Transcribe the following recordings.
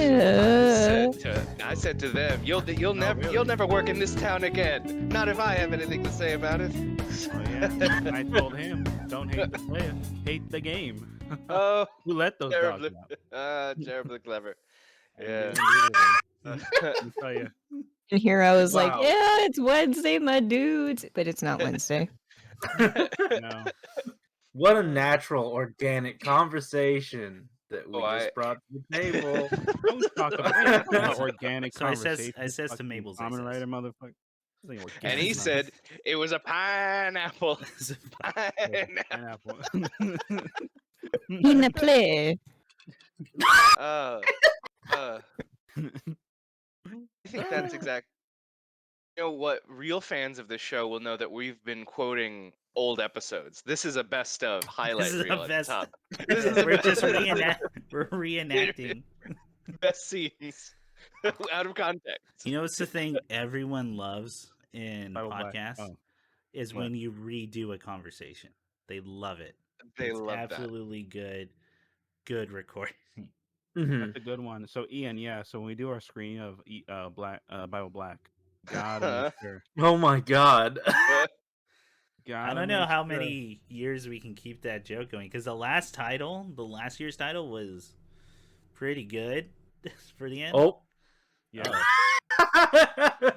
I said to them, you'll never work in this town again. Not if I have anything to say about it. Oh yeah, I told him, don't hate the player, hate the game. Oh, Who let those dogs out? terribly clever. Yeah. Yeah. Let me tell you. And here I was like, Wow. yeah, it's Wednesday, my dudes. But it's not Wednesday. No. What a natural, organic conversation that we just brought to the table. Don't talk about organic So conversation. I says to Mabel's, common writer, motherfucker. And he said it was a pineapple. Pineapple. In the play. I think that's exact. You know what? Real fans of this show will know that we've been quoting old episodes. This is a best of highlight reel at the top. This is we're just reenacting best scenes out of context. You know what's the thing everyone loves in Bible podcasts is when you redo a conversation. They love it. They love absolutely good recording. That's a good one. So Ian, so when we do our screening of Bible Black, gotta make sure. Oh my god. I don't know how many years we can keep that joke going, because the last year's title was pretty good for the end. Oh. Yeah. Oh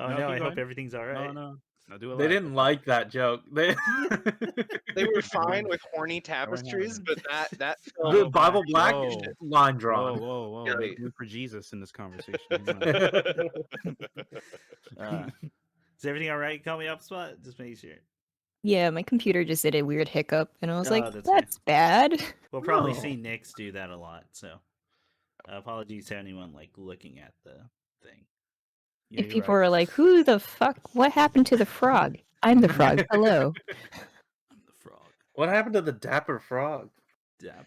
no, I hope everything's all right. No, they didn't like that joke. They were fine with horny tapestries, but that the Bible Black line drawn. Whoa. Make room for Jesus in this conversation. Is everything all right? Call me up spot. Just make sure. Yeah, my computer just did a weird hiccup, and I was like, that's bad. We'll probably see Nyx do that a lot, so apologies to anyone looking at the thing. If people are like, who the fuck? What happened to the frog? I'm the frog. Hello. I'm the frog. What happened to the dapper frog? Dapper.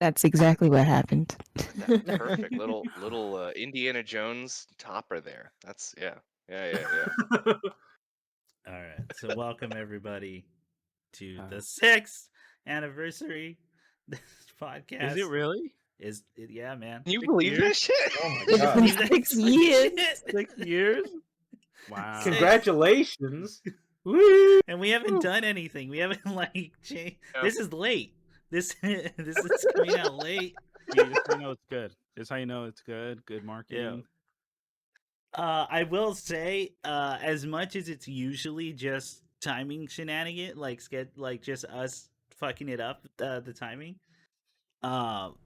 That's exactly what happened. Perfect little Indiana Jones topper there. That's yeah. All right, so welcome everybody to the 6th anniversary this podcast. Is it really? Yeah, man. Can you believe this shit? Oh my god. 6 years. 6 years? Wow. Congratulations. Woo! And we haven't done anything. We haven't changed. This is late. This is coming out late. This is how you know it's good. This is how you know it's good. Good marketing. Yeah. I will say, as much as it's usually just timing shenanigan, just us fucking it up, the timing.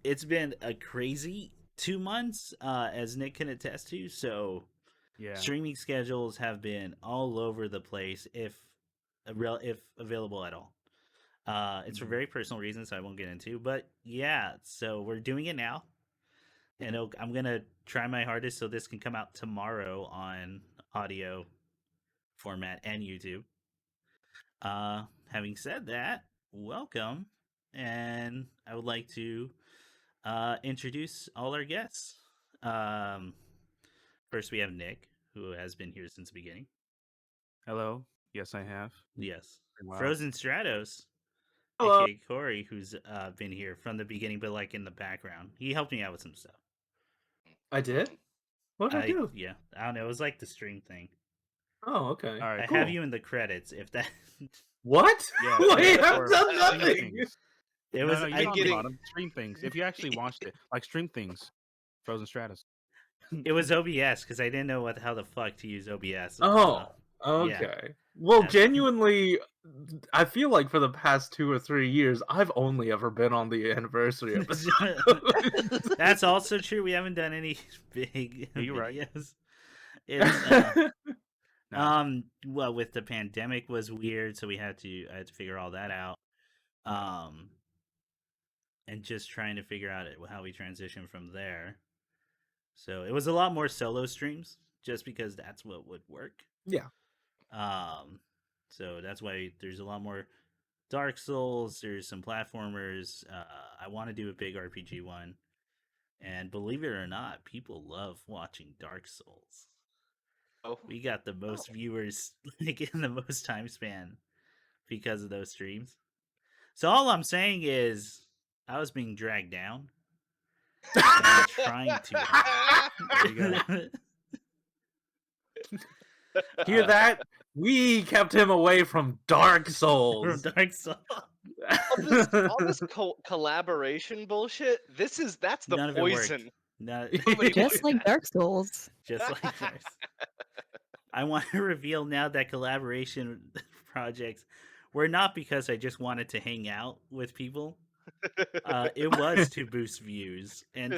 It's been a crazy 2 months, as Nick can attest to. So, streaming schedules have been all over the place, if available at all. It's for very personal reasons I won't get into, but yeah. So we're doing it now, and I'm gonna try my hardest so this can come out tomorrow on audio format and YouTube. Having said that, welcome. And I would like to introduce all our guests. First, we have Nick, who has been here since the beginning. Hello. Yes, I have. Yes. Wow. Frozenstratos. Hello. AKA Corey, who's been here from the beginning, but in the background. He helped me out with some stuff. I did? What did I do? Yeah. I don't know. It was the stream thing. Oh, okay. All right. I have you in the credits, if that... What? Yeah, Wait, I've done nothing. It was stream things. If you actually watched it, stream things, Frozenstratos. It was OBS because I didn't know how the fuck to use OBS. Oh, okay. Yeah. Well, genuinely, I feel like for the past 2 or 3 years, I've only ever been on the anniversary episode. That's also true. We haven't done any big You're videos. Right. Well, with the pandemic was weird, so I had to figure all that out. And just trying to figure out how we transition from there. So it was a lot more solo streams, just because that's what would work. Yeah. So that's why there's a lot more Dark Souls. There's some platformers. I want to do a big RPG one, and believe it or not, people love watching Dark Souls. Oh, we got the most viewers in the most time span because of those streams. So all I'm saying is, I was being dragged down, I'm trying too hard. There you go. Hear that? We kept him away from Dark From Souls. Dark Souls. All this collaboration bullshit. That's the None of it worked. poison. Not, Nobody Just wants like that. Dark Souls. just like Dark Souls. I want to reveal now that collaboration projects were not because I just wanted to hang out with people. It was to boost views and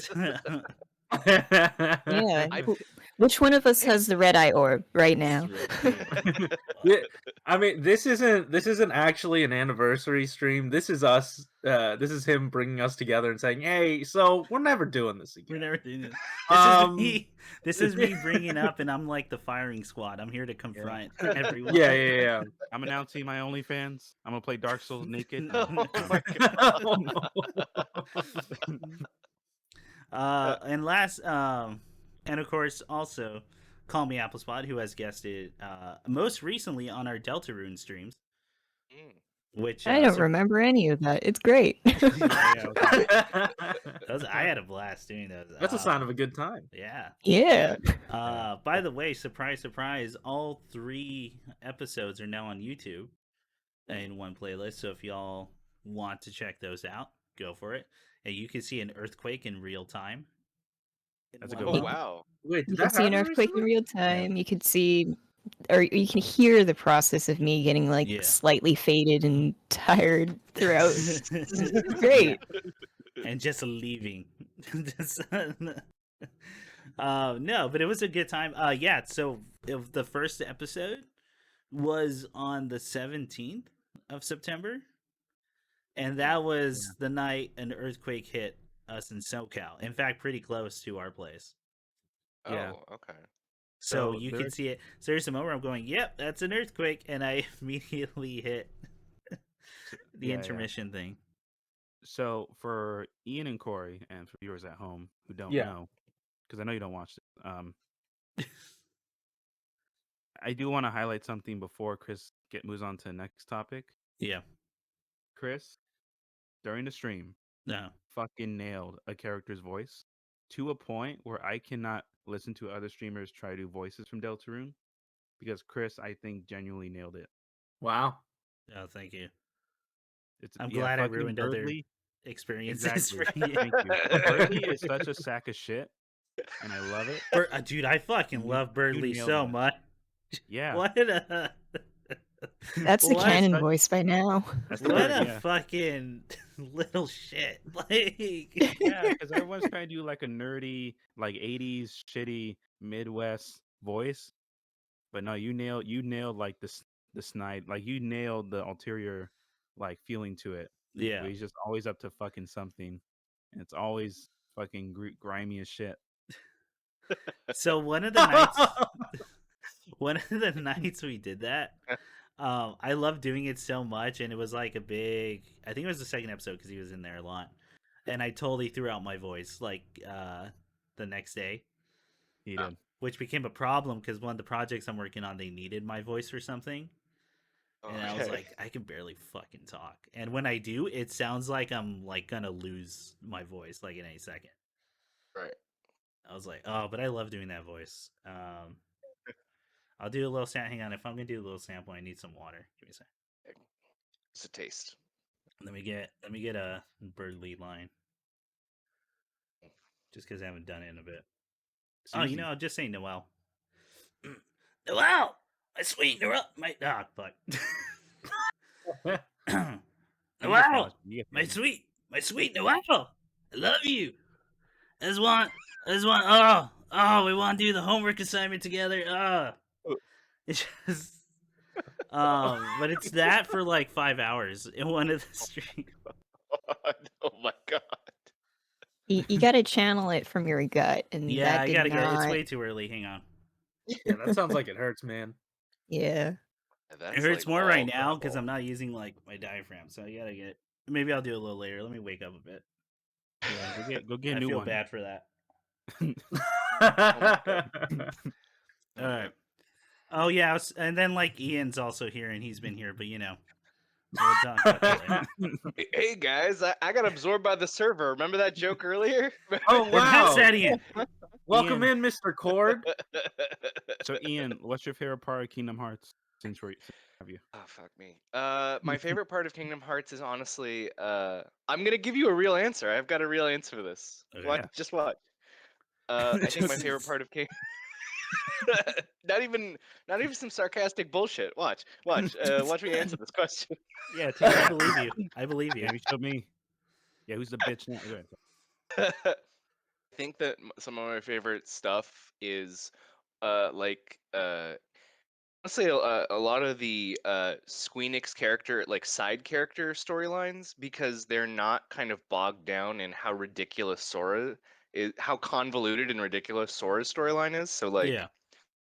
Yeah. I- Which one of us has the red eye orb right now? Yeah, I mean, this isn't actually an anniversary stream. This is us. This is him bringing us together and saying, "Hey, so we're never doing this we're again." never doing this. This is me. This is me bringing up, and I'm like the firing squad. I'm here to confront everyone. Yeah. I'm announcing my OnlyFans. I'm gonna play Dark Souls naked. Oh my god. And last, and of course, also, CallMeApplespot, who has guested most recently on our Deltarune streams, Mm. which I don't remember any of that. It's great. I had a blast doing those. That's a sign of a good time. Yeah. Yeah. By the way, surprise, surprise, all 3 episodes are now on YouTube in one playlist. So if y'all want to check those out, go for it. And you can see an earthquake in real time. That's a good Oh one. wow. Wait, You did can that see an happen earthquake in recently? real time. You can see, or you can hear the process of me getting like Yeah. slightly faded and tired throughout. It's great. And just leaving. No, but it was a good time. Yeah, so the first episode was on the 17th of September. And that was the night an earthquake hit us in SoCal. In fact, pretty close to our place. Yeah. Oh, okay. So So you there- can see it. So there's a moment where I'm going, yep, that's an earthquake. And I immediately hit the Yeah. intermission thing. So for Ian and Corey, and for viewers at home who don't Yeah. know, because I know you don't watch it, I do want to highlight something before Chris moves on to the next topic. Yeah. Chris, during the stream, No. fucking nailed a character's voice to a point where I cannot listen to other streamers try to do voices from Deltarune, because Chris, I think, genuinely nailed it. Wow. Oh, thank you. It's I'm glad I fucking ruined other Birdly. experiences Exactly. for you. Thank you. Birdly is such a sack of shit, and I love it. Dude, I fucking You- love you Birdly nailed so it. much. Yeah. What a That's the What? canon Such- voice by now. That's the what word, a yeah. fucking little shit. Like Yeah, because everyone's trying to do like a nerdy, like 80s shitty Midwest voice. But no, you nailed like the snide, like you nailed the ulterior like feeling to it. yeah. Where he's just always up to fucking something. And it's always fucking grimy as shit. So one of the nights we did that, I loved doing it so much, and it was like a big. I think it was the second episode because he was in there a lot, and I totally threw out my voice like the next day, He did. which became a problem because one of the projects I'm working on, they needed my voice for something, and I was Okay. like, I can barely fucking talk, and when I do, it sounds like I'm like gonna lose my voice like in any second. Right. I was like, oh, but I love doing that voice. I'll do a little sample. Hang on, if I'm gonna do a little sample, I need some water. Give me a second. It's a taste. Let me get a Birdly line. Just because I haven't done it in a bit. It's Oh, you easy. know, I'll just say Noel. Noel, my sweet Noel, my fuck. You get Noel, the- you get the- my sweet Noel, I love you. I just want, we want to do the homework assignment together. It's just, but it's that for like 5 hours in one of the streams. Oh my god. You got to channel it from your gut, and Yeah, that I did gotta not. go. It's way too early. Hang on. Yeah, that sounds like it hurts, man. Yeah. That's It hurts like more all right now because trouble. I'm not using like my diaphragm. So I gotta get. Maybe I'll do a little later. Let me wake up a bit. Yeah, go get a I new feel one. bad for that. All right. Oh yeah, and then like Ian's also here, and he's been here, but you know, We'll talk about that later. Hey guys, I got absorbed by the server. Remember that joke earlier? Oh We're not wow! setting it. Welcome Ian. in, Mr. Cord. So Ian, what's your favorite part of Kingdom Hearts? Since we have you. Oh fuck me. My favorite part of Kingdom Hearts is honestly, I'm gonna give you a real answer. I've got a real answer for this. Okay. Watch, Yeah. just watch. I think my favorite part of King. not even some sarcastic bullshit. Watch. Watch me answer this question. Yeah, Tim, I believe you. I believe you. Maybe show me. Yeah, who's the bitch now? Go ahead. I think that some of my favorite stuff is like honestly a lot of the Squeenix character, like side character storylines, because they're not kind of bogged down in how ridiculous Sora is, how convoluted and ridiculous Sora's storyline is. So like Yeah.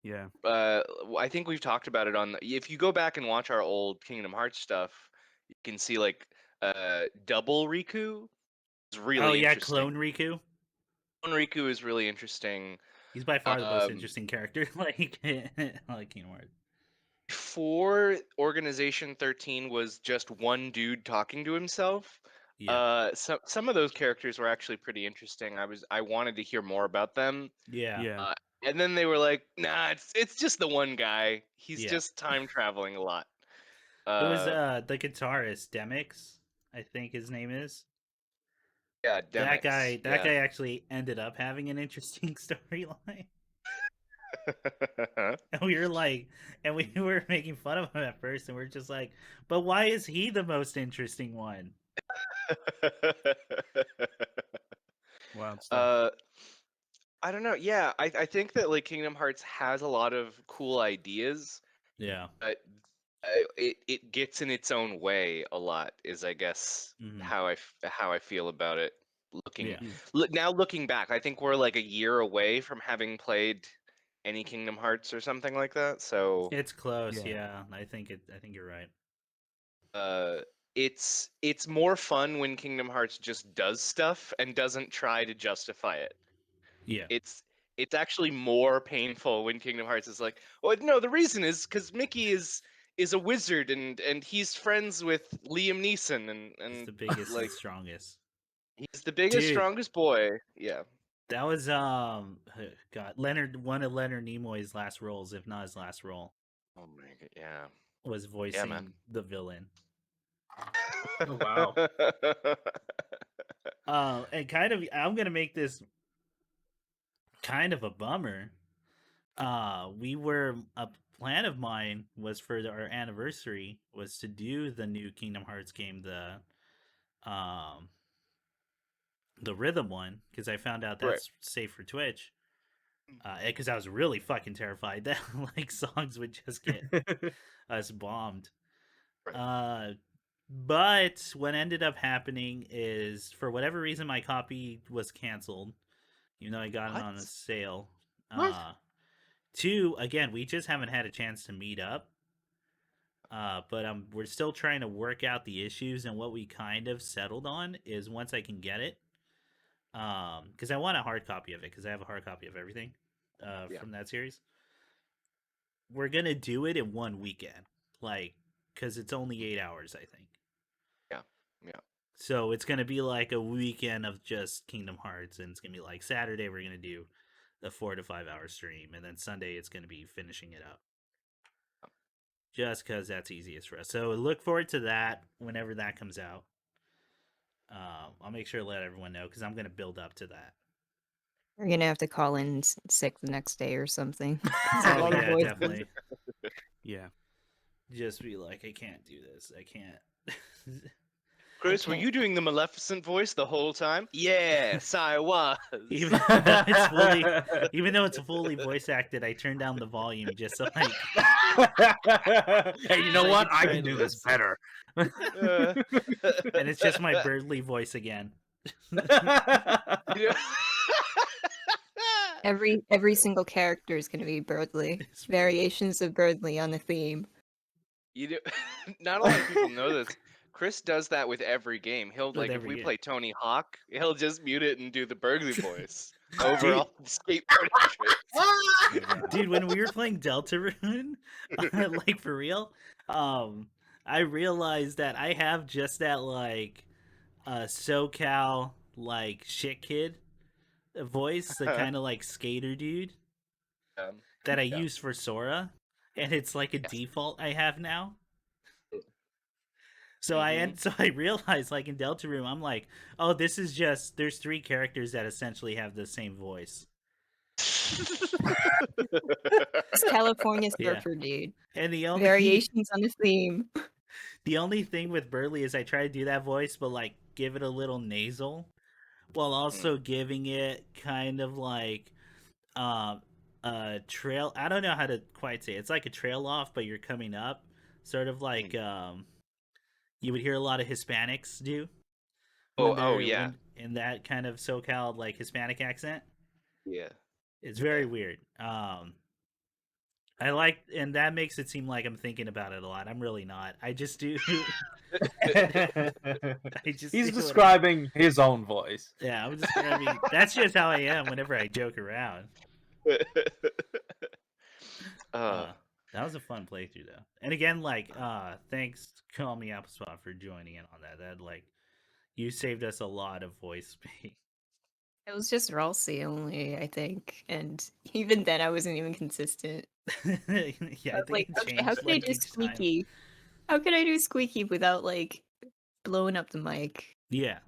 Yeah. I think we've talked about it on if you go back and watch our old Kingdom Hearts stuff, you can see like double Riku is really Oh yeah, interesting. Clone Riku. Clone Riku is really interesting. He's by far the most interesting character. Like Kingdom Hearts. Before Organization 13 was just one dude talking to himself. Yeah. Some of those characters were actually pretty interesting. I wanted to hear more about them. Yeah. Yeah. And then they were like, "Nah, it's just the one guy. He's Yeah. just time traveling a lot." It was the guitarist Demix, I think his name is. Yeah, That Demix. guy actually ended up having an interesting storyline. And we were like, and we were making fun of him at first, and we're just like, but why is he the most interesting one? Wild stuff. I don't know. Yeah, I think that like Kingdom Hearts has a lot of cool ideas, Yeah. but it gets in its own way a lot. Is I guess Mhm. how I feel about it. Looking Yeah. now looking back, I think we're like a year away from having played any Kingdom Hearts or something like that. So It's close, Yeah. yeah. I think you're right. it's more fun when Kingdom Hearts just does stuff and doesn't try to justify it. Yeah. It's actually more painful when Kingdom Hearts is like, well, no, the reason is because Mickey is a wizard and he's friends with Liam Neeson and It's the biggest like and strongest. he's the biggest, Dude. strongest boy. Yeah. That was God, one of Leonard Nimoy's last roles, if not his last role, Oh my god. Yeah. was man. voicing the villain. Oh wow. And kind of, I'm gonna make this kind of a bummer. A plan of mine was for our anniversary was to do the new Kingdom Hearts game, the rhythm one, because I found out that's safe for Twitch. Because I was really fucking terrified that like songs would just get us bombed. Right. But what ended up happening is, for whatever reason, my copy was canceled, even though I got it on a What? sale. What? Two, again, we just haven't had a chance to meet up. But we're still trying to work out the issues, and what we kind of settled on is once I can get it, because I want a hard copy of it, because I have a hard copy of everything from that series. We're gonna do it in one weekend, like, because it's only 8 hours, I think. Yeah. So it's gonna be like a weekend of just Kingdom Hearts, and it's gonna be like Saturday we're gonna do the 4 to 5 hour stream, and then Sunday it's gonna be finishing it up. Just because that's easiest for us. So look forward to that whenever that comes out. I'll make sure to let everyone know, because I'm gonna build up to that. We're gonna have to call in sick the next day or something. Oh yeah, definitely. Yeah. Just be like, I can't do this. I can't. Chris, were you doing the Maleficent voice the whole time? Yes, I was. Even though it's fully voice acted, I turned down the volume just so like. Hey, you know I what? can I try can to do this listen. better. And it's just my Birdly voice again. Yeah. Every single character is gonna be Birdly. Variations of Birdly on the theme. You do. Not a lot of people know this. Chris does that with every game. He'll With like if every we game. play Tony Hawk, he'll just mute it and do the Burgley voice over all the skateboarding tricks. Dude, when we were playing Deltarune, like for real, I realized that I have just that like SoCal like shit kid voice, the kind of like skater dude that I Yeah. use for Sora, and it's like a Yes. default I have now. So Mhm. so I realized like in Deltarune, I'm like, oh, this is just there's 3 characters that essentially have the same voice. It's California Yeah. Surfer dude. And the only Variations on the theme. the only thing with Burley is I try to do that voice, but like give it a little nasal, while also giving it kind of like a trail. I don't know how to quite say it. It's like a trail off, but you're coming up, sort of like you would hear a lot of Hispanics do when Oh they're yeah. when in that kind of SoCal like Hispanic accent. Yeah. It's very Yeah. weird. I like, and that makes it seem like I'm thinking about it a lot. I'm really not. I just do. I just He's do what describing his own voice. yeah, I'm describing. That's just how I am whenever I joke around. uh, That was a fun playthrough though. And again, like, thanks Call Me Applespot for joining in on that. That like, you saved us a lot of voice space. It was just Ralsei only, I think. And even then I wasn't even consistent. Yeah, I I was think like, it okay, how changed can I like do each time. squeaky? How can I do squeaky without like blowing up the mic? Yeah.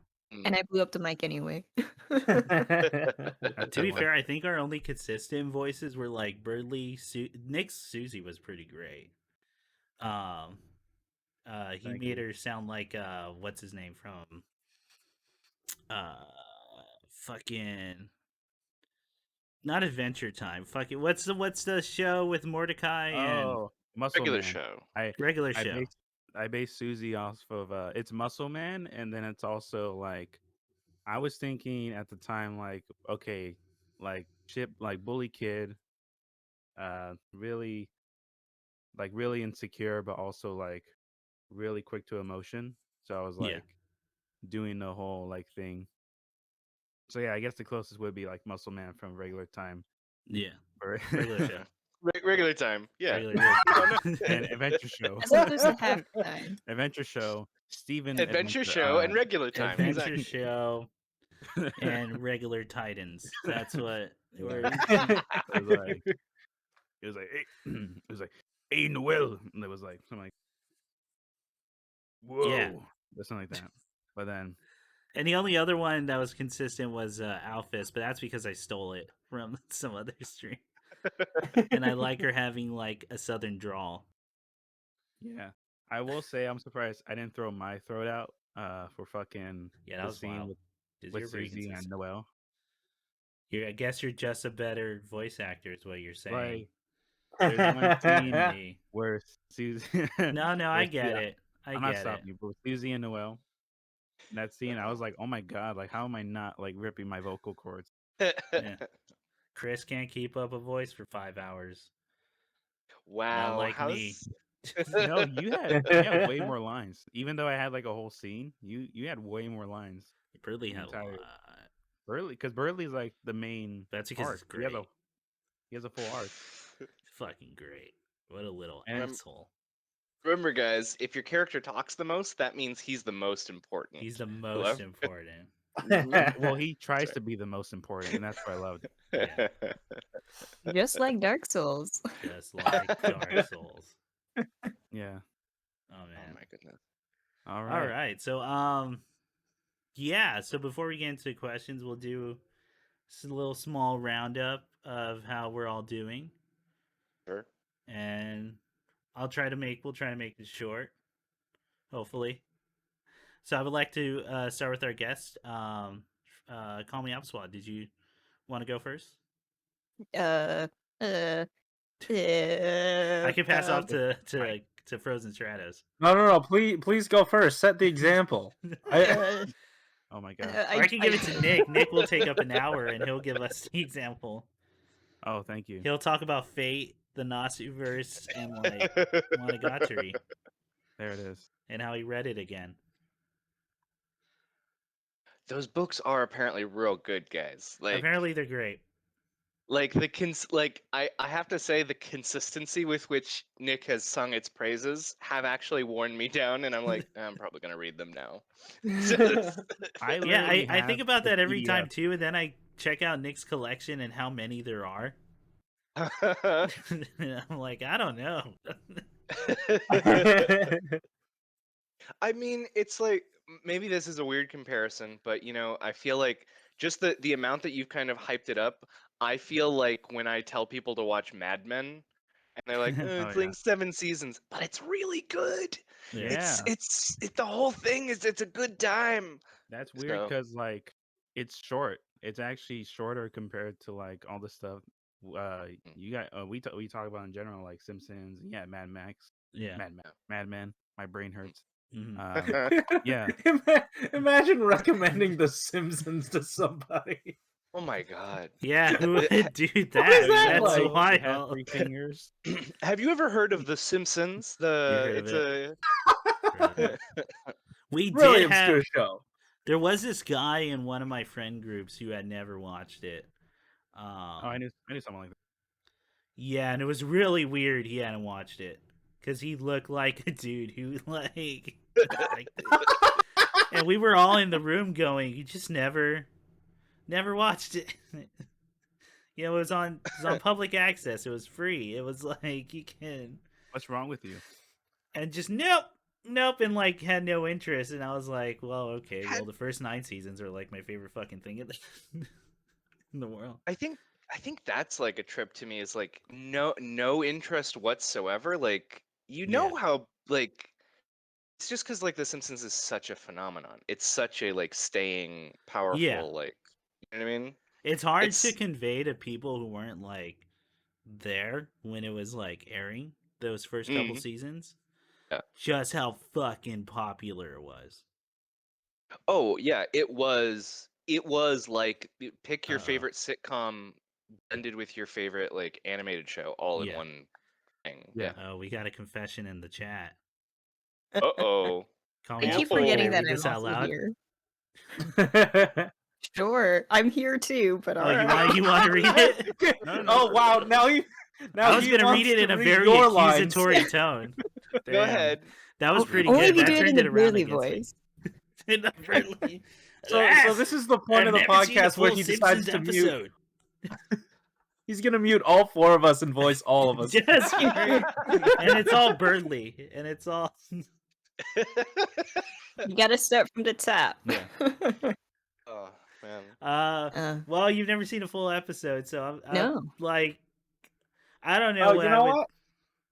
And I blew up the mic anyway. To be one. fair, I think our only consistent voices were like Birdly, Nick's Susie was pretty great. He Thank made you. her sound like what's his name from uh fucking not Adventure Time. Fucking what's the show with Mordecai and Oh, Muscle regular Man. show. regular I show? base Susie off of it's Muscle Man, and then it's also like I was thinking at the time like okay, like Chip like bully kid, really really insecure, but also like really quick to emotion. So I was Yeah. like doing the whole like thing. So yeah, I guess the closest would be like Muscle Man from Regular Time Yeah. or Regular show. Regular time. Yeah. Regular and Adventure Show. As opposed to half the time. Adventure Show, Steven Adventure show and regular time. Adventure Exactly. Show and regular Titans. That's what we're it was like hey, it was like hey Noel, and it was like something like whoa, Yeah. or something like that. But then And the only other one that was consistent was Alphys, but that's because I stole it from some other stream. And I like her having like a southern drawl. yeah, I will say I'm surprised I didn't throw my throat out for fucking Yeah, that the was scene wild. 'Cause with you're very Susie and consistent. Noel. I guess you're just a better voice actor, is what you're saying. Like there's one scene Me. where Susie No, I where get it. I'm not stopping you, but with Susie and Noel, that scene, I was like, oh my god, like how am I not like ripping my vocal cords? Yeah. Chris can't keep up a voice for 5 hours. Not Wow. like me. No, you had way more lines. Even though I had like a whole scene, you had way more lines. Burley The had a entire lot. Burley, because Burley's like the main That's because arc. it's great. He has a full arc. Fucking great. What a little And asshole. Remember, guys, if your character talks the most, that means he's the most important. He's the most Whoever- important. well, he tries to be the most important, and that's what I loved. Yeah. Just like Dark Souls. Just like Dark Souls. Yeah. Oh Oh man. my goodness. All All right. right. So yeah, so before we get into questions, we'll do a little small roundup of how we're all doing. Sure. And we'll try to make this short, hopefully. So I would like to start with our guest. Call me Appswad. Did you want to go first? Uh, I can pass off to Right. Frozenstratos. No. Please go first. Set the example. Oh my god. Or I can give it to Nick. Nick will take up an hour and he'll give us the example. Oh, thank you. He'll talk about Fate, the Nasuverse, and like Monogatari, There it is. and how he read it again. Those books are apparently real good, guys. Like, Apparently, they're great. like I have to say the consistency with which Nick has sung its praises have actually worn me down, and I'm like, I'm probably gonna read them now. I Yeah, literally I think have about the that every time PDF. too, and then I check out Nick's collection and how many there are. And I'm like, I don't know. I mean, it's like maybe this is a weird comparison, but I feel like just the amount that you've kind of hyped it up, I feel like when I tell people to watch Mad Men and they're like, Oh it's yeah. like 7 seasons, but it's really good. Yeah. The whole thing is it's a good time. That's weird So, because like it's short. It's actually shorter compared to like all the stuff you got we talk about in general like Simpsons, yeah, Mad Max, Yeah. Mad Men. My brain hurts. Mhm. Yeah. Imagine recommending The Simpsons to somebody. oh my god. Yeah, who Uh, would do is that? that That's like? It has wild. 3 fingers. Have you ever heard of The Simpsons? You heard of It's it? a We Really did obscure have. show. There was this guy in one of my friend groups who had never watched it. Oh, I knew something like that. Yeah, and it was really weird he hadn't watched it because he looked like a dude who like, and we were all in the room going, "You just never watched it." It was on public access. It was free. It was like you can, What's wrong with you? and just nope, and like had no interest. And I was like, well, okay, well, the first 9 seasons are like my favorite fucking thing in the world. I think that's like a trip to me is like no interest whatsoever. Like Yeah. how like it's just because like The Simpsons is such a phenomenon. It's such a like staying powerful like you know what I mean? It's hard to It's convey to people who weren't like there when it was like airing those first couple Mhm. seasons Yeah. just how fucking popular it was. Oh yeah, it was like pick your Uh-oh. favorite sitcom blended with your favorite like animated show all in Yeah. one thing. Yeah. Oh, we got a confession in the chat. Uh-oh. Call I me keep Apple. Can I forgetting that read I'm this out also loud? here. Sure, I'm here too, but Oh, alright. you want to read it? No. Oh wow! Now I was he gonna read wants it to in a read very your lines. accusatory tone. Go Damn. ahead. That was Okay. pretty Only good. if you That do it turned in it the around Burley against me. voice. In the Burley. So this is the point of the podcast where he Simpsons decides to mute. He's gonna mute all 4 of us and voice all of us. Yes, and it's all Burley, and it's all. You gotta start from the top. Yeah. Oh man. Well, you've never seen a full episode, so I'm No. like, I don't know Oh, what you I know would. what?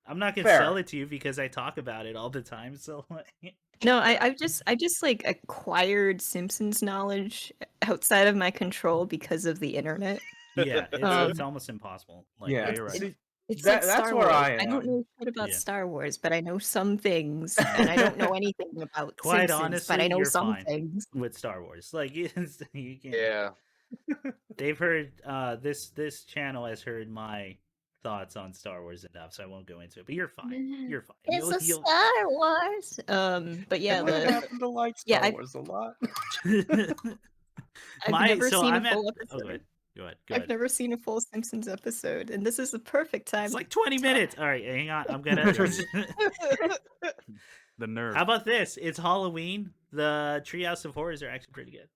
I'm not gonna Fair. sell it to you because I talk about it all the time. So like, No, I just like acquired Simpsons knowledge outside of my control because of the internet. yeah, Um, it's almost impossible. Like, Yeah, you're right. see, It's That- like that's Star where Wars. I I don't am. know shit about Yeah. Star Wars, but I know some things, and I don't know anything about Quite Simpsons, honestly, but I know you're some fine things. with Star Wars. Like, you can. Yeah. They've heard this channel has heard my thoughts on Star Wars enough, so I won't go into it. But you're fine. You're fine. It's a Star Wars. But yeah, I happen to like yeah, Star I- Wars a lot. I've never seen a full Oh, episode. go ahead. Go ahead. I've never seen a full Simpsons episode, and this is the perfect time. It's like 20 minutes. All right, hang on. I'm gonna. The nerve. How about this? It's Halloween. The Treehouse of Horrors are actually pretty good.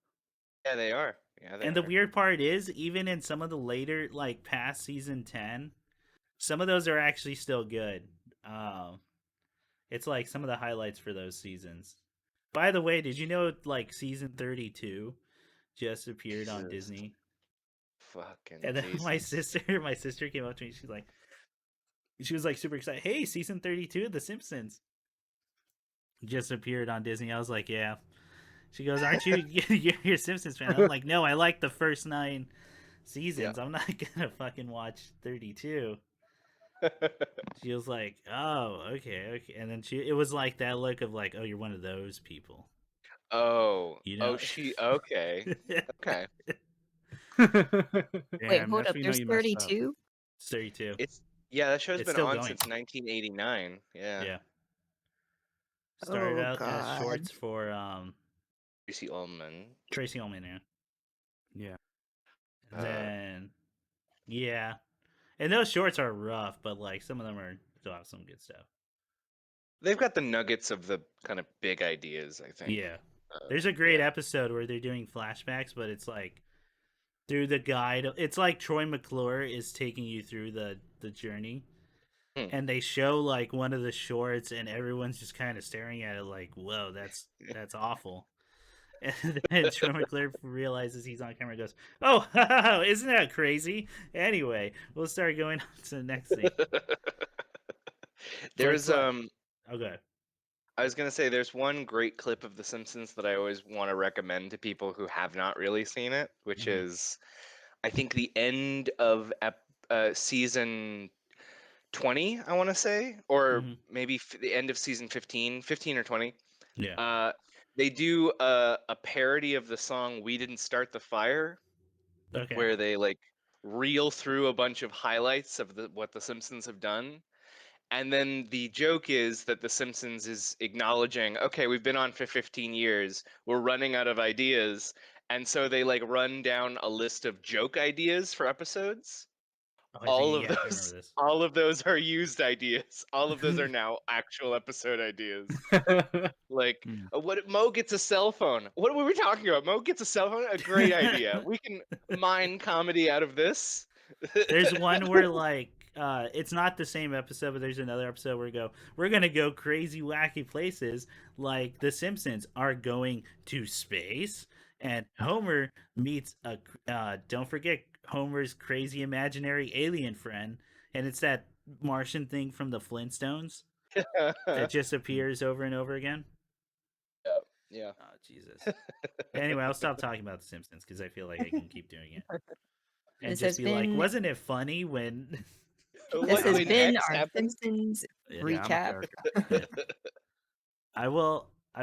Yeah, they are. Yeah, they And the are. weird part is, even in some of the later, like past season 10, some of those are actually still good. It's like some of the highlights for those seasons. By the way, did you know like season 32 just appeared on Jesus. Disney? Fucking And then Jesus. my sister came up to me. She was like super excited. Hey, season 32 of The Simpsons just appeared on Disney. I was like, yeah. She goes, aren't you you're a Simpsons fan? I'm like, no, I like the first 9 seasons. Yeah. I'm not gonna fucking watch 32. She was like, oh, okay. And then it was like that look of like, oh, you're one of those people. Oh. You know? Oh, she. Okay. Okay. Wait, Damn, hold that's up. when you know There's you messed up. 32. It's 32. That show's It's been still on going. since 1989. Yeah. Yeah. Started Oh, out as God. shorts for Tracy Ullman. Tracy Ullman, yeah. Yeah. And then Yeah, and those shorts are rough, but like some of them are still have some good stuff. They've got the nuggets of the kind of big ideas, I think. Yeah, there's a great Yeah. episode where they're doing flashbacks, but it's like through the guide. It's like Troy McClure is taking you through the journey, Hmm. and they show like one of the shorts, and everyone's just kind of staring at it like, "Whoa, that's awful." And then Troy McClure realizes he's on camera and goes, "Oh, isn't that crazy?" Anyway, we'll start going on to the next thing. There's Okay. I was gonna say there's one great clip of The Simpsons that I always want to recommend to people who have not really seen it, which Mhm. is I think the end of season 20, I want to say, or Mhm. maybe the end of season 15 or 20. Yeah. They do a parody of the song "We Didn't Start the Fire," Okay. where they like reel through a bunch of highlights of what the Simpsons have done. And then the joke is that The Simpsons is acknowledging, okay, we've been on for 15 years, we're running out of ideas, and so they like run down a list of joke ideas for episodes. Oh, I think All of yeah, I think I remember those, this. all of those are used ideas. All of those are now actual episode ideas. Like, Mm. what Mo gets a cell phone. What were we talking about? Mo gets a cell phone. A great idea. We can mine comedy out of this. There's one where like it's not the same episode, but there's another episode where we're gonna go crazy wacky places like the Simpsons are going to space, and Homer meets a don't forget Homer's crazy imaginary alien friend, and it's that Martian thing from the Flintstones that just appears over and over again. Yeah. Oh Jesus. Anyway, I'll stop talking about the Simpsons because I feel like I can keep doing it. And This just has be like, been wasn't it funny when this has When been X our happened. Simpsons Yeah, Yeah, I'm a recap. character. I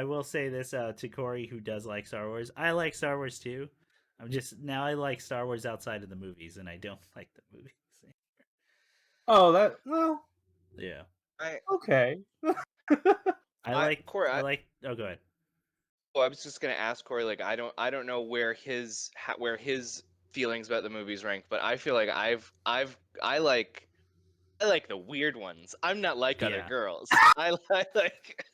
will say this to Corey who does like Star Wars. I like Star Wars too. I like Star Wars outside of the movies and I don't like the movies. Oh, that well, Yeah. I, okay. Corey, I like oh go ahead. I was just gonna ask Corey. Like, I don't know where where his feelings about the movies rank, but I feel like I like the weird ones. I'm not like other Yeah. girls. I like.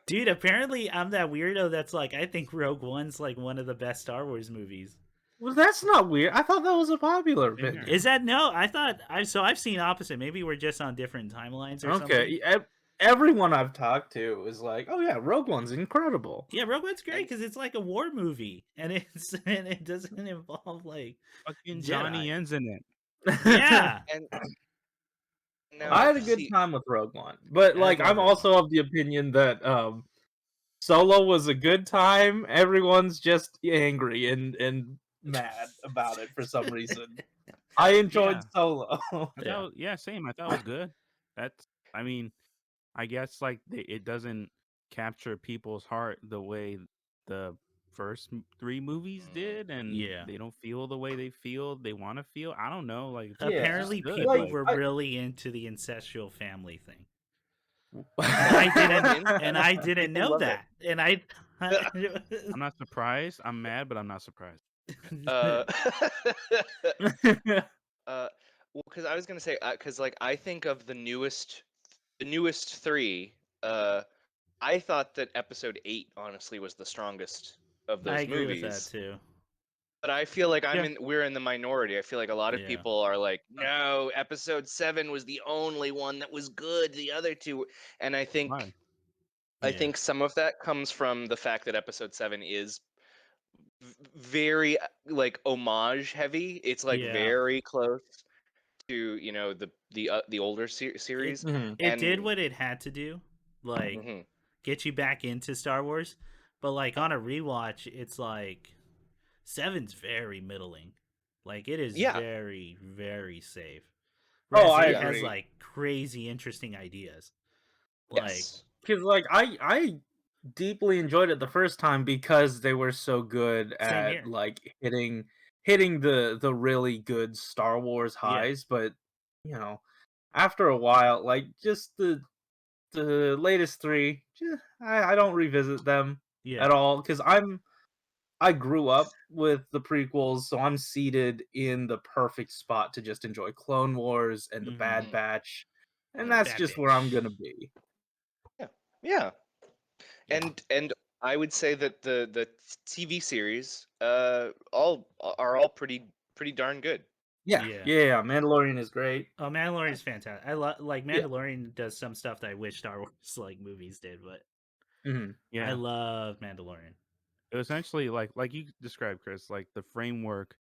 Dude, apparently I'm that weirdo that's like I think Rogue One's like one of the best Star Wars movies. Well, that's not weird. I thought that was a popular Same here. opinion. Is that no? I've seen opposite. Maybe we're just on different timelines or something. Okay, everyone I've talked to is like, "Oh yeah, Rogue One's incredible." Yeah, Rogue One's great And- because it's like a war movie, and it doesn't involve like Fucking Jedi. Johnny Yen's in it. yeah. And now, I had a good see, time with Rogue One, but I like love I'm Rogue also of the opinion that Solo was a good time. Everyone's just angry and mad about it for some reason. I enjoyed Yeah. Solo. Yeah. Same. I thought it was good. I mean, I guess like it doesn't capture people's heart the way the first three movies did, and Yeah. they don't feel the way they want to feel. I don't know. Like, it's Yeah. Apparently, good, people but were I- really into the incestual family thing. I And I didn't People know love it. that. And I I'm not surprised. I'm mad, but I'm not surprised. uh, well, because I was gonna say, because like I think of the newest three. I thought that episode 8 honestly was the strongest of I those agree with that movies. too. But I feel like Yeah. we're in the minority. I feel like a lot of Yeah. people are like, no, episode 7 was the only one that was good. The other two, and I think Why? Yeah. some of that comes from the fact that episode 7 is very like homage heavy. It's like Yeah. very close to the older series. Mhm. It did And what it had to do, like Mhm. get you back into Star Wars. But like on a rewatch, it's like 7's very middling. Like it is Yeah. very, very safe. Oh, Whereas I 8 has agree. like crazy interesting ideas. Like Yes. Because like I deeply enjoyed it the first time because they were so good Same at here. like hitting the really good Star Wars Yeah. highs, but you know, after a while, like just the latest three, I don't revisit them Yeah. at all because I grew up with the prequels, so I'm seated in the perfect spot to just enjoy Clone Wars and the Bad Mhm. Batch, and Yeah, that's Bad just where I'm Batch. gonna be. Yeah. Yeah. And I would say that the TV series all pretty darn good. Yeah, Yeah. yeah, Mandalorian is great. Oh, Mandalorian is fantastic. I love like Yeah. Mandalorian does some stuff that I wish Star Wars like movies did, but Mhm. I Yeah, love Mandalorian. it was essentially like you described, Chris. Like the framework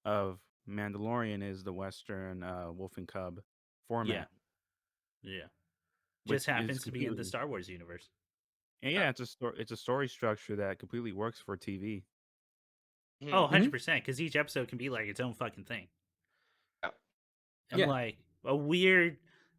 of Mandalorian is the Western Wolf and Cub Yeah. format, Yeah. Just which is happens to be in the completely Star Wars universe. and yeah, it's a story structure that completely works for TV. Oh, Mhm. 100%, because each episode can be like its own fucking thing. Yeah. And Yeah. like a weird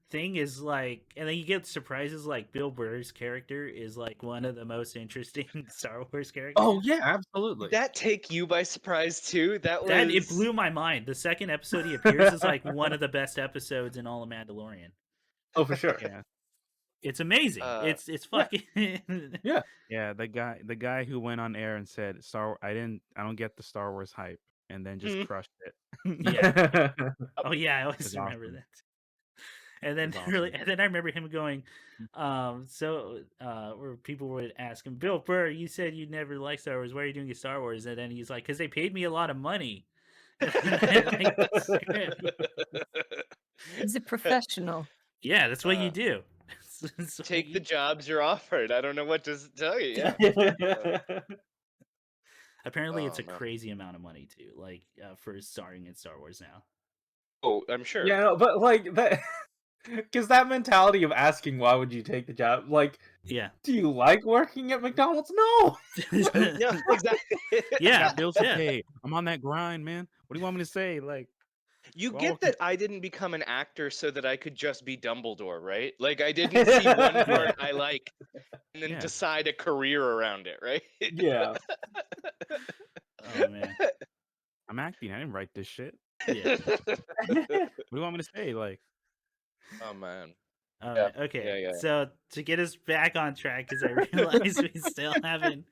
thing is like, and then you get surprises like Bill Burr's character is like one of the most interesting Star Wars characters. Oh yeah, Did absolutely. that take you by surprise too? That That it was blew my mind. The second episode he appears is like one of the best episodes in all of Mandalorian. Oh, for sure. Yeah, It's amazing. Uh, It's Yeah. fucking Yeah. yeah. The guy who went on air and said I don't get the Star Wars hype, and then just Mm. crushed it. yeah. Oh yeah, I always It's remember awesome. that. And then It's really, awesome. and then I remember him going, where people would ask him, Bill Burr, you said you never liked Star Wars. Why are you doing a Star Wars? And then he's like, because they paid me a lot of money. And then I like the script. He's a professional. Yeah, that's what you Uh, do. That's what Take the you- jobs you're offered. I don't know what to tell you. Yeah. Apparently, it's Oh a man. crazy amount of money too. Like for starring in Star Wars now. Oh, I'm sure. Yeah, no, but like that, because that mentality of asking why would you take the job, like, Yeah. do you like working at McDonald's? No. Yeah, exactly. I Yeah. got bills to Yeah. pay. I'm on that grind, man. What do you want me to say? Like, You we're all get working. that I didn't become an actor so that I could just be Dumbledore, right? Like I didn't see one Yeah. part I like and then Yeah. decide a career around it, right? Yeah. Oh man. I'm acting. I didn't write this shit. Yeah. What do you want me to say? Like, Oh man. All Yeah. right. Okay. Yeah. So to get us back on track, because I realize we still haven't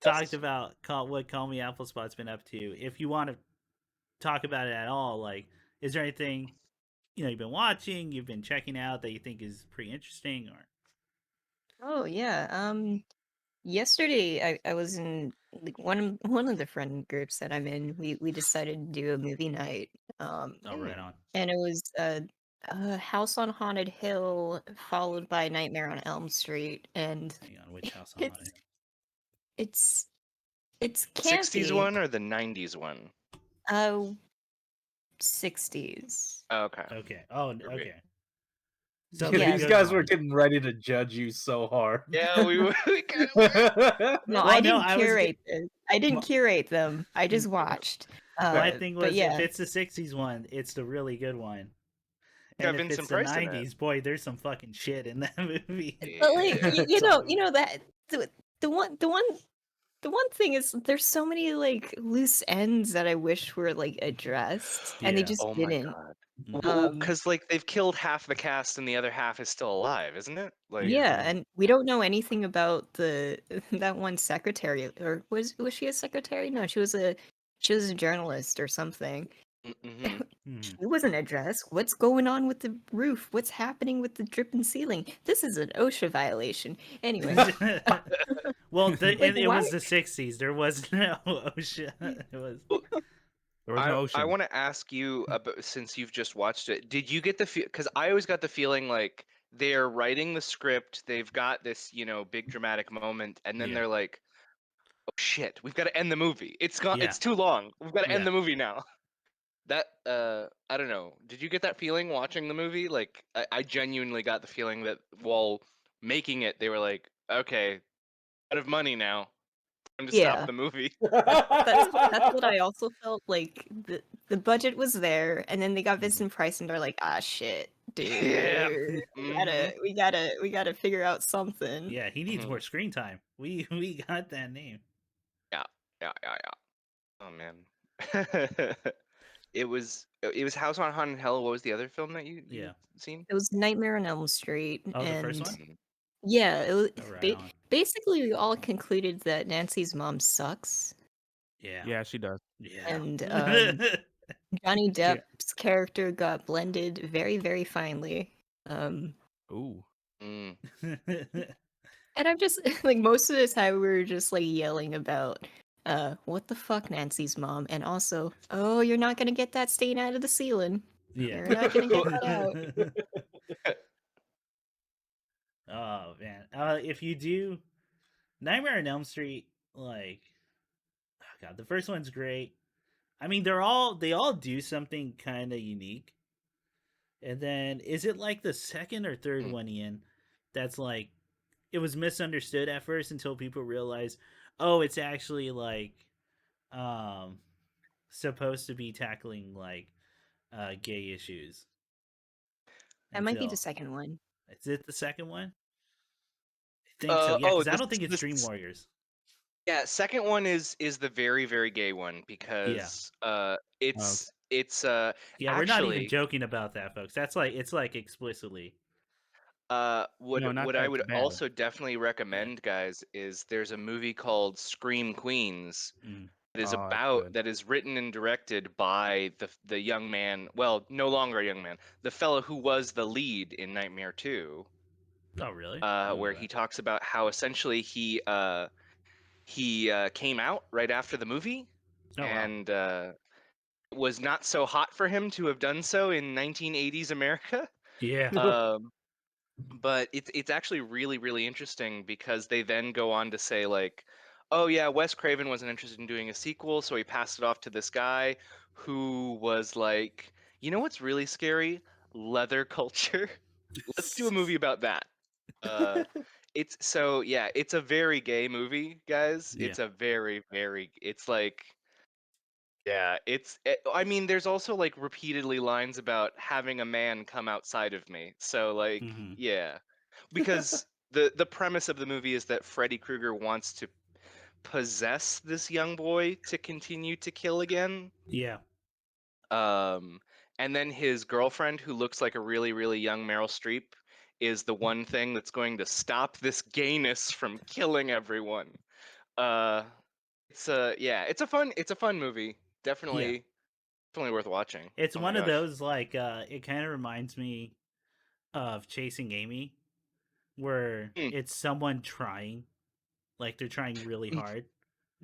talked about what Call Me Applespot's been up to. If you want to talk about it at all, like, is there anything you've been watching, you've been checking out that you think is pretty interesting, or? Oh yeah. Yesterday I was in like one of the friend groups that I'm in. We decided to do a movie night. Oh, right on. And it was a House on Haunted Hill followed by Nightmare on Elm Street, and Hang on, which house on it's it? it's it's 60s campy. one or the 90s one? Uh, 60s. Okay. Okay. Oh, Okay. okay. So Yeah. These guys were getting ready to judge you so hard. Yeah, we kind of were. No, Well, I no, didn't I was curate this. I didn't Well- curate them. I just watched. My thing was, but yeah. if it's the '60s one, it's the really good one. Got And if Vincent it's the Price in it. '90s, boy, there's some fucking shit in that movie. But like Yeah. you know that the one thing is there's so many like loose ends that I wish were like addressed, and they Yeah. just Oh my didn't. god. Mhm. Because like they've killed half the cast and the other half is still alive, isn't it? Like Yeah, and we don't know anything about the that one secretary, or was she a secretary? No, she was a journalist or something. mhm. Mhm. She wasn't addressed. What's going on with the roof? What's happening with the dripping ceiling? This is an OSHA violation. Anyway, Well, Like, it why- was the '60s. There was no OSHA. It was. there was no I ocean. want to ask you about, since you've just watched it, did you get the feel? Because I always got the feeling like they're writing the script, they've got this, big dramatic moment, and then Yeah. they're like, "Oh shit, we've got to end the movie. It's gone. Yeah. It's too long. We've got to Yeah. end the movie now." That I don't know. Did you get that feeling watching the movie? Like, I genuinely got the feeling that while making it, they were like, "Okay, out of money now. Time to Yeah. stop the movie." that's what I also felt like. The budget was there, and then they got Mhm. Vincent Price, and they're like, "Ah, shit, dude, Yeah. we gotta figure out something." Yeah, he needs Mhm. more screen time. We got that name. Yeah. Oh man. It was House on Haunted Hill. What was the other film that you Yeah. seen? It was Nightmare on Elm Street, Oh, the and first one? Mhm. yeah, it was Oh, right on. basically we all concluded that Nancy's mom sucks. Yeah. Yeah, she does. Yeah. And Johnny Depp's character got blended very, very finely. Ooh. Mm. And I'm just like most of the time we were just like yelling about what the fuck, Nancy's mom, and also, oh, you're not gonna get that stain out of the ceiling. Yeah. You're not gonna get that out. Oh man. If you do Nightmare on Elm Street, like, oh god, the first one's great. I mean, they all do something kind of unique. And then is it like the second or third Mm. one, Ian? That's like it was misunderstood at first until people realized, oh, it's actually like um supposed to be tackling like gay issues. That might be the Until second one. is it the second one? I think so. Yeah, Oh, because I don't think it's this Dream Warriors. yeah, second one is the very, very gay one Yeah. because Okay. it's Yeah, we're not even actually joking about that, folks. That's like it's like explicitly. No, not what that I it's would bad. also definitely Yeah. recommend, guys, is there's a movie called Scream Queens Mm. Oh, that's good. that is written and directed by the young man, well, no longer a young man, the fellow who was the lead in Nightmare 2, Oh, really? I don't know where he that. talks about how essentially he came out right after the movie Oh, wow. and it was not so hot for him to have done so in 1980s America. Yeah. Um, but it's actually really, really interesting because they then go on to say like, oh yeah, Wes Craven wasn't interested in doing a sequel, so he passed it off to this guy who was like, you know what's really scary? Leather culture. Let's do a movie about that. Uh, it's so yeah, it's a very gay movie, guys. Yeah. It's a very, very. It's like yeah, I mean, there's also like repeatedly lines about having a man come outside of me. So like, Mhm. yeah, because the premise of the movie is that Freddy Krueger wants to possess this young boy to continue to kill again. Yeah. Um, and then his girlfriend, who looks like a really, really young Meryl Streep, is the one thing that's going to stop this gayness from killing everyone. Uh, it's a fun movie. Yeah. Definitely worth watching. It's Oh my one of gosh. those like it kind of reminds me of Chasing Amy where Mm, it's someone trying, like they're trying really mm, hard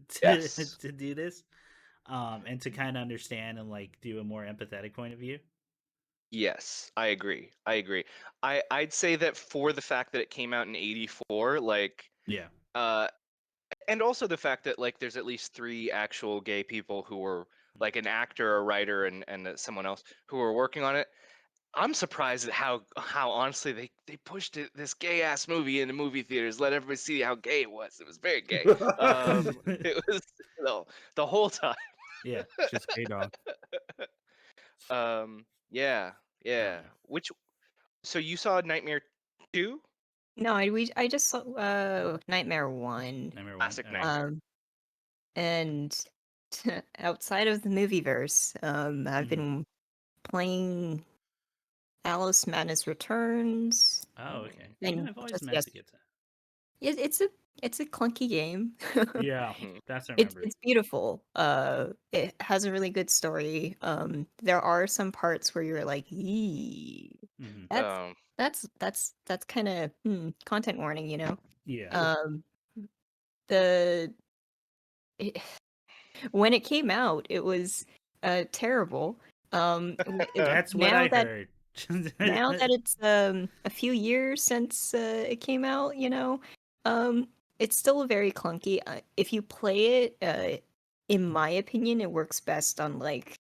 to yes. to do this and to kind of understand and like do a more empathetic point of view. Yes, I agree. I agree. I'd say that for the fact that it came out in 84, like Yeah. uh and also the fact that like there's at least three actual gay people who were like an actor, a writer, and someone else who were working on it. I'm surprised at how honestly they pushed this gay ass movie into movie theaters, let everybody see how gay it was. It was very gay. It was the whole time. Yeah. Just gay dog. Yeah, Oh yeah. man. Which so you saw Nightmare 2? No, I just saw Nightmare 1. Number one. Classic Okay. Nightmare. And outside of the movieverse, I've Mhm. been playing Alice Madness Returns, Oh, okay. You know, and I've always just meant yes, to get that. it's a clunky game. Yeah, Mhm. that's I It's remember. it's beautiful. It has a really good story. There are some parts where you're like, "Yee." Hmm. That's Um, that's kind of content warning, you know. Yeah. Um, the it, when it came out, it was terrible. That's what Now I that heard. it's a few years since it came out, you know, it's still very clunky. If you play it, in my opinion, it works best on like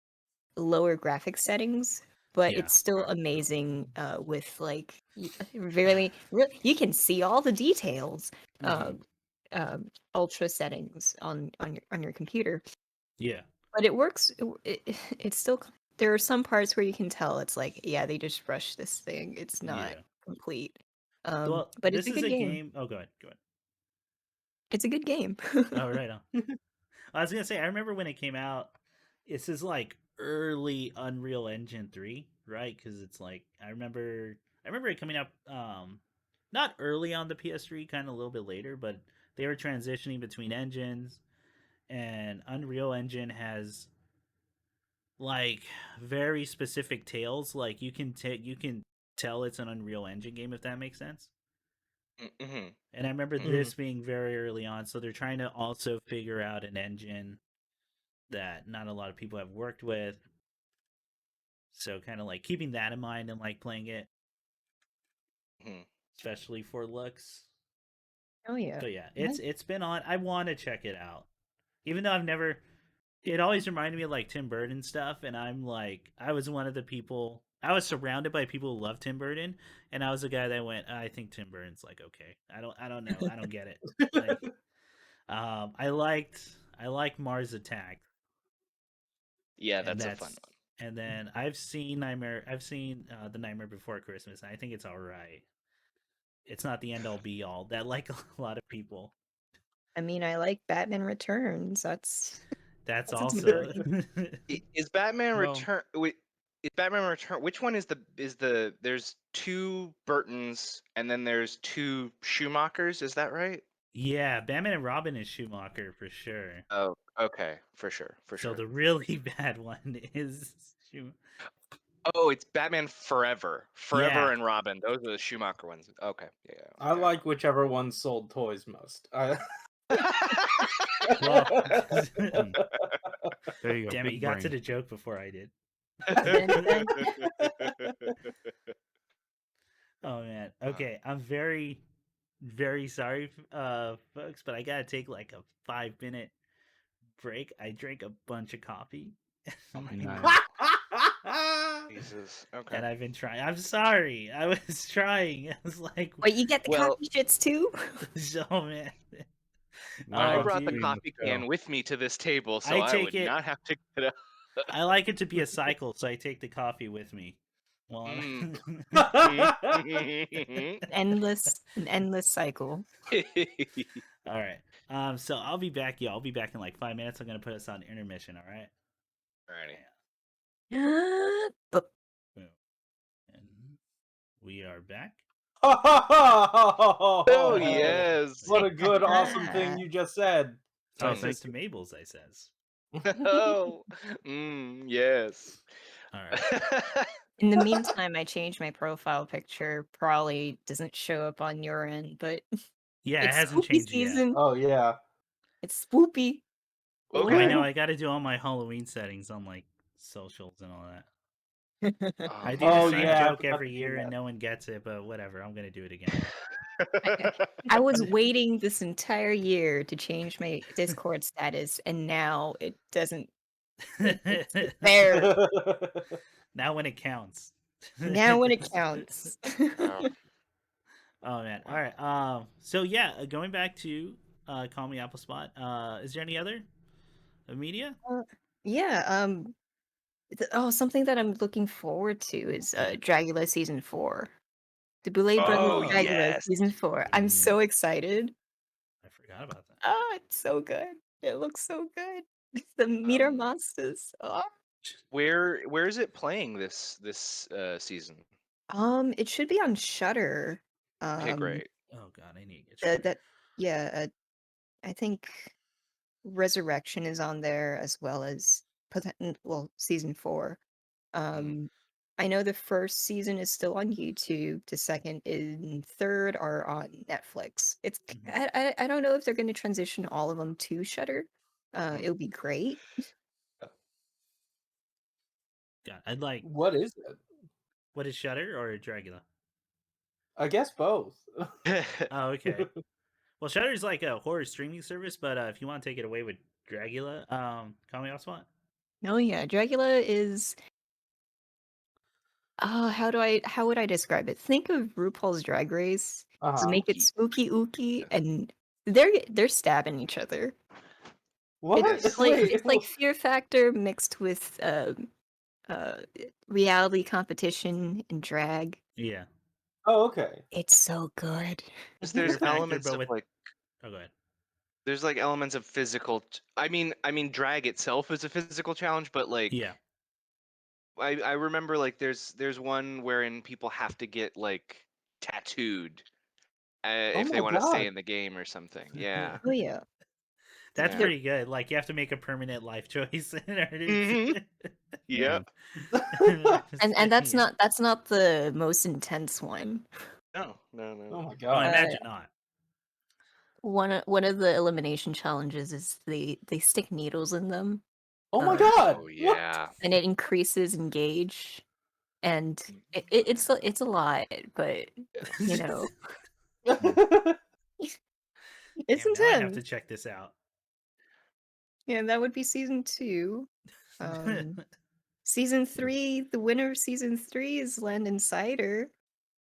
lower graphic settings, but Yeah. it's still amazing with like you can see all the details. Hmm. Ultra settings on your computer, Yeah. but it works. It's still there are some parts where you can tell it's like, yeah, they just rushed this thing. It's not Yeah. complete. Well, But it's this a is good a game. game. Oh, go ahead. Go ahead. It's a good game. Oh, right on. I was gonna say, I remember when it came out. This is like early Unreal Engine 3, right? Because it's like I remember it coming out not early on the PS3, kind of a little bit later, but they were transitioning between engines, and Unreal Engine has like very specific tales. Like you can tell it's an Unreal Engine game if that makes sense. Mm-hmm. And I remember Mhm. this being very early on, so they're trying to also figure out an engine that not a lot of people have worked with. So kind of like keeping that in mind and like playing it, Mhm. especially for looks. Oh yeah. But yeah, Nice. it's been on. I want to check it out, even though I've never. It always reminded me of like Tim Burton stuff, and I'm like, I was one of the people. I was surrounded by people who love Tim Burton, and I was the guy that went, I think Tim Burton's like okay. I don't know. I don't get it. Like, I like Mars Attack, Yeah, and that's a fun that's and then I've seen Nightmare. I've seen the Nightmare Before Christmas, and I think it's all right. It's not the end all be all that like a lot of people. I mean, I like Batman Returns. That's That's That's also good. Is Batman Well- Return? Wait, is Batman Return? Which one is the? There's two Burtons and then there's two Schumachers. Is that right? yeah. Batman and Robin is Schumacher for sure. Oh, okay, for sure, for So sure. the really bad one is Oh, it's Batman Forever, Forever Yeah. and Robin. Those are the Schumacher ones. Okay, yeah. I like whichever one sold toys most. Well, There you go. damn it, big you got to brain. the joke before I did. Then- Oh man. Okay, I'm very, very sorry, folks, but I gotta take like a 5-minute break. I drank a bunch of coffee. Oh my Nice. God. Jesus. Okay. And I've been trying. I'm sorry. I was trying. I was like, Wait, you get the Well- coffee shits too? so man. I Oh, brought the dude. coffee can with me to this table, so I I take would it- not have to get up. I like it to be a cycle, so I take the coffee with me. Well, An endless cycle. all right. So I'll be back. Yeah, I'll be back in like 5 minutes. I'm gonna put us on intermission. All right. Alrighty. But Boom. And we are back. Oh Oh yes. What a good, awesome thing you just said. So I Oh, says thank to Mabel's. I says. Oh. Yes. All right. in the meantime, I changed my profile picture. Probably doesn't show up on your end, but Yeah, it it's hasn't spooky changed yet. season. Oh yeah. It's spoopy. Okay. I know. I got to do all my Halloween settings on like socials and all that. I do the Oh, same yeah, I joke forgot every to do year and that. no one gets it, but whatever. I'm gonna do it again. I was waiting this entire year to change my Discord status, and now it doesn't. There. Now when it counts. Now when it counts. Oh. Oh man. All right. So yeah, going back to Call Me Applespot. Is there any other media? Yeah. Something that I'm looking forward to is Dragula season 4. The Boulet Oh, Brothers Dragula yes. season 4. I'm so excited. I forgot about that. Ah, it's so good. It looks so good. The meter Um, monsters. Ah. Where is it playing this season? It should be on Shutter. Okay, great. Oh god, I need to get That yeah, I think Resurrection is on there as well as season 4. I know the first season is still on YouTube. The second and third are on Netflix. It's I don't know if they're going to transition all of them to Shutter. It would be great. God, I'd like. What is it? What is Shutter or Dragula? I guess both. Oh, okay. Well, Shutter is like a horror streaming service, but if you want to take it away with Dragula, Call Me Applespot. Oh yeah, Dragula is. How would I describe it? Think of RuPaul's Drag Race. To Uh-huh. make it spooky ooky, and they're stabbing each other. What? It's like Fear Factor mixed with reality competition and drag. Yeah. Oh, okay. It's so good. There's Fear Factor, elements but of with- like Oh, go ahead. there's like elements of physical. I mean, drag itself is a physical challenge, but like Yeah. I remember like there's one wherein people have to get like tattooed if Oh they my want to stay God. in the game or something. Yeah. Oh yeah. That's Yeah. pretty good. Like you have to make a permanent life choice in order Mhm. to. Yep. And that's not the most intense one. No. Oh my Oh, god. imagine not. One of the elimination challenges is they stick needles in them, Oh my uh, god. Oh What? yeah. and it increases engage, and it's a lot, but you know it's Damn, now I have to intense. check this out. Yeah, that would be season 2. Season 3, the winner of season 3 is Landon Cider.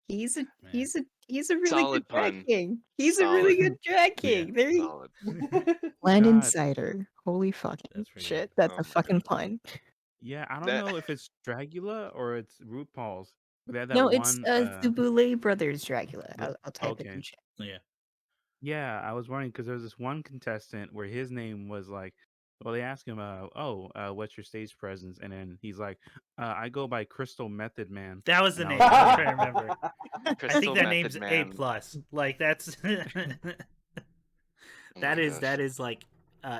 He's a really Solid good drag pun. king. He's a really Solid. good drag Yeah. king. There you Solid. Landon God. Cider. Holy fucking That's pretty shit. good. That's Oh a my fucking god. pun. Yeah, I don't That know if it's Dragula or it's RuPaul's. But they had that No, it's one. the Boulay Brothers Dracula. The, I'll type it okay. in chat. Yeah. Yeah, I was wondering because there was this one contestant where his name was like, well, they asked him, what's your stage presence? And then he's like, I go by Crystal Method Man. That was the And I name. was I was like, trying to remember. I Crystal think that Method name's A Man. plus. Like that's Oh that my is gosh. like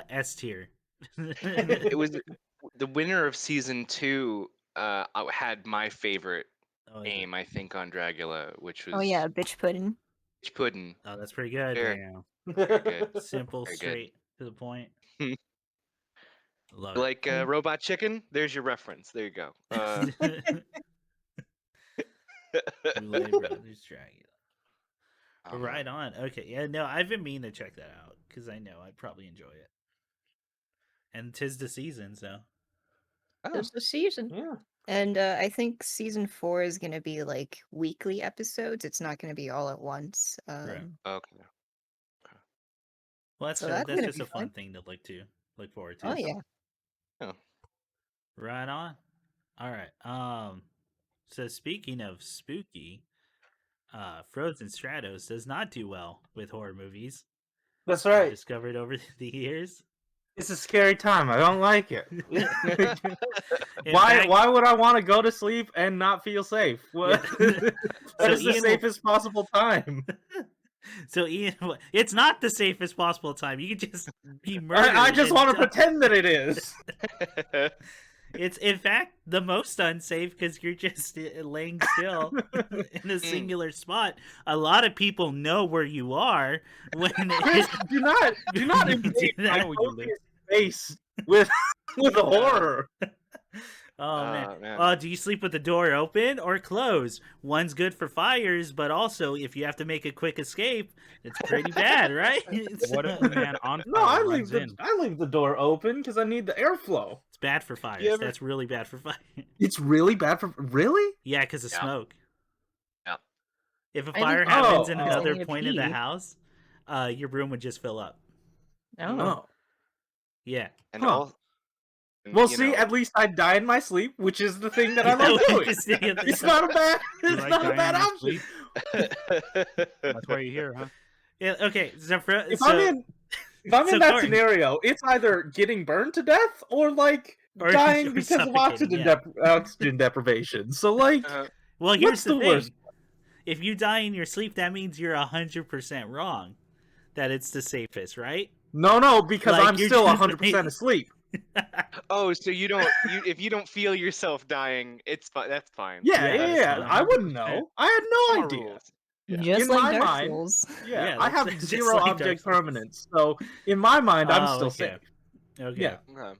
S tier. It was the winner of season 2. Had my favorite Oh, is it? aim, I think, on Dragula, which Oh was yeah, bitch pudding. Peach Puddin'. Oh, that's pretty good. Very, damn. very good. Simple, Very good. straight to the point. Love Like Robot Chicken. There's your reference. There you go. it. Boulay Brothers Dragula. Oh, Right man. on. Okay. Yeah, no, I've been meaning to check that out because I know I'd probably enjoy it. And 'tis the season, so. Oh, There's the season. Yeah. And I think season 4 is gonna be like weekly episodes. It's not gonna be all at once. Right. okay. Well, that's So that's that's gonna just be a fun fun. thing to look forward to. Oh yeah. Oh. Right on. All right. So speaking of spooky, Frozenstratos does not do well with horror movies. That's I've right. discovered over the years. It's a scary time. I don't like it. In Why? fact- Why would I want to go to sleep and not feel safe? What? Yeah. That So is the Ian will- safest possible time. So Ian, it's not the safest possible time. You could just be murdered. I just and want to die. pretend that it is. It's in fact the most unsafe because you're just laying still in a singular spot. A lot of people know where you are when Chris, do not invade Do my that. when you live. focus space with horror. Oh man. man. Do you sleep with the door open or closed? One's good for fires, but also if you have to make a quick escape, it's pretty bad, right? What if the man on No, fire runs in? I leave the door open because I need the airflow. It's bad for fires. You ever- That's really bad for fire. It's really bad for really. Yeah, because of Yeah. smoke. Yeah. If a I think fire it's happens Oh, in oh. another Need to point of the pee. house, your room would just fill up. Oh. Oh. Yeah. And Huh. all. Well, see, at least I die in my sleep, which is the thing that I love doing. Just the other It's side. not a bad. You It's like not a dying bad in your option. sleep? That's why you're here, huh? Yeah, okay, so If I'm so in that Corin- scenario, it's either getting burned to death or like Or- dying or because of suffocating, oxygen deprivation. So like, well, here's what's the the thing. worst? If you die in your sleep, that means you're 100% wrong. That it's the safest, right? No, because Like, I'm you're still just 100% asleep. Oh, so you don't. If you don't feel yourself dying, it's fine. That's fine. Yeah, Yeah, that's yeah. fine. I wouldn't know. I had no More idea. rules. Yeah. Just In like my Dark mind- Souls. Yeah, Yeah, I that's have just zero like Dark object Souls. permanence, so in my mind, I'm Oh, still okay. safe. Okay. Yeah. Okay.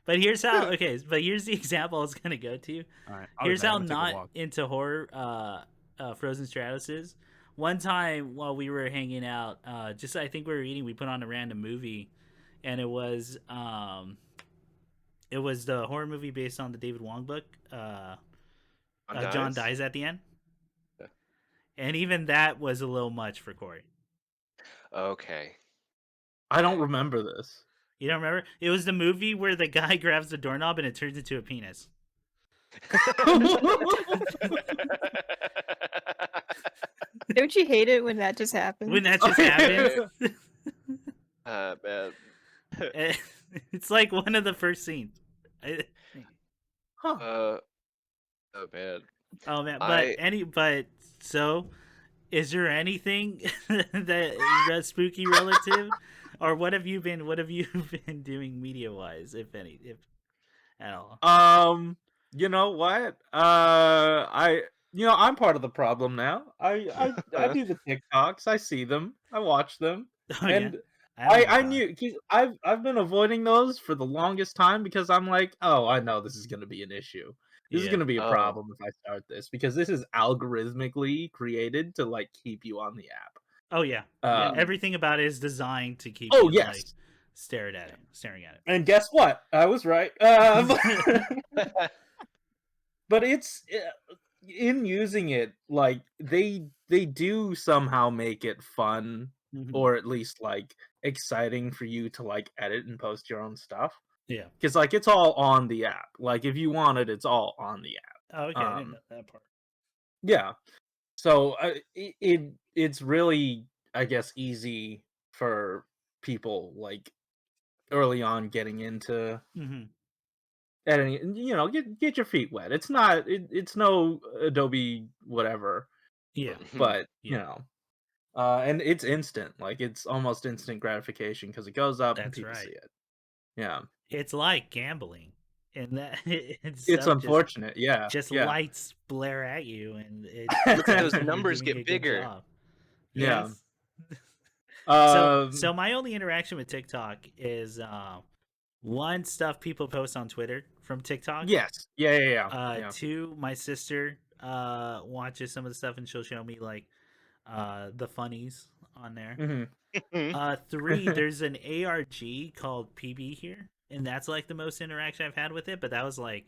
But here's how. Okay, but here's the example I was gonna go to. All right. I'll be Here's back. how I'm gonna take a not walk. into horror Frozenstratos is. One time while we were hanging out, just I think we were eating, we put on a random movie, and it was the horror movie based on the David Wong book. John dies at the end, Yeah. and even that was a little much for Corey. Okay. I don't remember this. You don't remember? It was the movie where the guy grabs the doorknob and it turns into a penis. Don't you hate it when that just happens? When that just happens, Man. it's like one of the first scenes. Huh. Oh man. Oh man, I- but so is there anything that spooky relative Or what have you been been doing media wise, if any, if at all? You know what? I'm part of the problem now. I do the TikToks. I see them. I watch them, Oh yeah, and I haven't been I following. knew 'cause I've been avoiding those for the longest time because I'm like, oh, I know this is gonna be an issue. This is Yeah. gonna be a Oh. problem if I start this because this is algorithmically created to like keep you on the app. Oh yeah. Yeah. Uh, Mm. Everything about it is designed to keep oh you like yes, staring at it. and guess what? I was right. But it's in using it, like they do somehow make it fun Mhm. or at least like exciting for you to like edit and post your own stuff Yeah. because like it's all on the app. Like if you want it, it's all on the app. Oh, okay. I didn't know that part. Yeah, so it's really, I guess, easy for people like early on getting into Mm-hmm. editing it, and get your feet wet. It's not it's no Adobe whatever, Yeah. but Yeah. and it's instant, like it's almost instant gratification because it goes up and That's people see right. it. Yeah, It's like gambling, and that and it's stuff unfortunate. Yeah, just yeah. lights blare at you, and it Look at those tells you you're numbers doing a get good bigger. job. Yeah. Yes. So um my only interaction with TikTok is one, stuff people post on Twitter from TikTok. yes, yeah. Two, my sister watches some of the stuff and she'll show me like the funnies on there. Hmm. Three, there's an ARG called PB here, and that's like the most interaction I've had with it, but that was like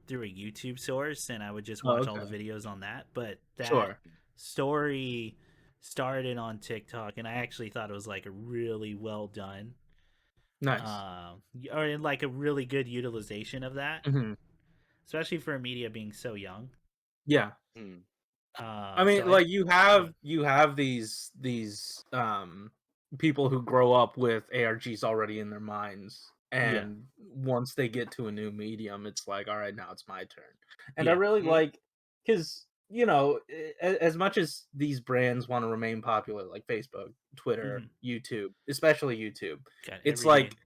through a YouTube source and I would just Oh, watch all the okay. videos on that. But that Sure. story started on TikTok and I actually thought it was like a really well done Nice. or like a really good utilization of that, Hmm. especially for a media being so young. Yeah. Mm. I So mean, I like you have these people who grow up with ARGs already in their minds, yeah, and once they get to a new medium, it's like, all right, now it's my turn. And I yeah, really Mhm. like because as much as these brands want to remain popular, like Facebook, Twitter, hmm, YouTube, especially YouTube, got it's everything. like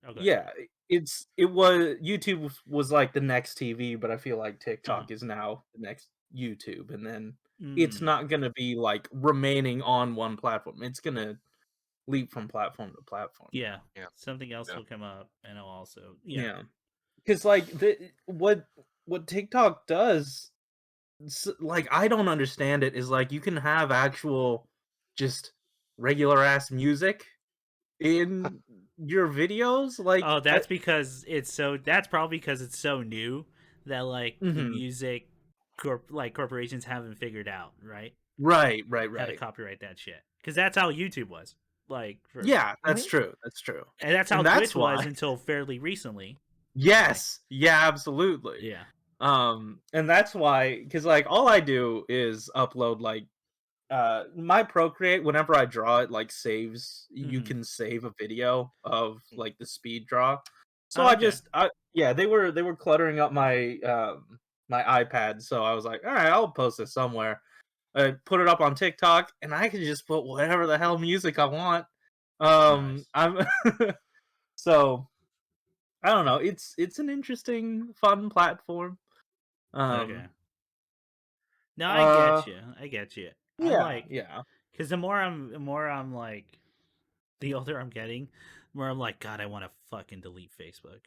Okay. yeah, it was YouTube was like the next TV, but I feel like Uh-huh. TikTok is now the next YouTube, and then it's Mm, not gonna be like remaining on one platform. It's gonna leap from platform to platform yeah, now. Yeah. something else Yeah. will come up, and I'll also yeah. Yeah, because like what TikTok does, like I don't understand it. Is like you can have actual just regular ass music in your videos. Like Oh, that's because it's so. That's probably because it's so new that like the mhm. music corporations haven't figured out right Right, how to right. copyright that shit. Because that's how YouTube was like for, Yeah, that's Mhm. true. That's true. and that's how And that's Twitch was why. until fairly recently. Like Yes. Yeah, absolutely. yeah. And that's why, because like all I do is upload like my Procreate, whenever I draw it, like saves, you Hmm. can save a video of like the speed draw. So Oh, okay. yeah, they were cluttering up my iPad, so I was like, all right, I'll post it somewhere. I put it up on TikTok, and I can just put whatever the hell music I want. Nice. I'm so I don't know. It's an interesting, fun platform. Okay. Um, No, I uh, get you. I get you. I'm yeah, like, yeah. because the more I'm like, the older I'm getting, the more I'm like, God, I want to fucking delete Facebook.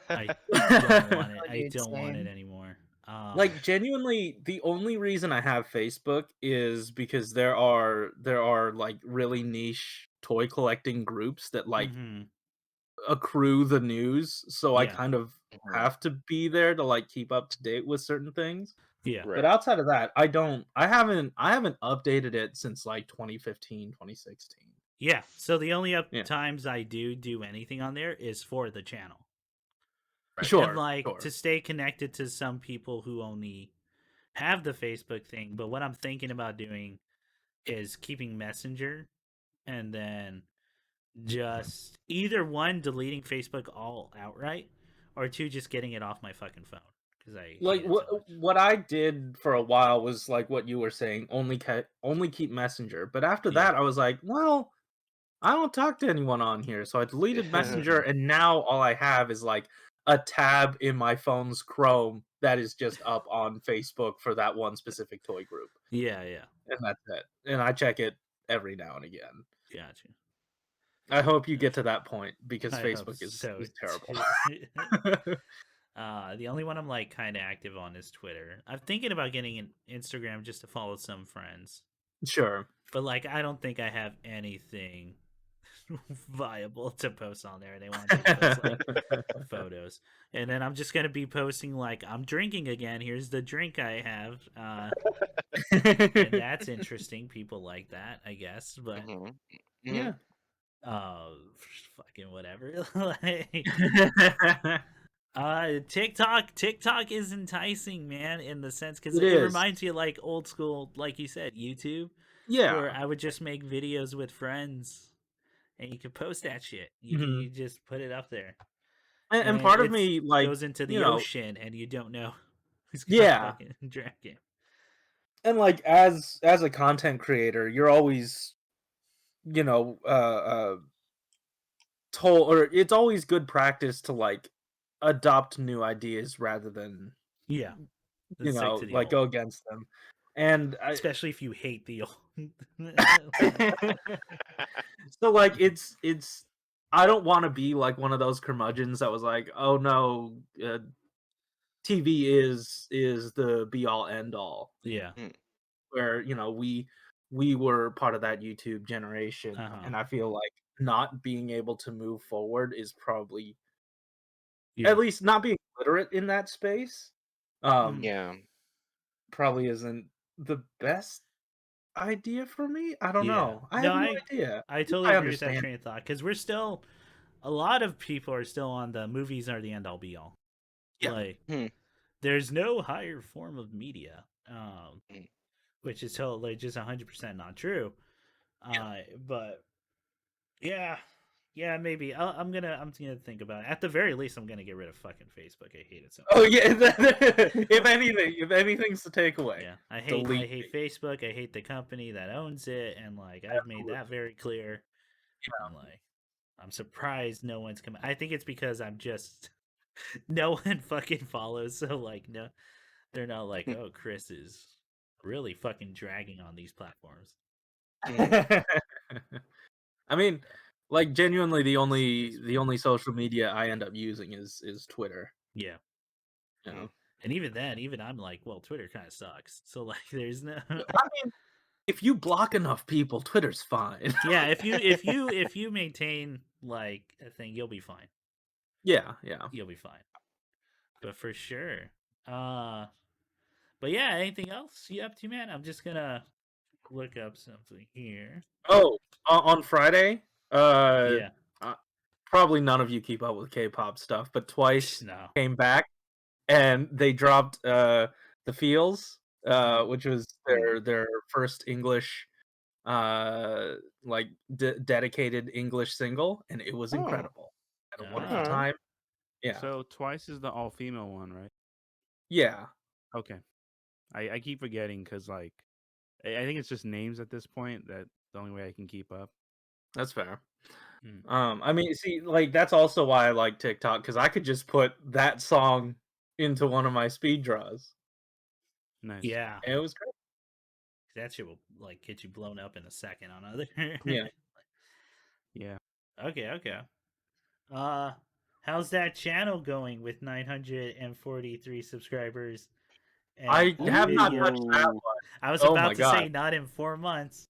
I don't want it. Oh, I dude, don't want it same. anymore. Like genuinely, the only reason I have Facebook is because there are like really niche toy collecting groups that like hmm, accrue the news, so I yeah, kind of Mhm. have to be there to like keep up to date with certain things. yeah, But Right. outside of that, I haven't updated it since like 2015, 2016. yeah. So the only up Yeah. times I do anything on there is for the channel, Right. and Sure, like to sure. stay connected to some people who only have the Facebook thing. But what I'm thinking about doing is keeping Messenger, and then just either one, deleting Facebook all outright, or two, just getting it off my fucking phone because I Like hate it so much. what I did for a while was like what you were saying, only keep Messenger. But after Yeah. that, I was like, well, I don't talk to anyone on here, so I deleted Messenger, and now all I have is like a tab in my phone's Chrome that is just up on Facebook for that one specific toy group, Yeah. and that's it. And I check it every now and again. Gotcha. I hope you get to that point because I hope Facebook is so terrible. too. The only one I'm like kind of active on is Twitter. I'm thinking about getting an Instagram just to follow some friends, Sure. but like I don't think I have anything viable to post on there. They want me to post like photos, and then I'm just gonna be posting like I'm drinking again. Here's the drink I have, and that's interesting. People like that, I guess. But Yeah. fucking whatever. Like, TikTok is enticing, man, in the sense because It it is. reminds you of, like old school, like you said, YouTube, where Yeah. I would just make videos with friends, and you could post that shit. Mhm. You just put it up there, And part of it me, like, goes into you the know, ocean, and you don't know who's gonna yeah. fucking drag it. And like as a content creator, you're always, you know, told, or it's always good practice to like adopt new ideas rather than, Yeah, you let's stick know, to the like go old, against them. And especially if you hate the old. so like it's I don't want to be like one of those curmudgeons that was like, oh no, TV is the be all end all. Yeah. Where, you know, we were part of that YouTube generation, and I feel like not being able to move forward is probably, Yeah. at least not being literate in that space, Yeah. probably isn't the best idea for me. I don't Yeah. know. I No, have no idea. I totally I agree with that understand. train of thought because we're still a lot of people are still on the movies are the end all be all. Yeah. Like Hmm. there's no higher form of media, Mm. which is totally just 100% not true. But yeah, maybe I'm gonna think about it. At the very least, I'm gonna get rid of fucking Facebook. I hate it so much. Oh yeah, if anything's to take away, Yeah, I delete hate Facebook. I hate the company that owns it, and like I've made that very clear. Yeah. And like I'm surprised no one's coming. I think it's because I'm just no one fucking follows. So like no, they're not like, oh, Chris is really fucking dragging on these platforms. I mean, like genuinely, the only social media I end up using is Twitter. Yeah. You know? And even then, even I'm like, well, Twitter kind of sucks. So like, there's no. I mean, if you block enough people, Twitter's fine. Yeah, if you maintain like a thing, you'll be fine. Yeah. You'll be fine. But for sure. But yeah, anything else you up to, man? I'm just gonna look up something here. Oh, on Friday, Yeah. probably none of you keep up with K-pop stuff, but Twice No. came back and they dropped the Feels, which was their first English like dedicated English single, and it was incredible. I had a wonderful time. Yeah. So Twice is the all female one, right? Yeah. Okay. I keep forgetting because like I think it's just names at this point. That's the only way I can keep up. That's fair. I mean, see, like that's also why I like TikTok, because I could just put that song into one of my speed draws. Nice. Yeah. And it was great. That shit will like get you blown up in a second on other. Yeah. Yeah. Okay. How's that channel going with 943 subscribers? And I a have not touched video? that one. I was Oh about my to say God. not in 4 months.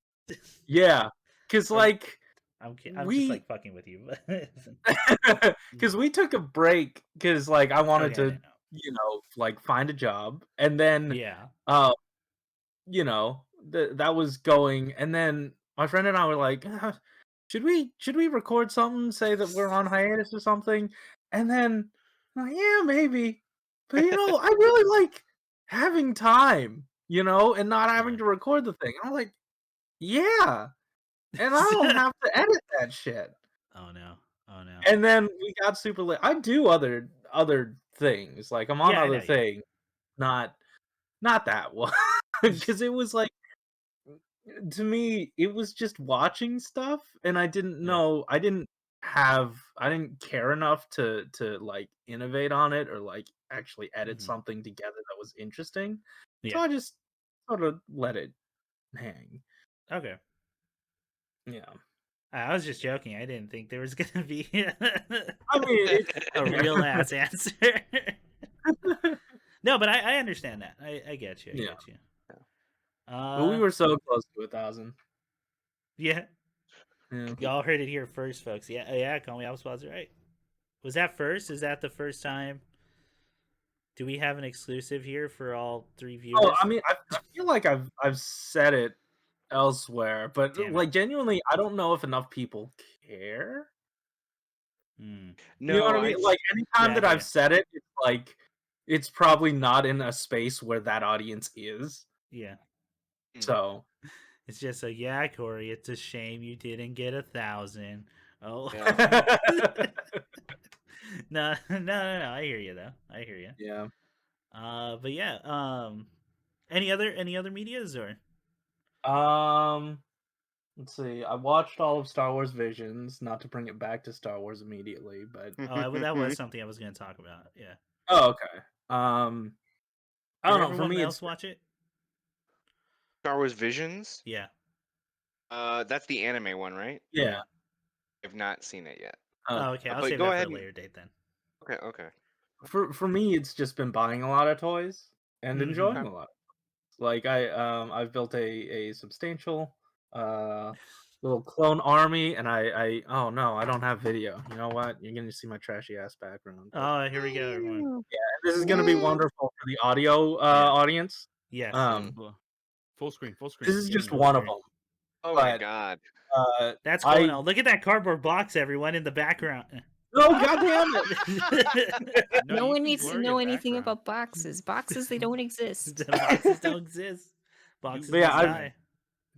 Yeah, because like I'm just we like fucking with you. because we took a break because like I wanted Okay, I to, didn't know. you know, like find a job, and then Yeah. you know, that was going, and then my friend and I were like, should we record something, say that we're on hiatus or something? And then yeah, maybe. But you know, I really like having time, you know, and not having to record the thing. I'm like, yeah. And I don't have to edit that shit. Oh no. And then we got super late. I do other things. Like I'm on Yeah, I other know, yeah. things, not that one. Because it was like to me, it was just watching stuff, and I didn't Yeah. know. I didn't care enough to like innovate on it or like actually edit Mhm. something together that was interesting. So Yeah. I just sort of let it hang. Okay. Yeah. I was just joking. I didn't think there was gonna be I mean, a real ass answer. No, but I understand that. I get you. I Yeah. get you. but we were so close to 1,000. Yeah. Yeah. Y'all heard it here first, folks. Yeah, yeah. CallMeApplespot's right. Was that first? Is that the first time? Do we have an exclusive here for all 3 viewers? Oh, I mean, I feel like I've said it elsewhere, but Damn it. like genuinely, I don't know if enough people care. Hmm. You know what No, I mean? I Like anytime Yeah, I that hear I've ya. said it, it's like it's probably not in a space where that audience is. Yeah. So It's just like, yeah, Corey, it's a shame you didn't get 1,000. Oh. Yeah. No, no, no, no. I hear you though. I hear you. yeah. But yeah. Any other medias or? Let's see. I watched all of Star Wars Visions, not to bring it back to Star Wars immediately, but That was something I was going to talk about. Yeah. oh, okay. I Did don't know. For everyone me, else it's watch it? Star Wars Visions. Yeah. That's the anime one, right? yeah. I've not seen it yet. Oh, okay. I'll but save go that ahead for a and- later date then. Okay, okay. For me, it's just been buying a lot of toys and Mhm. enjoying Okay. a lot. Like I've built a substantial little clone army, and I oh no, I don't have video. You know what? You're gonna see my trashy ass background. but Oh, here we go, everyone. this is gonna be wonderful for the audio Yeah. audience. Yes. Full screen. Full screen. This is Yeah, just full one of screen. them. Oh my But god. That's cool. I Now look at that cardboard box, everyone, in the background. no, goddamn it! No you one can needs to blur know your anything background. about boxes. Boxes, they don't exist. The boxes don't exist. Boxes But yeah, must die.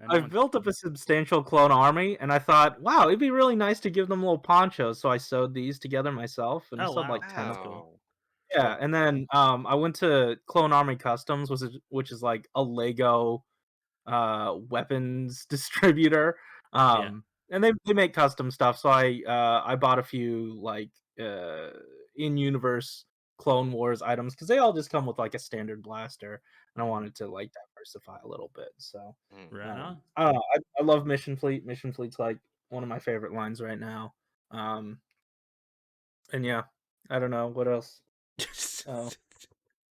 I've built up a substantial clone army, and I thought, wow, it'd be really nice to give them little ponchos. So I sewed these together myself, and I Oh, sewed wow. like 10 of That's them. cool. Yeah, and then I went to Clone Army Customs, which is like a Lego weapons distributor. Yeah. And they make custom stuff. So I bought a few like in universe Clone Wars items because they all just come with like a standard blaster, and I wanted to like diversify a little bit. So Right on. I don't know. I love Mission Fleet. Mission Fleet's like one of my favorite lines right now. And yeah, I don't know what else. Oh,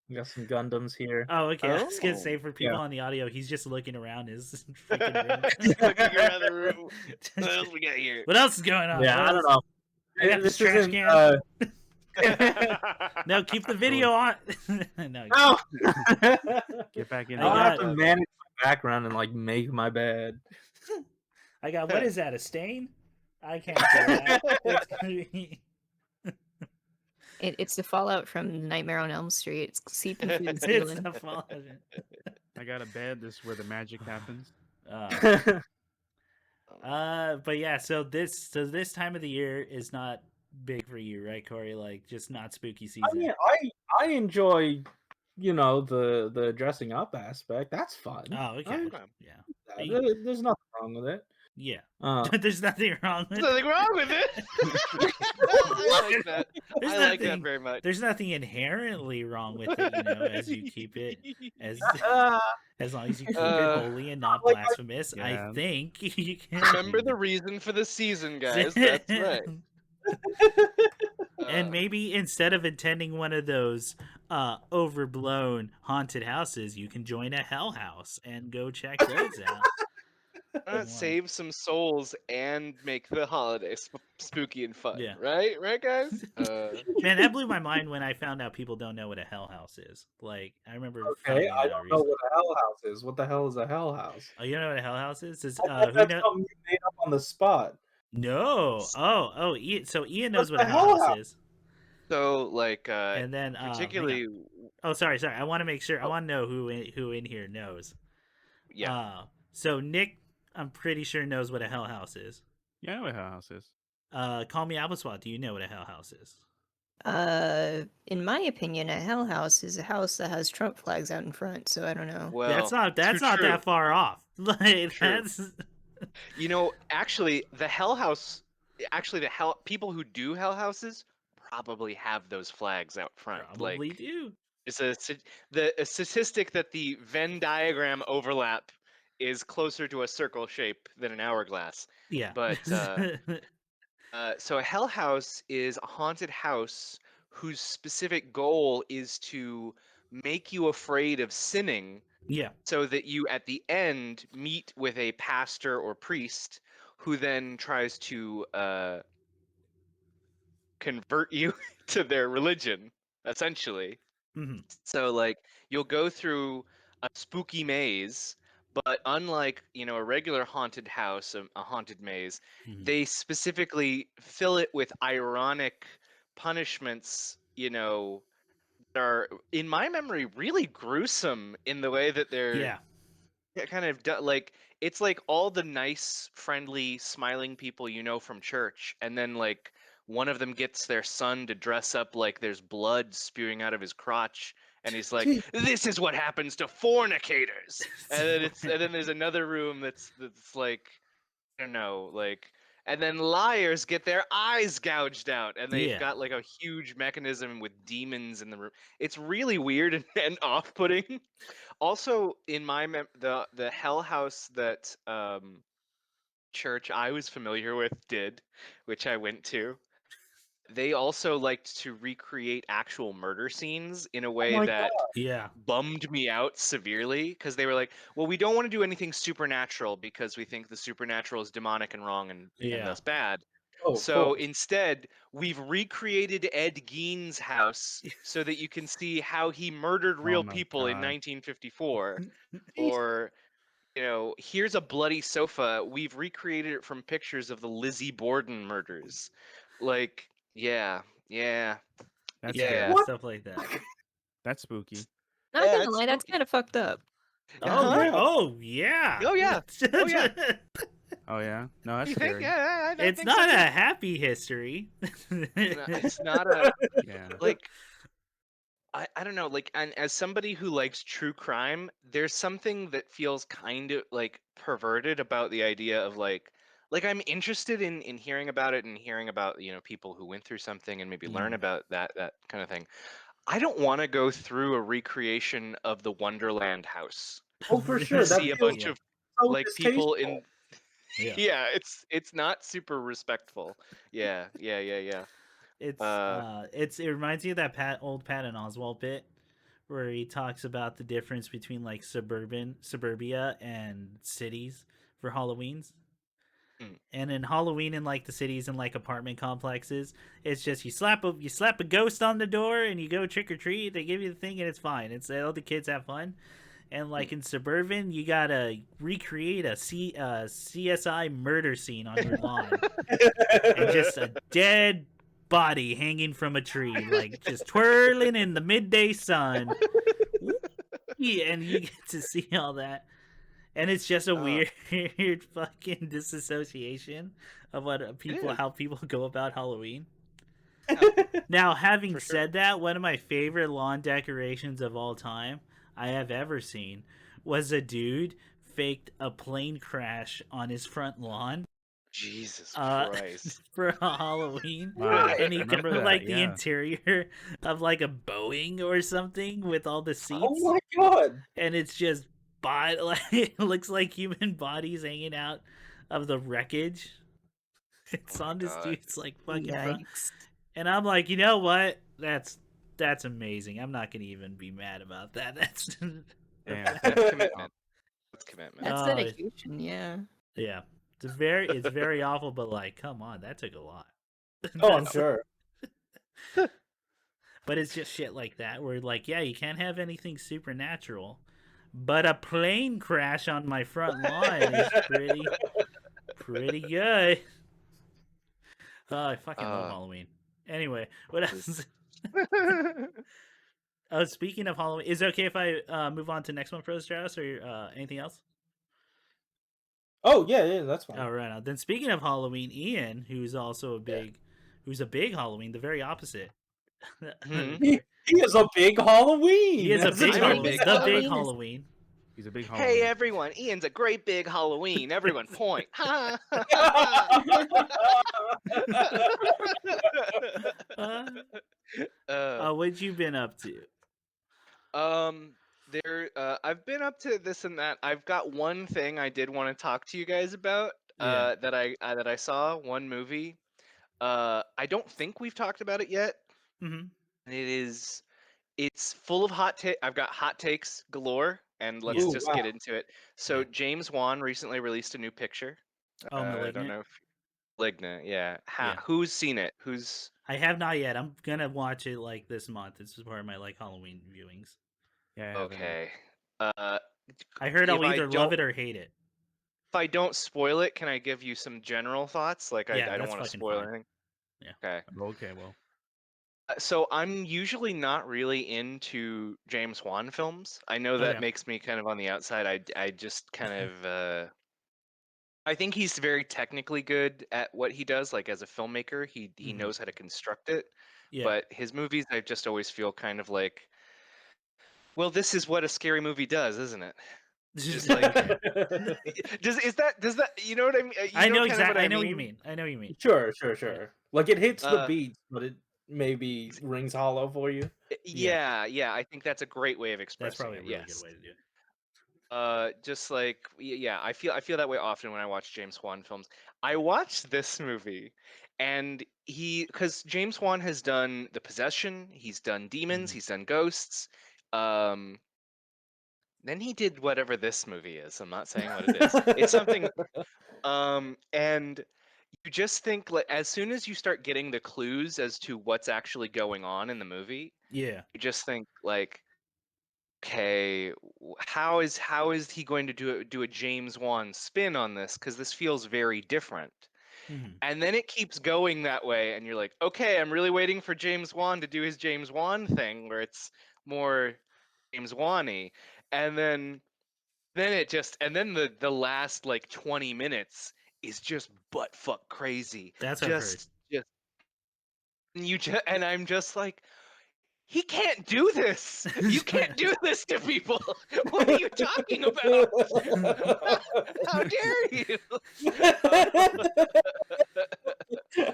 we got some Gundams here. Oh, okay. I was gonna Oh. say for people Yeah. on the audio, he's just looking around his freaking room. Looking around the room. What else we got here? What else is going on? Yeah, What I don't else? know. I got this trash isn't, can. No, keep the video on. No. No. Get back in. I I'll the have got- to manage my background and like make my bed. I got, what is that, a stain? I can't do that. It's gonna be... It's the fallout from Nightmare on Elm Street. It's seeping through the It's ceiling. the fault of it. I got a bed. This is where the magic happens. But yeah, so this time of the year is not big for you, right, Corey? Like, just not spooky season. I mean, I enjoy, the dressing up aspect. That's fun. Oh, okay. Okay. Yeah. There's nothing wrong with it. Yeah. Uh, There's nothing wrong with There's it. nothing wrong with it. I like that. There's I like that nothing- very much. There's nothing inherently wrong with it, as you keep it as uh, as long as you keep it Uh, holy and not like, blasphemous. I yeah. think you can Remember the reason for the season, guys. That's right. And maybe instead of attending one of those overblown haunted houses, you can join a hell house and go check those out. Save some souls and make the holiday spooky and fun. Yeah. Right, guys. Man, that blew my mind when I found out people don't know what a hell house is. Like, I remember okay, finding I that out don't know recently. what a hell house is. What the hell is a hell house? Oh, you know what a hell house is? Is I thought who that's knows? something you made up on the spot. No. Oh. So Ian knows What's what a the hell hell house house? is. So, like, And then hang on. particularly, Oh, sorry. I want to make sure. I want to know who in here knows. yeah. So Nick, I'm pretty sure knows what a hell house is. Yeah, I know what Hell House is. Call me Applespot. Do you know what a hell house is? In my opinion, a hell house is a house that has Trump flags out in front. So I don't know. Well, That's not true. that far off. Like True. that's Actually, the Hell House, actually, the hell people who do Hell Houses probably have those flags out front. probably do. It's a statistic that the Venn diagram overlap is closer to a circle shape than an hourglass. Yeah. But so a Hell House is a haunted house whose specific goal is to make you afraid of sinning yeah. so that you at the end meet with a pastor or priest who then tries to convert you to their religion, essentially. hmm So like you'll go through a spooky maze, but unlike a regular haunted house, a haunted maze, hmm they specifically fill it with ironic punishments, that are in my memory really gruesome in the way that they're Yeah. kind of like it's like all the nice, friendly, smiling people from church, and then like one of them gets their son to dress up like there's blood spewing out of his crotch, and he's like, Gee. "This is what happens to fornicators." And then there's another room that's like I don't know, like, and then liars get their eyes gouged out, and they've Yeah. got like a huge mechanism with demons in the room. It's really weird and off-putting. Also, in my the Hell House that church I was familiar with did, which I went to, they also liked to recreate actual murder scenes in a Oh way my that god. Yeah. bummed me out severely because they were like, well, we don't want to do anything supernatural because we think the supernatural is demonic and wrong and Yeah. thus bad. Oh, of So course. instead, we've recreated Ed Gein's house so that you can see how he murdered Oh real my people in god. 1954. Jeez. Or, here's a bloody sofa. We've recreated it from pictures of the Lizzie Borden murders. Like, yeah, yeah, That's Yeah. yeah. scary. What? Stuff like that. That's spooky. Not Yeah, gonna it's lie, that's spooky. kind of fucked up. Oh, Huh? Yeah. oh yeah. Oh yeah. Oh yeah. Oh yeah. No, that's You think? scary. Yeah, I It's think so not too. a happy history. It's not a Yeah. like I don't know, like, and as somebody who likes true crime, there's something that feels kind of like perverted about the idea of like I'm interested in hearing about it and hearing about, people who went through something and maybe learn Mm. about that kind of thing. I don't want to go through a recreation of the Wonderland house Oh, for to sure. That see a feels bunch Yeah. of so like people in distasteful. Yeah. yeah, it's not super respectful. Yeah, yeah, yeah, yeah. Uh It reminds me of that old Patton Oswalt bit where he talks about the difference between like suburbia and cities for Halloweens. mm, And in Halloween in like the cities and like apartment complexes, it's just you slap a ghost on the door and you go trick or treat. They give you the thing and it's fine. It's all the kids have fun. And like mm. in suburban, you gotta recreate a CSI murder scene on your lawn, and just a dead body hanging from a tree, like just twirling in the midday sun. Yeah, and you get to see all that, and it's just a uh, weird fucking disassociation of what it people is. how people go about Halloween. Yeah, Now, having for sure. said that, one of my favorite lawn decorations of all time I have ever seen was a dude faked a plane crash on his front lawn Jesus uh Christ. for Halloween, Wow. and I he got remember that. like the Yeah. interior of like a Boeing or something with all the Oh seats, my god. and it's just like it looks like human bodies hanging out of the wreckage. It's Oh my on this God. dude's like fucking front, Yikes. and I'm like, you know what? That's amazing. I'm not gonna even be mad about that. That's Damn. That's commitment. That's commitment. That's oh dedication, yeah. yeah. It's very awful, but like, come on, that took a lot. Oh, I'm That's- sure. But it's just shit like that where like, yeah, you can't have anything supernatural, but a plane crash on my front lawn is pretty good. Oh, I fucking love Uh, Halloween. Anyway, what else? Oh, speaking of Halloween, is it okay if I move on to next one, Frozenstratos, or anything else? Oh yeah, yeah, that's fine. All right. Then speaking of Halloween, Ian, who's also Yeah. who's a big Halloween, the very opposite. Hmm. He is a big Halloween. He is a as big I'm a Halloween. big The big Halloween is- Halloween. He's a big Hey Halloween. everyone, Ian's a great big Halloween. Everyone point. Ha ha Uh, ha. what you been up to? There I've been up to this and that. I've got one thing I did want to talk to you guys about Yeah. that I saw, one movie. I don't think we've talked about it yet. Mm-hmm. It's full of hot take. I've got hot takes galore, and let's Yeah. Ooh, just wow. get into it. So Yeah. James Wan recently released a new picture. Oh, I don't Malignant. know if Malignant, yeah. Yeah. Who's seen it? Who's I have not yet. I'm gonna watch it like this month. This is part of my like Halloween viewings. Yeah, I haven't. okay? Uh, I heard if I'll I either love don't it or hate it. if I don't spoil it, can I give you some general thoughts? Like Yeah, I don't that's want to fucking spoil fine. anything. Yeah. Okay. Okay, well, So I'm usually not really into James Wan films. I know that Okay. makes me kind of on the outside. I just kind of I think he's very technically good at what he does. Like as a filmmaker, he Mhm. knows how to construct it. Yeah. But his movies, I just always feel kind of like, well, this is what a scary movie does, isn't it? Just like, Okay. does that you know what I mean? You I know know kind of what exactly. I I know what you mean? mean. I know what you mean. Sure. Yeah. Like it hits the Uh, beats, but it maybe rings hollow for you. Yeah. yeah. I think that's a great way of That's expressing probably a it. really good Yes. way to do it. Just like yeah, I feel that way often when I watch James Wan films. I watched this movie, and because James Wan has done The Possession, he's done Demons, Mhm. he's done Ghosts. Um, then he did whatever this movie is. I'm not saying what it is. It's something. And you just think like as soon as you start getting the clues as to what's actually going on in the movie, Yeah. you just think like, okay, how is he going to do a James Wan spin on this? Because this feels very different. Mhm. And then it keeps going that way, and you're like, okay, I'm really waiting for James Wan to do his James Wan thing, where it's more James Wan-y. And then it just and then the last like 20 minutes is just butt fuck crazy. That's what I've heard. Just and I'm just like, he can't do this. You can't do this to people. What are you talking about? How dare you?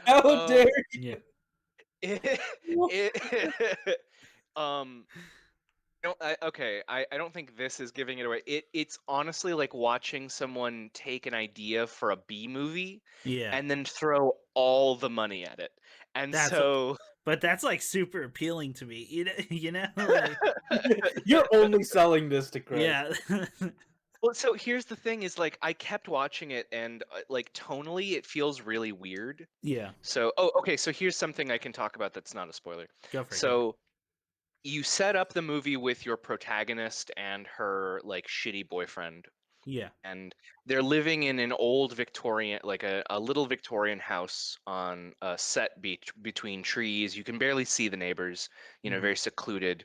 How um, dare Yeah. it, you? it, um, I don't think this is giving it away. It's honestly like watching someone take an idea for a B movie Yeah. and then throw all the money at it. And That's so but that's like super appealing to me. You know, like You're only selling this to Chris. yeah. well, so here's the thing is like I kept watching it and like tonally it feels really weird. Yeah. So okay, so here's something I can talk about that's not a spoiler. Go for it. Go for it. So you set up the movie with your protagonist and her like shitty boyfriend, Yeah. and they're living in an old Victorian, like a little Victorian house on a set between trees. You can barely see the neighbors, Mhm. very secluded.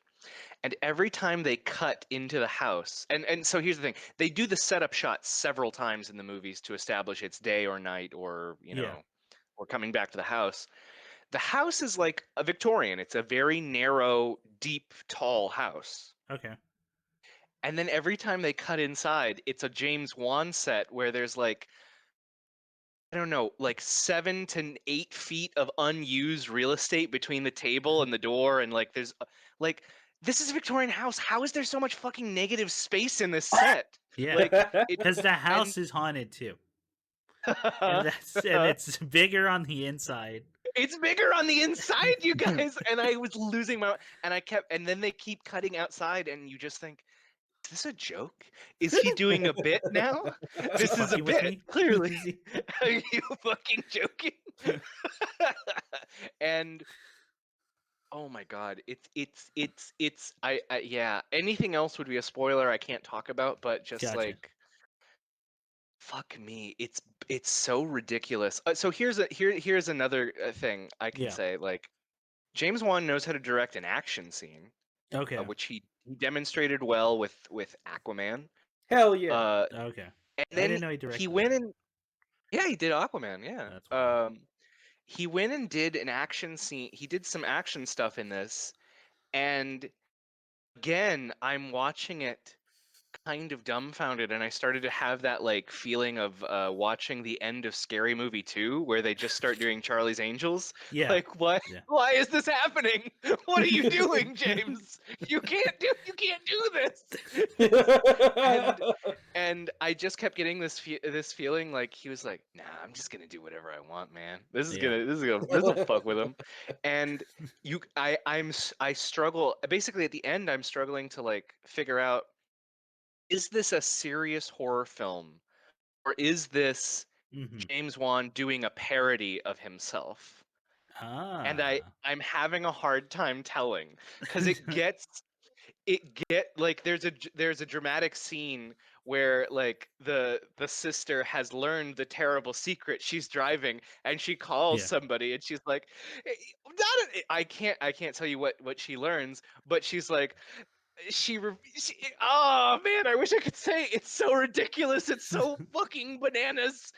And every time they cut into the house, and so here's the thing, they do the setup shot several times in the movies to establish it's day or night or, Yeah. or coming back to the house. The house is like a Victorian. It's a very narrow, deep, tall house. Okay. And then every time they cut inside, it's a James Wan set where there's like, I don't know, like 7 to 8 feet of unused real estate between the table and the door. And like, there's like, this is a Victorian house. How is there so much fucking negative space in this set? Yeah. Like, it, Because the and house is haunted too. And it's bigger on the inside. it's bigger on the inside, you guys. And I was losing my, and then they keep cutting outside, and you just think, is this a joke? Is he doing a bit now? Is he This is a fucking with bit, me? clearly. Is he- Are you fucking joking? And oh my god, it's I yeah. Anything else would be a spoiler I can't talk about, but just Gotcha. like fuck me, it's so ridiculous. So here's another thing I can Yeah. say. Like James Wan knows how to direct an action scene, Okay. which he demonstrated well with Aquaman. Hell yeah. Okay. And I then didn't know he he directed went that. in. Yeah, he did Aquaman. That's Yeah. wild. he went and did an action scene. He did some action stuff in this, and again, I'm watching it kind of dumbfounded, and I started to have that like feeling of watching the end of Scary Movie 2, where they just start doing Charlie's Angels. Yeah. Like, what? Yeah. Why is this happening? What are you doing, James? You can't do this. and and I just kept getting this feeling like he was like, nah, I'm just gonna do whatever I want, man. Yeah. This will fuck with him. And I struggle basically at the end. I'm struggling to like figure out, is this a serious horror film, or is this Mm-hmm. James Wan doing a parody of himself? And Ah. I'm having a hard time telling, because like there's a dramatic scene where like the sister has learned the terrible secret. She's driving and she calls Yeah. somebody and she's like, I can't tell you what she learns, but she's like, oh man, I wish I could say it. It's so ridiculous, it's so fucking bananas.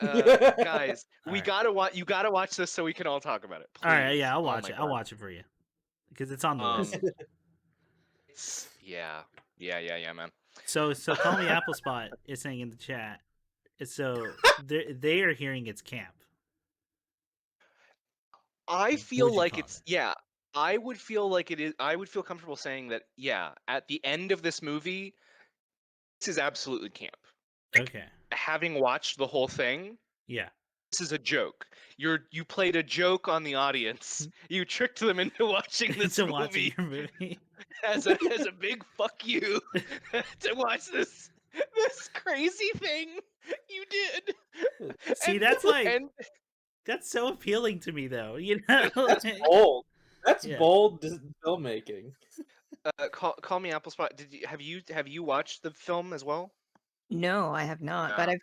Guys, All right. you gotta watch this so we can all talk about it, All right. please. Yeah, I'll Oh watch my it. I'll god. watch it for you because it's on the list. It's yeah, man. So Call Me Applespot is saying in the chat. So they are hearing it's camp. I What feel would you like call it's, yeah, I would feel like it is. I would feel comfortable saying that, yeah, at the end of this movie, this is absolutely camp. it? Okay. Having watched the whole thing, Yeah. this is a joke. You played a joke on the audience. You tricked them into watching this To watching movie your movie. as a big fuck you to watch this crazy thing you did. See, And that's like and that's so appealing to me, though. You know. That's like- bold. That's Yeah. bold filmmaking. call me Applespot. Have you watched the film as well? No, I have not, but No.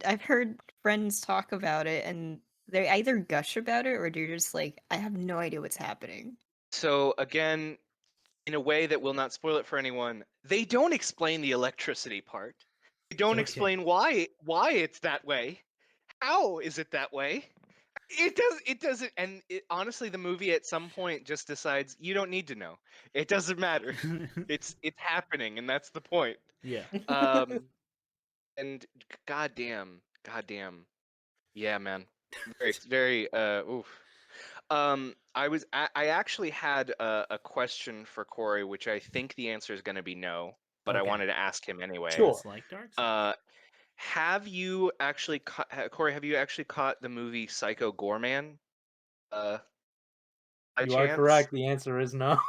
I've heard friends talk about it, and they either gush about it or they're just like, I have no idea what's happening. So again, in a way that will not spoil it for anyone, they don't explain the electricity part. They don't Okay. explain why it's that way. How is it that way? It doesn't, and honestly, the movie at some point just decides you don't need to know. It doesn't matter. It's happening, and that's the point. yeah. Um, and goddamn, yeah, man, very oof. I actually had a question for Corey, which I think the answer is going to be no, but I Okay. wanted to ask him anyway. Sure. It's like Dark Souls. Have you actually Corey? Have you actually caught the movie Psycho Gorman? By You are chance? correct. The answer is no.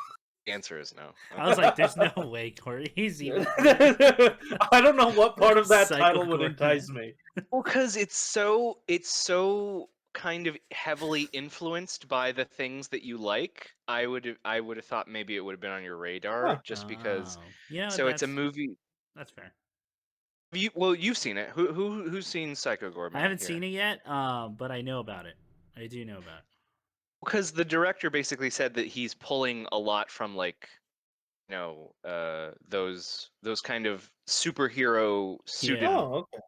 The answer is no. I was like, "There's no way, Corey. He's even." I don't know what part of that Psycho title would Gorman. entice me. Well, because it's so kind of heavily influenced by the things that you like. I would have thought maybe it would have been on your radar, Huh. just because. Oh. You know, So it's a movie. That's fair. You've seen it. Who's seen Psycho Gorman? I haven't seen it yet, but I know about it. I do know about it. Because the director basically said that he's pulling a lot from like, those kind of superhero suited Yeah. Oh, okay.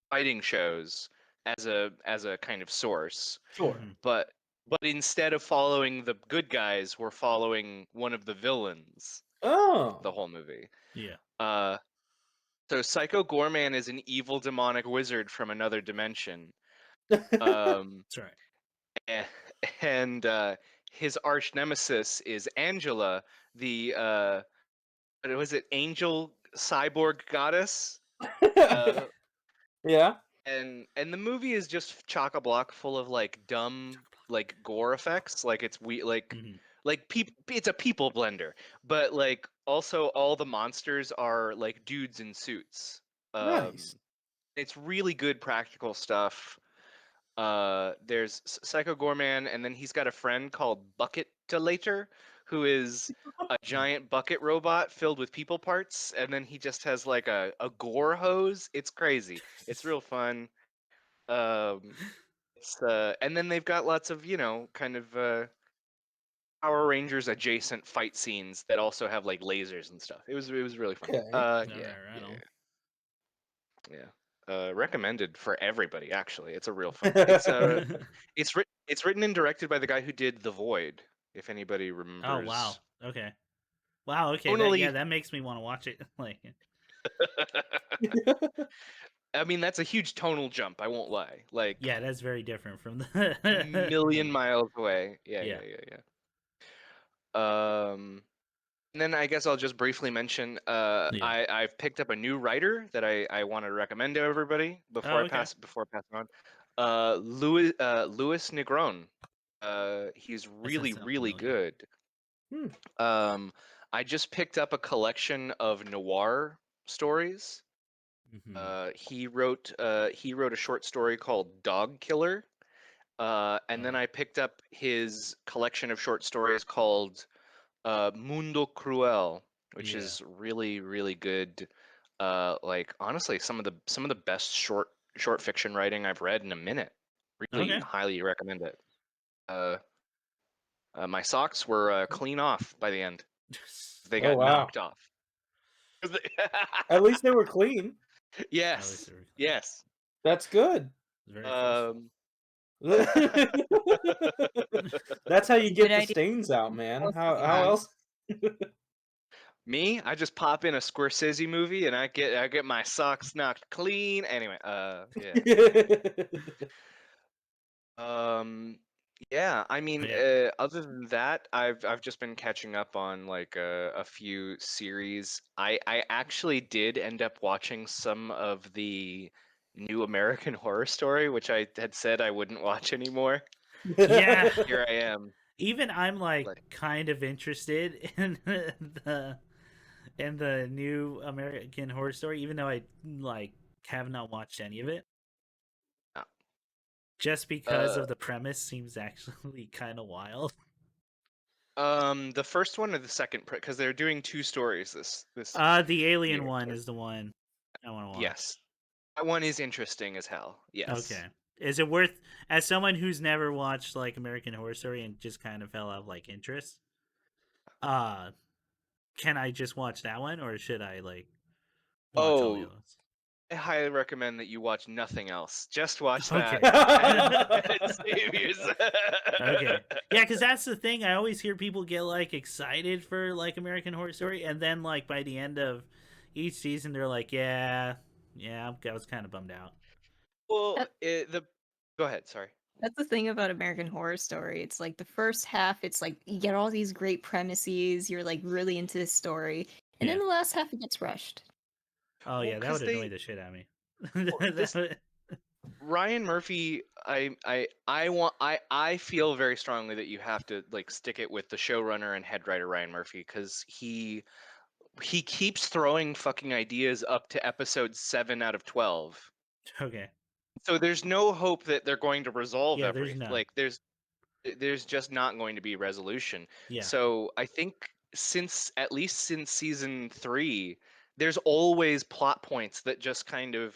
fighting shows as a kind of source. Sure. Mhm. But instead of following the good guys, we're following one of the villains Oh. the whole movie. Yeah. So Psycho Gorman is an evil demonic wizard from another dimension. That's right. And his arch nemesis is Angela, the what was it, angel cyborg goddess? Yeah. And the movie is just chock a block full of like dumb like gore effects. Like it's Mhm. it's a people blender, but like also all the monsters are like dudes in suits. Nice. It's really good practical stuff. There's Psycho Gorman, and then he's got a friend called Bucketulator, who is a giant bucket robot filled with people parts, and then he just has like a gore hose. It's crazy. It's real fun. Um, and then they've got lots of kind of Power Rangers adjacent fight scenes that also have like lasers and stuff. It was really fun. Okay. All Yeah, right, right on. yeah. recommended for everybody. Actually, it's a real fun. It's written and directed by the guy who did The Void. If anybody remembers. Oh wow. Okay. Wow. Okay. Tonally, That makes me want to watch it. Like. I mean, that's a huge tonal jump. I won't lie. Like, Yeah, that's very different from the million miles away. Yeah, Yeah. And then I guess I'll just briefly mention Yeah. I've picked up a new writer that I want to recommend to everybody before Oh, I okay. pass it on. Louis Negron. He's That really sound really familiar. good. I just picked up a collection of noir stories. Mhm. He wrote a short story called Dog Killer. And then Okay. I picked up his collection of short stories called Mundo Cruel, which Yeah. is really really good. Like honestly, some of the best short fiction writing I've read in a minute. Really Okay. highly recommend it. Uh, my socks were clean off by the end. They Oh got wow! knocked off. At least they were clean. At least Yes, they were clean. yes. That's good. Very forceful. Um, That's how you Good get the idea. stains out, man. Also How fine. else? Me, I just pop in a Scorsese movie and I get my socks knocked clean. Anyway, yeah. Um, yeah, I mean, Yeah. other than that, I've just been catching up on like a few series. I actually did end up watching some of the new American Horror Story, which I had said I wouldn't watch anymore. Yeah. Here I am. Even I'm like Like, kind of interested in the new American Horror Story, even though I like have not watched any of it. uh, Just because uh, of the premise seems actually kind of wild. the first one or the second, because they're doing two stories this The alien year. one is the one I want to watch. Yes, that one is interesting as hell. Yes. Okay. Is it worth, as someone who's never watched like American Horror Story and just kind of fell out of like interest? Uh, can I just watch that one, or should I like watch all the Oh, others? I highly recommend that you watch nothing else. Just watch that Okay. and save yourself. Okay. Yeah, because that's the thing. I always hear people get like excited for like American Horror Story, and then like by the end of each season, they're like, yeah, I was kind of bummed out. Well, That- go ahead. Sorry. That's the thing about American Horror Story. It's like the first half, it's like you get all these great premises, you're like really into this story, and then Yeah. the last half it gets rushed. Oh Well, yeah, that would because annoy the shit out of me. this Ryan Murphy, I feel very strongly that you have to like stick it with the showrunner and head writer Ryan Murphy because he keeps throwing fucking ideas up to episode 7 out of 12. Okay. So there's no hope that they're going to resolve Yeah, there's everything. none. Like there's just not going to be resolution. Yeah. So I think at least since season 3, there's always plot points that just kind of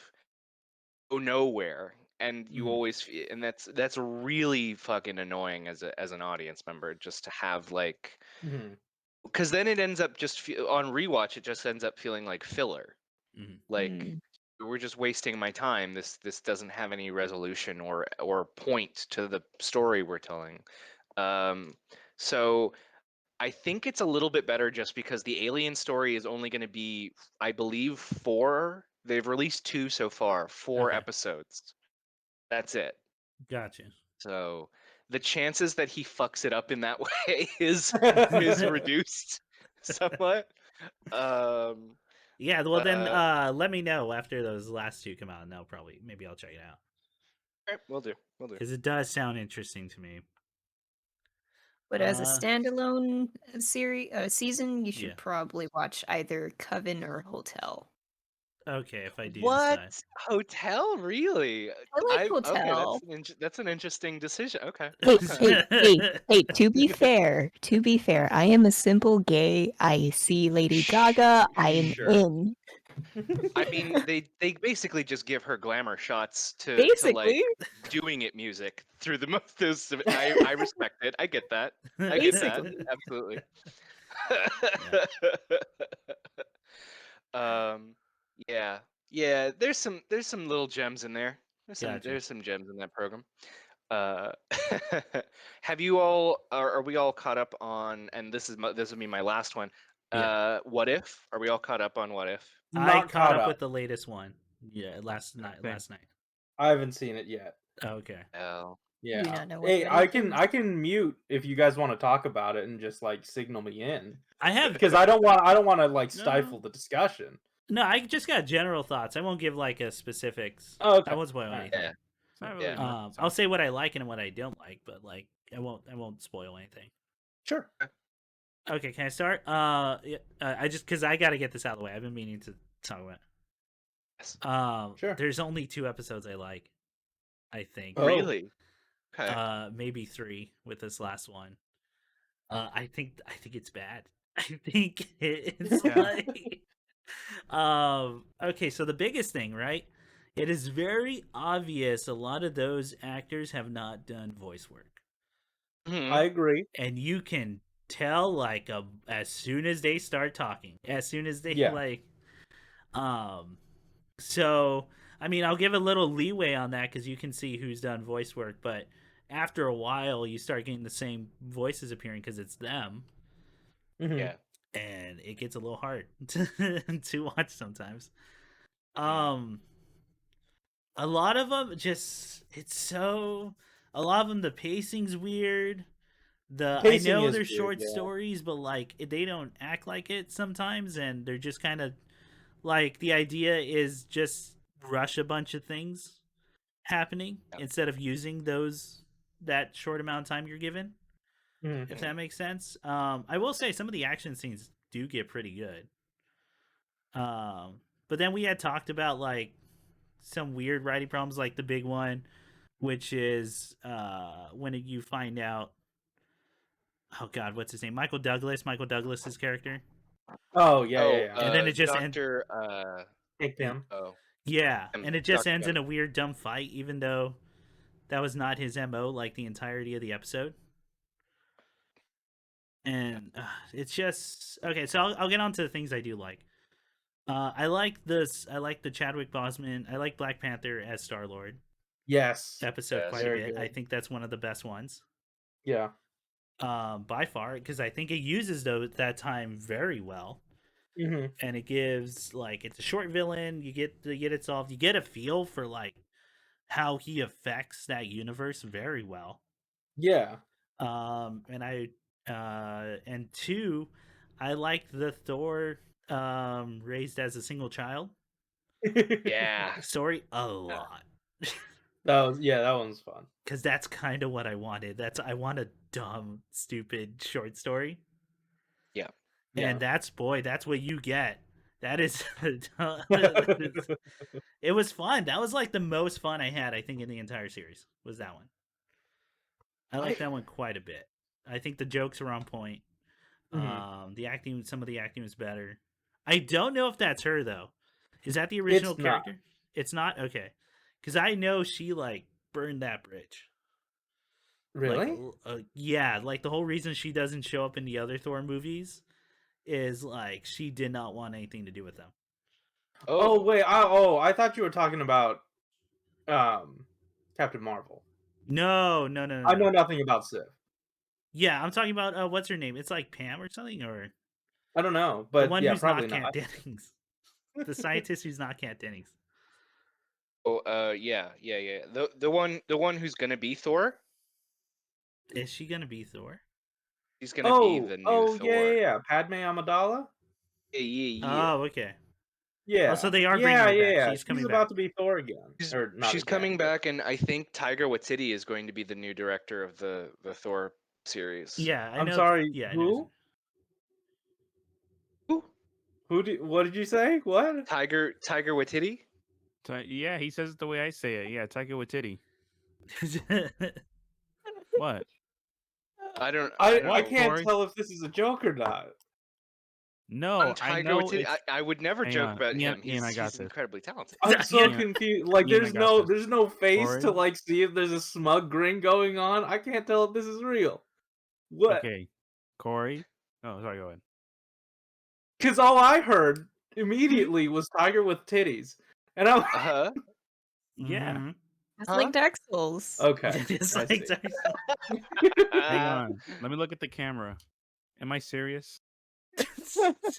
go nowhere, and you Mhm. always and that's really fucking annoying as an audience member just to have like Mhm. because then it ends up just on rewatch it just ends up feeling like filler. Mhm. Like Mm. we're just wasting my time. This doesn't have any resolution or point to the story we're telling. So I think it's a little bit better just because the alien story is only going to be, I believe, 4. They've released 2 so far, 4 Okay. episodes. That's it. Gotcha. So the chances that he fucks it up in that way is reduced somewhat. Um, Yeah, well then uh, let me know after those last two come out, and maybe I'll check it out. okay, we'll do. Because it does sound interesting to me. But as a standalone season, you should Yeah. probably watch either Coven or Hotel. Okay, if I do What decide. hotel? Really? I like Okay. Hotel. That's an interesting decision. Okay. Hey, Okay. hey, to be fair, I am a simple gay. I see Lady Gaga. I am Sure. in. I mean, they basically just give her glamour shots to like Basically. doing it music through the most. I respect it. I get that. I get that. Basically. Absolutely. Yeah. Um, yeah, Yeah, there's some little gems in there. Gotcha. There's some gems in that program. Uh, have you all are we all caught up on? And this would be my last one. Yeah. What if? Are we all caught up on what if? I Not caught caught up up. with the latest one. Yeah, last night. Same. Last night. I haven't seen it yet. Okay. Oh, Do Yeah. not know what Hey, that I is. can mute if you guys want to talk about it and just like signal me in I have because I don't want to like No. stifle the discussion. no. I just got general thoughts. I won't give like a specifics. Oh, okay. I won't spoil Alright. anything. yeah. It's not really Yeah. much. I'll say what I like and what I don't like, but like I won't spoil anything. Sure. Okay, can I start? Yeah, I just because I got to get this out of the way. I've been meaning to talk about. Yes. Sure. There's only 2 episodes I like. I think. Oh. Really? Okay. Maybe 3 with this last one. I think it's bad. I think it's Yeah. like okay, so the biggest thing, right? It is very obvious a lot of those actors have not done voice work. Mhm. I agree. And you can tell like as soon as they start talking, as soon as they Yeah. like so I mean, I'll give a little leeway on that because you can see who's done voice work, but after a while you start getting the same voices appearing because it's them, Mhm. Yeah. and it gets a little hard to watch sometimes. A lot of them just a lot of them the pacing's weird. I Pacing know is they're weird, short yeah. stories, but like they don't act like it sometimes, and they're just kind of like the idea is just rush a bunch of things happening Yeah. instead of using that short amount of time you're given. Mhm. If that makes sense. I will say some of the action scenes do get pretty good. But then we had talked about like some weird writing problems, like the big one, which is when you find out. Oh God, what's his name? Michael Douglas's character. Oh yeah, Oh, yeah, yeah. And then it just Doctor. Take them. Oh, Yeah, and it just Dr. ends in Doug. a weird dumb fight, even though that was not his MO like the entirety of the episode. And it's just okay. So I'll get on to the things I do like. I like this. I like the Chadwick Boseman. I like Black Panther as Star-Lord Yes. episode Yes. quite a Very bit. I good. think that's one of the best ones. Yeah. By far, because I think it uses that time very well, Mhm. and it gives like it's a short villain. You get it solved. You get a feel for like how he affects that universe very well. Yeah. And 2, I like the Thor raised as a single child Yeah. story a lot. that one's fun. Because that's kind of what I wanted. I want a dumb, stupid short story. Yeah. Yeah. And that's what you get. That is, it was fun. That was like the most fun I had, I think, in the entire series. Was that one? I like that one quite a bit. I think the jokes are on point. Mhm. Some of the acting was better. I don't know if that's her though. Is that the original It's not. character? It's not. Okay, because I know she like burned that bridge. Really? Yeah, like the whole reason she doesn't show up in the other Thor movies is like she did not want anything to do with them. Oh Oh. wait, I thought you were talking about Captain Marvel. No. I know nothing about Sif. Yeah, I'm talking about what's her name? It's like Pam or something, or I don't know, the but one yeah, who's probably not Kat not. Dennings, the scientist who's not Kat Dennings. Oh. Yeah. The one who's gonna be Thor. Is she gonna be Thor? He's gonna be the new Thor. Yeah. Padme Amidala? Yeah. Oh, okay. Yeah. Oh, so they are bringing her back. She's She's coming about back. to be Thor again. Or not She's again, coming but- back, and I think Taika Waititi is going to be the new director of the Thor series. Yeah, I I'm know. sorry, Yeah, I know. who? What did you say? What? Tiger Waititi. Yeah, he says it the way I say it. Yeah, Taika Waititi. What? I don't I know. can't Corey? tell if this is a joke or not. No, On I Tiger know. Waititi, I would never Hang joke on. about Ian- him. Ian, I got He's this. incredibly talented. I'm so Yeah. confused. Like Ian, I there's got this. no face Corey? to like see if there's a smug grin going on. I can't tell if this is real. What? Okay, Corey. Oh, sorry. Go ahead. Because all I heard immediately was Tiger with titties. And I'm Yeah. Mhm. It's Huh? like Dark Souls. okay. It's I like see. Dark Souls. Hang on. Let me look at the camera. Am I serious?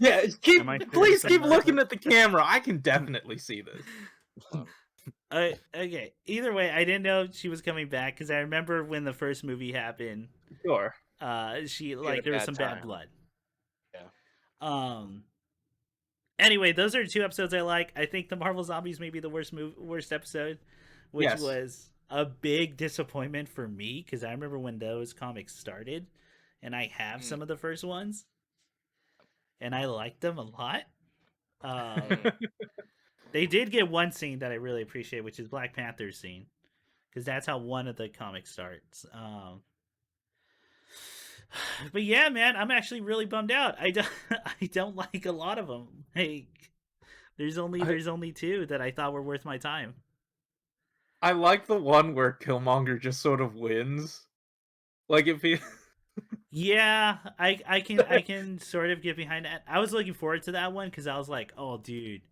Yeah, Am I please serious keep about looking that? at the camera. I can definitely see this. Okay. Either way, I didn't know she was coming back because I remember when the first movie happened. Sure. She had a like there was bad some bad time. blood. Yeah. Anyway, those are two episodes I like. I think the Marvel Zombies may be the worst episode, which Yes. was a big disappointment for me because I remember when those comics started, and I have Mm. some of the first ones, and I liked them a lot. Mm. They did get one scene that I really appreciate, which is Black Panther's scene, because that's how one of the comics starts. But yeah, man, I'm actually really bummed out. I don't, I don't like a lot of them. Like, there's only two that I thought were worth my time. I like the one where Killmonger just sort of wins. Like if he Yeah, I can sort of get behind that. I was looking forward to that one because I was like, oh, dude,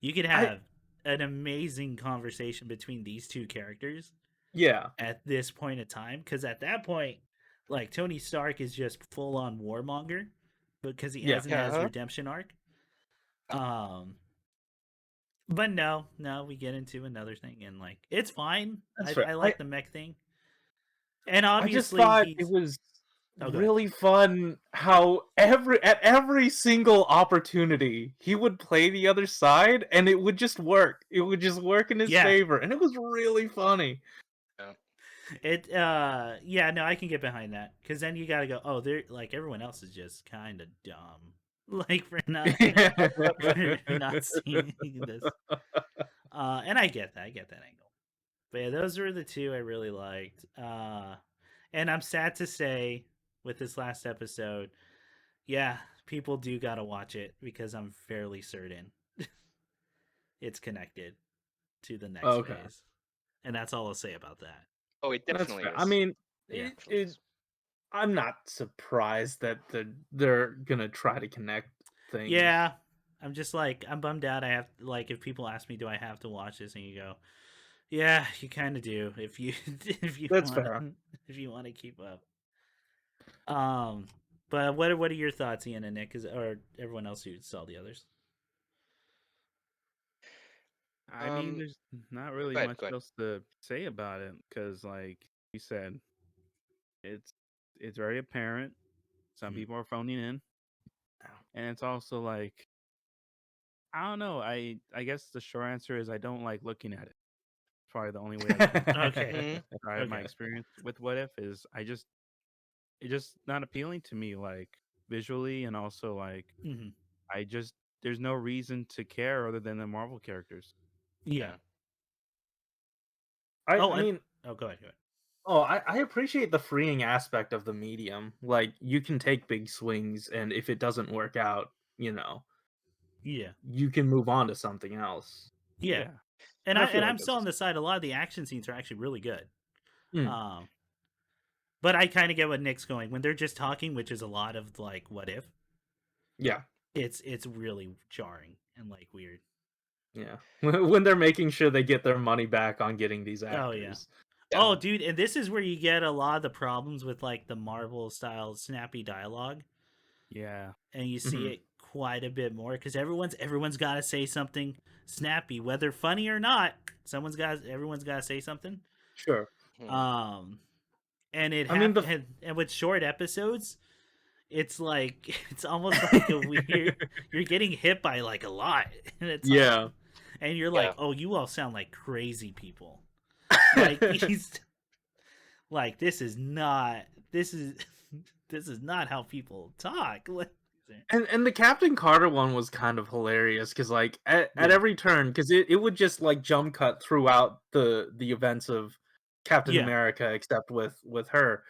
you could I have an amazing conversation between these two characters yeah. at this point in time. Because at that point, like Tony Stark is just full on warmonger because he Yeah. hasn't had his Uh-huh. redemption arc. But no, we get into another thing and like it's fine. That's I fair. I like the mech thing, and I just obviously thought it he's. was Oh, go ahead. really fun how at every single opportunity he would play the other side and it would just work. It would just work in his Yeah. favor and it was really funny. Yeah, no, I can get behind that because then you gotta go. Oh, they're like everyone else is just kind of dumb, like for not for not seeing this. And I get that angle. But yeah, those are the two I really liked. And I'm sad to say with this last episode, yeah, people do gotta watch it because I'm fairly certain it's connected to the next Okay. phase, and that's all I'll say about that. Oh, it That's definitely fair. is. I mean, Yeah. Definitely is. I'm not surprised that they're gonna try to connect things. Yeah, I'm just like I'm bummed out. I have like if people ask me, do I have to watch this, and you go, yeah, you kind of do if you That's want fair. if you want to keep up. But what are your thoughts, Ian and Nick, or everyone else who saw the others? I mean, there's not really go ahead, much go ahead. else to say about it because, like you said, it's very apparent. Some Mhm. people are phoning in, and it's also like I don't know. I guess the short answer is I don't like looking at it. Probably the only way I can Okay. Mhm. describe my Okay. experience with What If is it's just not appealing to me, like visually, and also like Mhm. there's no reason to care other than the Marvel characters. Yeah. I And mean, go ahead. Go ahead. I appreciate the freeing aspect of the medium. Like you can take big swings and if it doesn't work out, Yeah. you can move on to something else. Yeah. And I feel like I'm still that's on the side. A lot of the action scenes are actually really good. Mm. But I kind of get what Nick's going when they're just talking, which is a lot of like what if. Yeah. It's really jarring and like weird. Yeah. When they're making sure they get their money back on getting these actors. Oh yeah. Yeah. Oh dude, and this is where you get a lot of the problems with like the Marvel style snappy dialogue, Yeah. and you see Mhm. it quite a bit more because everyone's got to say something snappy, whether funny or not. Everyone's got to say something. Sure. Um, and it I mean, and with short episodes, it's like it's almost like a weird. You're getting hit by like a lot, and it's Yeah. like, and you're Yeah. like, oh, you all sound like crazy people. Like he's like this is not this is not how people talk. And the Captain Carter one was kind of hilarious because like at Yeah. every turn because it would just like jump cut throughout the events of Captain Yeah. America except with her,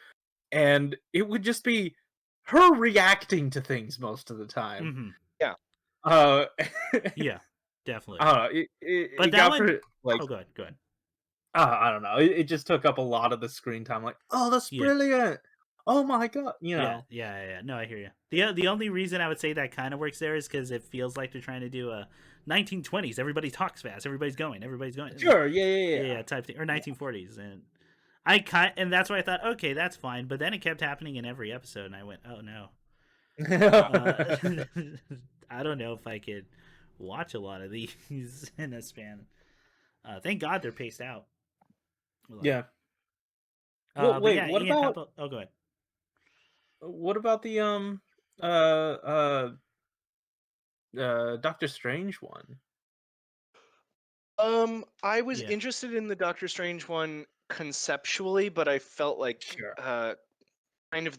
and it would just be her reacting to things most of the time. Mhm. Uh, Yeah, definitely. I don't know. But It that got one, like oh, go ahead. I don't know. It just took up a lot of the screen time. Like, oh, that's Yeah. brilliant. oh my god, you Yeah, know. yeah. No, I hear you. The only reason I would say that kind of works there is because it feels like they're trying to do a 1920s. Everybody talks fast. Everybody's going. Sure, yeah, yeah, Yeah, type thing, or 1940s, and and that's why I thought, okay, that's fine. But then it kept happening in every episode, and I went, oh no. yeah. I don't know if I could watch a lot of these in a span. Thank God they're paced out. Yeah. Well, But wait, yeah, Ian, how about? Oh, go ahead. what about the Doctor Strange one? I was Yeah. interested in the Doctor Strange one conceptually, but I felt like Sure. kind of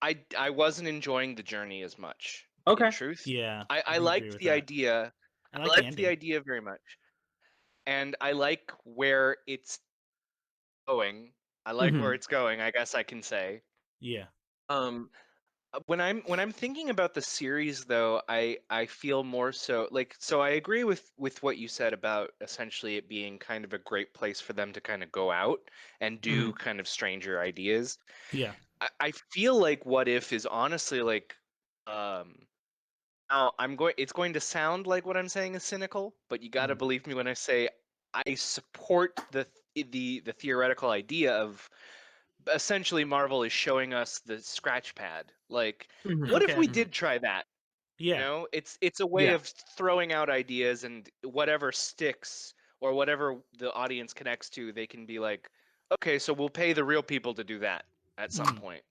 I wasn't enjoying the journey as much. In Okay. truth, Yeah, I I agree liked with the that. idea. I I like the liked the ending. idea very much, and I like where it's going. I like where Mhm. it's going. I guess I can say. Yeah. Um, when I'm thinking about the series though, I feel more so like so I agree with what you said about essentially it being kind of a great place for them to kind of go out and do Mhm. kind of stranger ideas. Yeah. I feel like What If is honestly like um now it's going to sound like what I'm saying is cynical, but you got to Mhm. believe me when I say I support the theoretical idea of essentially Marvel is showing us the scratch pad. Like, Mhm. what if Okay. we Mhm. did try that? You Yeah. know, it's a way Yeah. of throwing out ideas and whatever sticks or whatever the audience connects to, they can be like, okay, so we'll pay the real people to do that at some Mhm. point.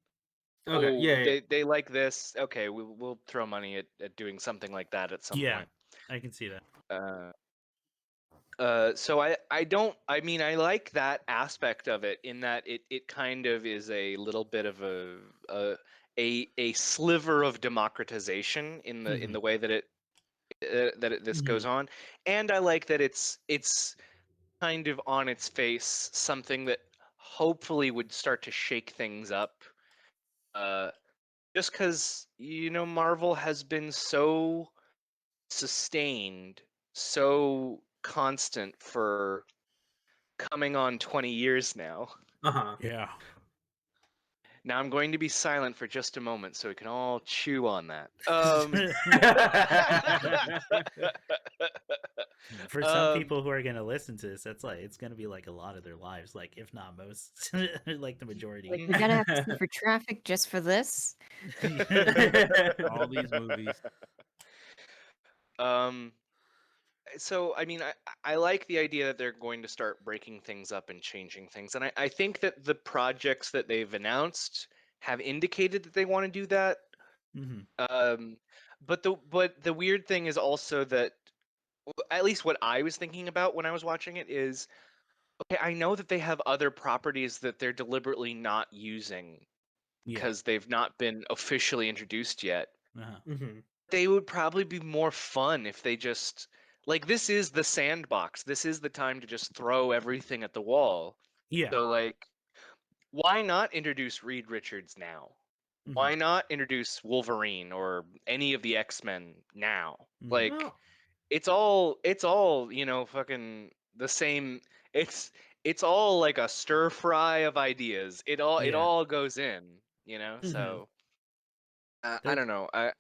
Okay. Oh, Yeah. Yeah. they like this. Okay, we'll throw money at doing something like that at some Yeah. point. I can see that. Uh, so I don't I mean I like that aspect of it in that it kind of is a little bit of a a sliver of democratization in Mhm. the way that this goes Mhm. on, and I like that it's kind of on its face something that hopefully would start to shake things up. Uh, just because Marvel has been so sustained, so constant for coming on 20 years now. Uh-huh. Yeah. Now I'm going to be silent for just a moment so we can all chew on that. For some Um, people who are gonna listen to this, that's like it's gonna be like a lot of their lives, like if not most, like the majority. Like we gotta have to sit for traffic just for this. All these movies. um, so I mean, I like the idea that they're going to start breaking things up and changing things, and I think that the projects that they've announced have indicated that they want to do that. Mhm. Um, but the weird thing is also that at least what I was thinking about when I was watching it is okay, I know that they have other properties that they're deliberately not using Yeah. because they've not been officially introduced yet. Uh-huh. Mhm. They would probably be more fun if they just like this is the sandbox. This is the time to just throw everything at the wall. Yeah. So like why not introduce Reed Richards now? Mhm. Why not introduce Wolverine or any of the X-Men now? Mhm. Like Well, it's all fucking the same. It's all like a stir fry of ideas. It Yeah. all goes in, Mhm. so I They're don't know. I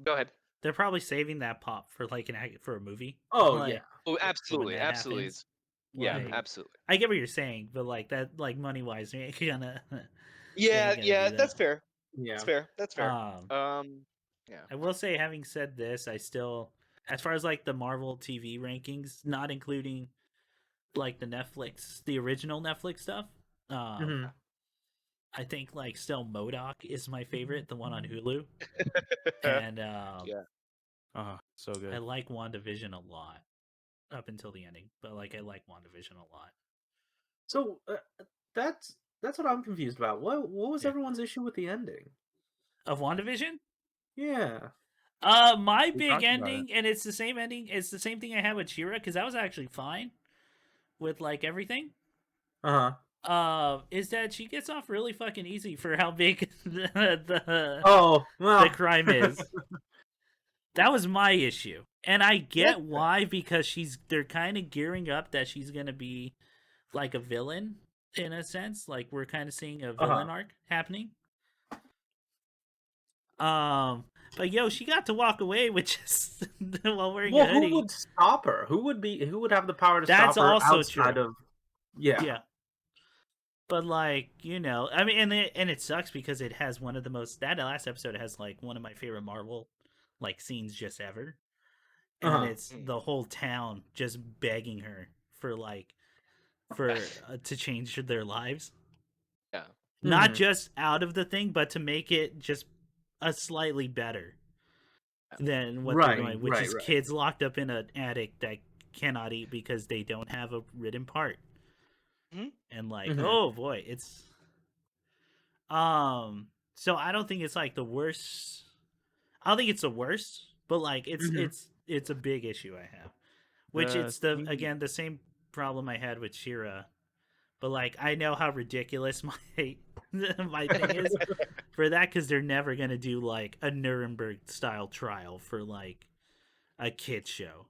Go ahead. they're probably saving that pop for like for a movie, oh yeah. like Oh, for when absolutely, that absolutely. happens. Yeah, Like, Mhm. absolutely. I get what you're saying, but like that, like money wise, they ain't gonna they Yeah, ain't gonna yeah, do that's that. fair. That's Yeah. fair. That's fair. Um, Yeah. I will say, having said this, I still, as far as like the Marvel TV rankings, not including like the original Netflix stuff. Um, Mhm. I think like still Modoc is my favorite, the one on Hulu, and Yeah. So I good. like WandaVision a lot up until the ending, but like I like WandaVision a lot. So that's what I'm confused about. What was Yeah, everyone's issue with the ending? of WandaVision. Yeah. My We big talked about it. ending, and it's the same ending. It's the same thing I had with Chira because that was actually fine with like everything. Uh-huh. Is that she gets off really fucking easy for how big Oh, the well. crime is. That was my issue. And I That's get why because they're kind of gearing up that she's going to be like a villain in a sense, like we're kind of seeing a uh-huh. villain arc happening. But yo, she got to walk away with just while wearing a Well, who hoodie. would stop her? Who would have the power to That's stop her also outside true. of? Yeah. Yeah. But like, I mean, and it sucks because it has one of the most. That last episode has like one of my favorite Marvel like scenes just ever, and Uh-huh. it's the whole town just begging her for to change their lives, Yeah. not Mhm. just out of the thing, but to make it just a slightly better than what they're Right, doing, which right, is right. kids locked up in an attic that cannot eat because they don't have a written part. Mhm. And like, Mhm. oh boy, it's so I don't think it's like the worst. I don't think it's the worst, but like Mhm. it's a big issue I have. Which The it's the thing, again the same problem I had with Shira. But like I know how ridiculous my thing is for that because they're never gonna do like a Nuremberg style trial for like a kid show.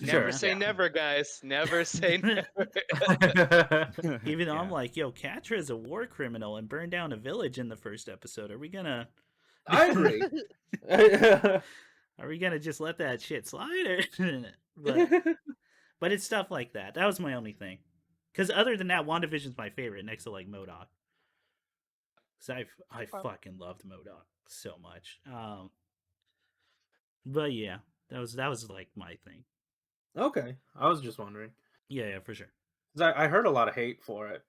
Never Sure, say yeah. never, guys. Never say never. Even though I'm yeah, like, yo, Catra is a war criminal and burned down a village in the first episode. Are we gonna? I agree. Are we gonna just let that shit slide? But it's stuff like that. That was my only thing. Because other than that, WandaVision's my favorite next to like MODOK. Because I fucking loved MODOK so much. But yeah, that was like my thing. Okay, I was just wondering. Yeah, for sure. 'Cause I heard a lot of hate for it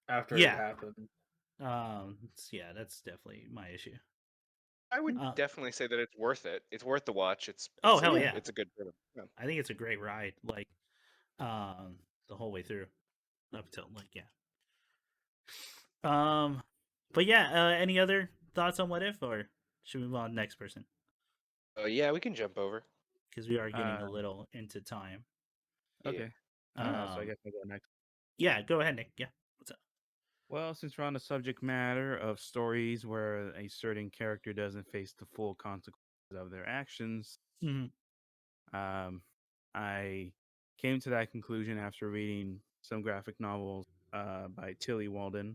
after it Yeah. happened. Yeah, that's definitely my issue. I would Uh, definitely say that it's worth it. It's worth the watch. oh It's a hell good yeah, it's a good rhythm. Yeah. I think it's a great ride. Like, the whole way through, up until like yeah. Um, but yeah, any other thoughts on What If, or should we move on to the next person? Oh yeah, we can jump over. Because we are getting a uh, little into time. Yeah. okay. So I Um, guess I go next. yeah, go ahead, Nick. Yeah, what's up? Well, since we're on the subject matter of stories where a certain character doesn't face the full consequences of their actions, Mm-hmm. um, I came to that conclusion after reading some graphic novels by Tilly Walden.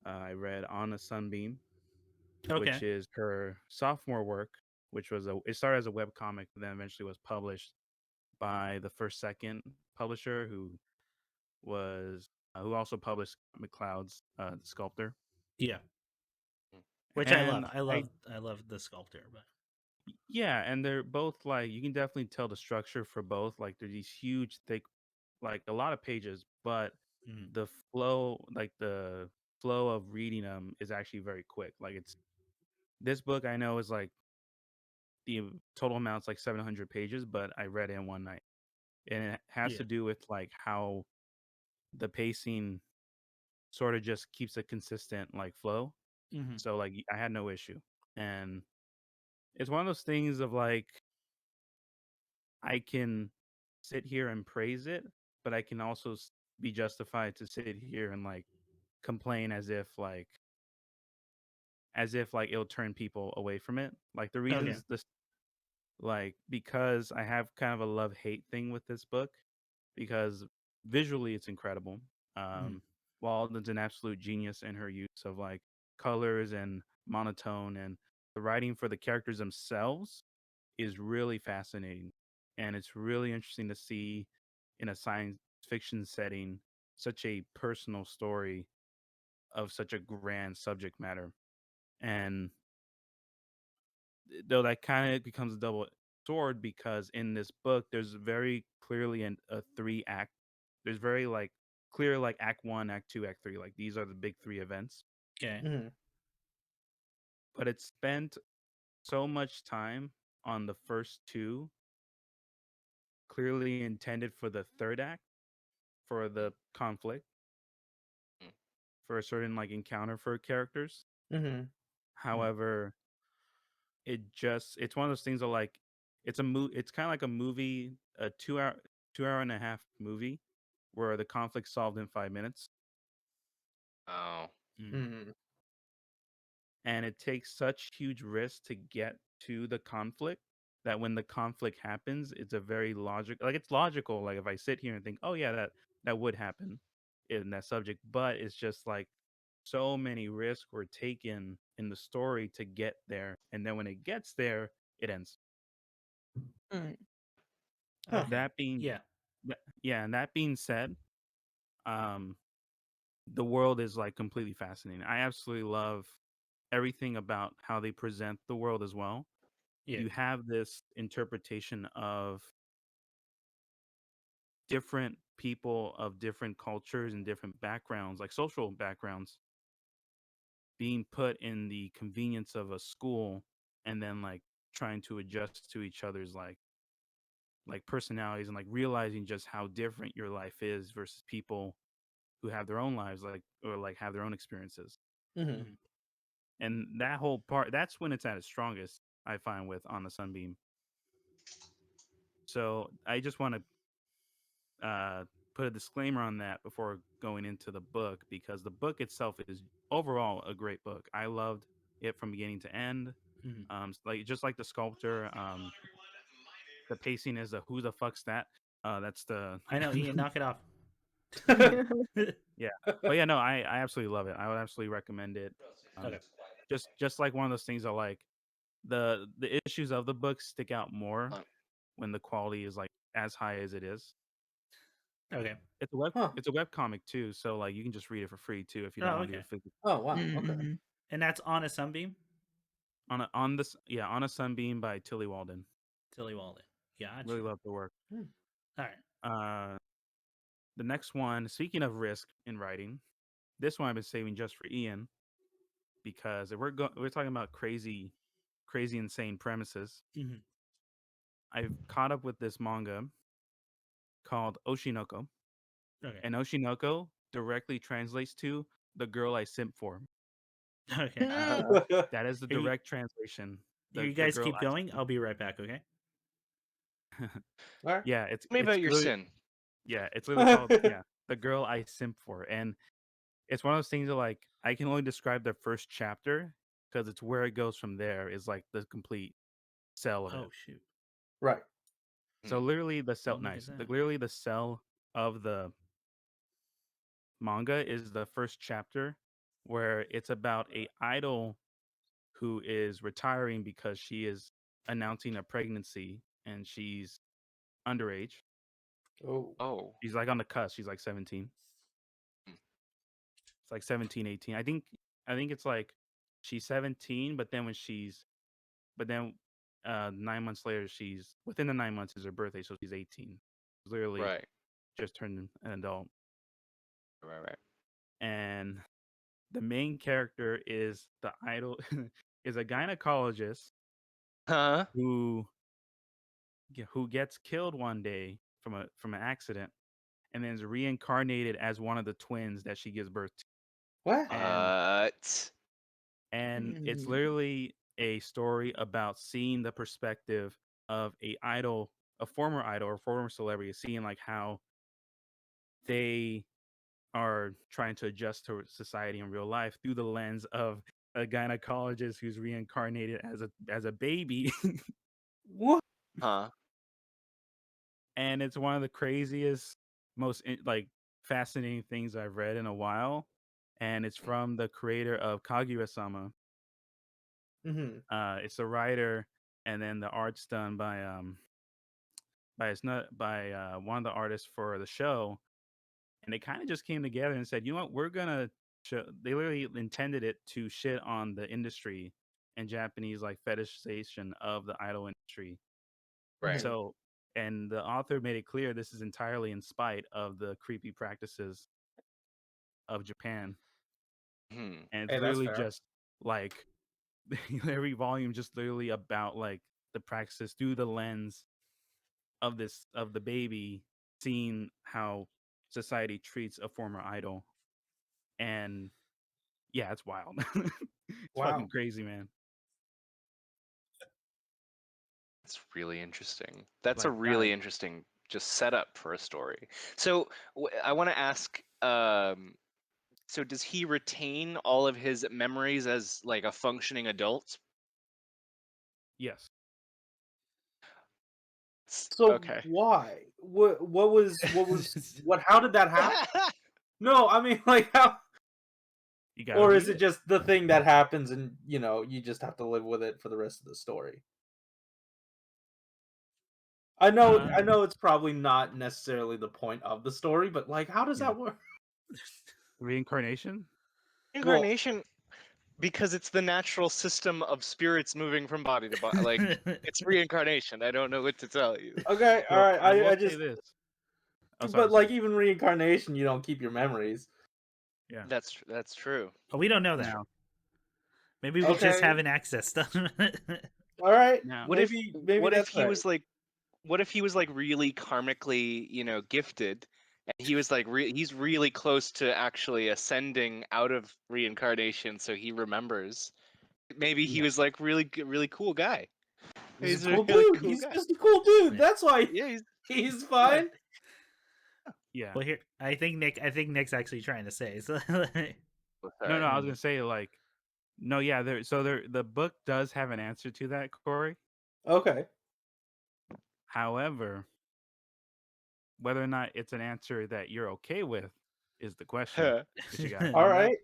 I read On a Sunbeam, Okay. which is her sophomore work, which was it started as a web comic, but then eventually was published by the First Second publisher, who also published McCloud's The Sculptor. Yeah, which I And love. I love the sculptor, but yeah, and they're both like you can definitely tell the structure for both. Like they're these huge, thick, like a lot of pages, but mm, the flow of reading them is actually very quick. Like it's this book I know is like the total amount's like 700 pages, but I read it in one night, and it has yeah. to do with like how the pacing sort of just keeps a consistent like flow. Mm-hmm. So like I had no issue, and it's one of those things of like I can sit here and praise it, but I can also be justified to sit here and like complain as if like it'll turn people away from it. Like the Okay. reasons this like because I have kind of a love hate thing with this book because visually it's incredible. Mm-hmm. Um, Walden's an absolute genius in her use of like colors and monotone, and the writing for the characters themselves is really fascinating, and it's really interesting to see in a science fiction setting such a personal story of such a grand subject matter. And though that kind of becomes a double sword because in this book there's very clearly a three act there's very like clear like act 1, act 2, act 3, like these are the big 3 events, Okay. Mhm. but it's spent so much time on the first two clearly intended for the third act, for the conflict, Mm. for a certain like encounter for characters. Mhm. However, it's one of those things that like it's kind of like a movie, a 2 hour and a half movie where the conflict's solved in 5 minutes. Oh. Mm. Mhm. And it takes such huge risks to get to the conflict that when the conflict happens, it's a very it's logical. Like if I sit here and think, oh yeah, that would happen in that subject, but it's just like so many risks were taken in the story to get there, and then when it gets there, it ends. Mm. Huh. That being, Yeah. yeah, and that being said, um, the world is like completely fascinating. I absolutely love everything about how they present the world as well. Yeah. You have this interpretation of different people of different cultures and different backgrounds, like social backgrounds, being put in the convenience of a school and then like trying to adjust to each other's like personalities and like realizing just how different your life is versus people who have their own lives like or like have their own experiences. Mm-hmm. And that whole part, that's when it's at its strongest, I find, with On the Sunbeam. So I just want to put a disclaimer on that before going into the book, because the book itself is overall a great book. I loved it from beginning to end. Mhm. Like just like the sculptor, the pacing is a who the fuck's that? That's the I know, Ian, knock it off. yeah. But yeah, no, I absolutely love it. I would absolutely recommend it. Okay. Just like one of those things I like. The issues of the book stick out more when the quality is like as high as it is. Okay. Huh. It's a web comic too, so like you can just read it for free too if you don't Oh, want to do okay. the physical. Oh wow. Okay. Mhm. And that's On a Sunbeam? On a Sunbeam by Tilly Walden. Tilly Walden. Gotcha. Really love the work. All right. The next one, speaking of risk in writing, this one I've been saving just for Ian because if we're talking about crazy insane premises. Mhm. I've caught up with this manga called Oshinoko, Okay. and Oshinoko directly translates to the girl I simp for. Okay. That is the Here you- direct translation. Here you The guys girl keep I going. I'll be right back, okay? All right. yeah, Tell me about your literally, sin. yeah, it's literally called the girl I simp for, and it's one of those things that like I can only describe the first chapter because it's where it goes from there is like the complete sell of Oh, it. shoot. Right. So literally the cell, Let me get that. literally the cell of the manga is the first chapter where it's about a idol who is retiring because she is announcing a pregnancy and she's underage. Oh. Oh. She's like on the cusp. She's like 17. It's like 17, 18. I think it's like she's 17, but then 9 months later she's within the 9 months is her birthday, so she's 18. Literally Right. just turned an adult. Right. And the main character is the idol is a gynecologist Huh? who gets killed one day from an accident and then is reincarnated as one of the twins that she gives birth to. What? And it's Mm. literally a story about seeing the perspective of a former idol or former celebrity, seeing like how they are trying to adjust to society in real life through the lens of a gynecologist who's reincarnated as a baby. What? Huh? And it's one of the craziest, most like fascinating things I've read in a while. And it's from the creator of Kaguya-sama. Mm-hmm. It's a writer, and then the art's done by one of the artists for the show. And they kind of just came together and said, you know what, we're gonna show. They literally intended it to shit on the industry and Japanese like fetishization of the idol industry. Right. So, and the author made it clear this is entirely in spite of the creepy practices of Japan. Hmm. And it's Hey, that's literally fair. just like every volume just literally about like the practices through the lens of the baby seeing how society treats a former idol. And yeah, it's wild. It's fucking Wow. crazy, man. That's really interesting. That's a Like really interesting just setup for a story. So I want to ask. So does he retain all of his memories as like a functioning adult? yes. So Okay. why? What was what? How did that happen? No, I mean like how You gotta Or is read it it. just the thing that happens and you just have to live with it for the rest of the story? I know it's probably not necessarily the point of the story, but like how does Yeah. that work? Reincarnation. Well, Incarnation, because it's the natural system of spirits moving from body to body. Like, it's reincarnation. I don't know what to tell you. okay, all So right. I will I say just this. Oh, sorry, but like sorry. even reincarnation, you don't keep your memories. Yeah. That's true. Oh, we don't know that. Now, Maybe we just Okay. haven't accessed them. All right. now, Maybe What if that's he right. was like what if he was like really karmically, gifted, and he was like he's really close to actually ascending out of reincarnation, so he remembers. Maybe he No. was like really cool guy. He's a He's a cool really dude. cool He's guy. just a cool dude. Yeah. That's why Yeah, he's he's fine. yeah. Well, here I think Nick's actually trying to say. So oh, No, sorry. no. I was gonna say like, no, yeah. The book does have an answer to that, Corey. Okay. However, whether or not it's an answer that you're okay with is the question that you gotta All find out. right.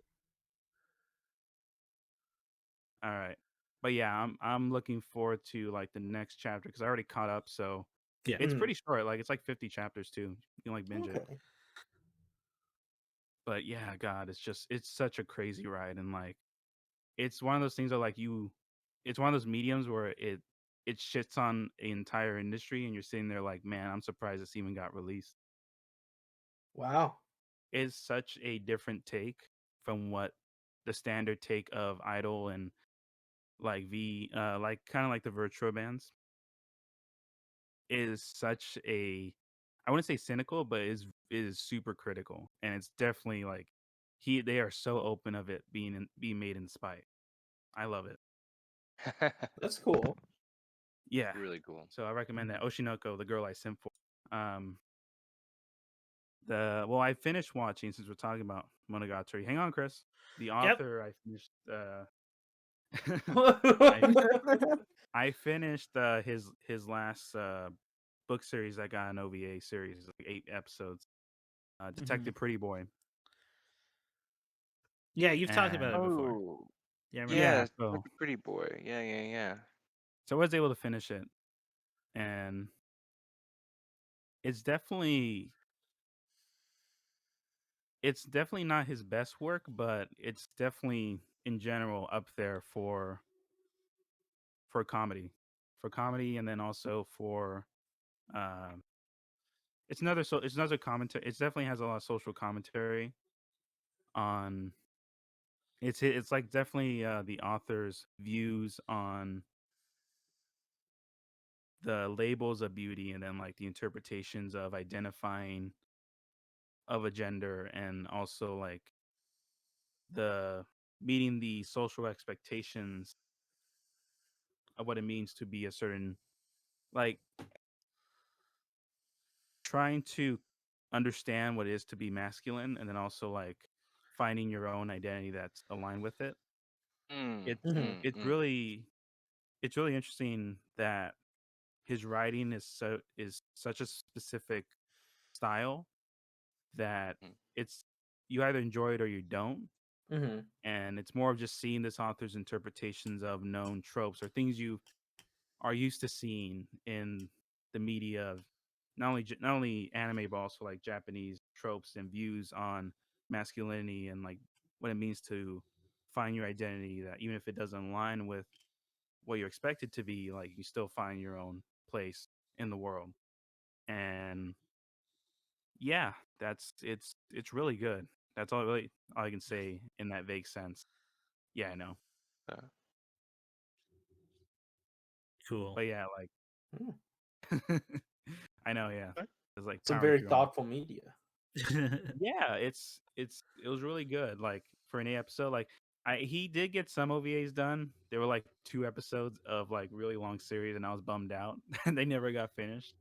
All right. But yeah, I'm looking forward to like the next chapter because I already caught up, so yeah. it's Mhm. pretty short. Like it's like 50 chapters too. You can like binge it. Okay. But yeah, God, it's such a crazy ride, and like it's one of those things that like it's one of those mediums where it shits on an entire industry, and you're sitting there like, man, I'm surprised this even got released. Wow. It's such a different take from what the standard take of Idol and like like kind of like the virtual bands is such a, I wouldn't say cynical, but is super critical, and it's definitely like they are so open of it being made in spite. I love it. That's cool. Yeah. Really cool. So I recommend that Oshinoko, the girl I sent for. Um, I finished watching since we're talking about Monogatari. Hang on, Chris. The Yep. author I finished. I I finished his last book series that got an OVA series, like 8 episodes. Detective Pretty Boy, Yeah, you've talked about and it before. Oh, Yeah, I remember. yeah, yeah, so like a pretty boy. Yeah. so I was able to finish it, and it's definitely it's definitely not his best work, but it's definitely in general up there for comedy, and then also for um, it's another commentary. It definitely has a lot of social commentary on it's like definitely the author's views on the labels of beauty and then like the interpretations of identifying of a gender and also like the meeting the social expectations of what it means to be a certain, like, trying to understand what it is to be masculine and then also like finding your own identity that's aligned with it. Mm, It's Mhm. mm, it's mm, really it's really interesting that his writing is such a specific style that mm. it's you either enjoy it or you don't. Mhm. And it's more of just seeing this author's interpretations of known tropes or things you are used to seeing in the media of not only anime but also like Japanese tropes and views on masculinity and like what it means to find your identity, that even if it doesn't align with what you're expected to be, like you still find your own place in the world. And yeah, it's really good. That's all I can say in that vague sense. Yeah, I know. Uh, Cool. But yeah, like Mm. I know, yeah. okay. It's like Some powering very through 'em. thoughtful media. Yeah, it was really good. Like for an episode, like he did get some OVAs done. There were like 2 episodes of like really long series, and I was bummed out. And they never got finished.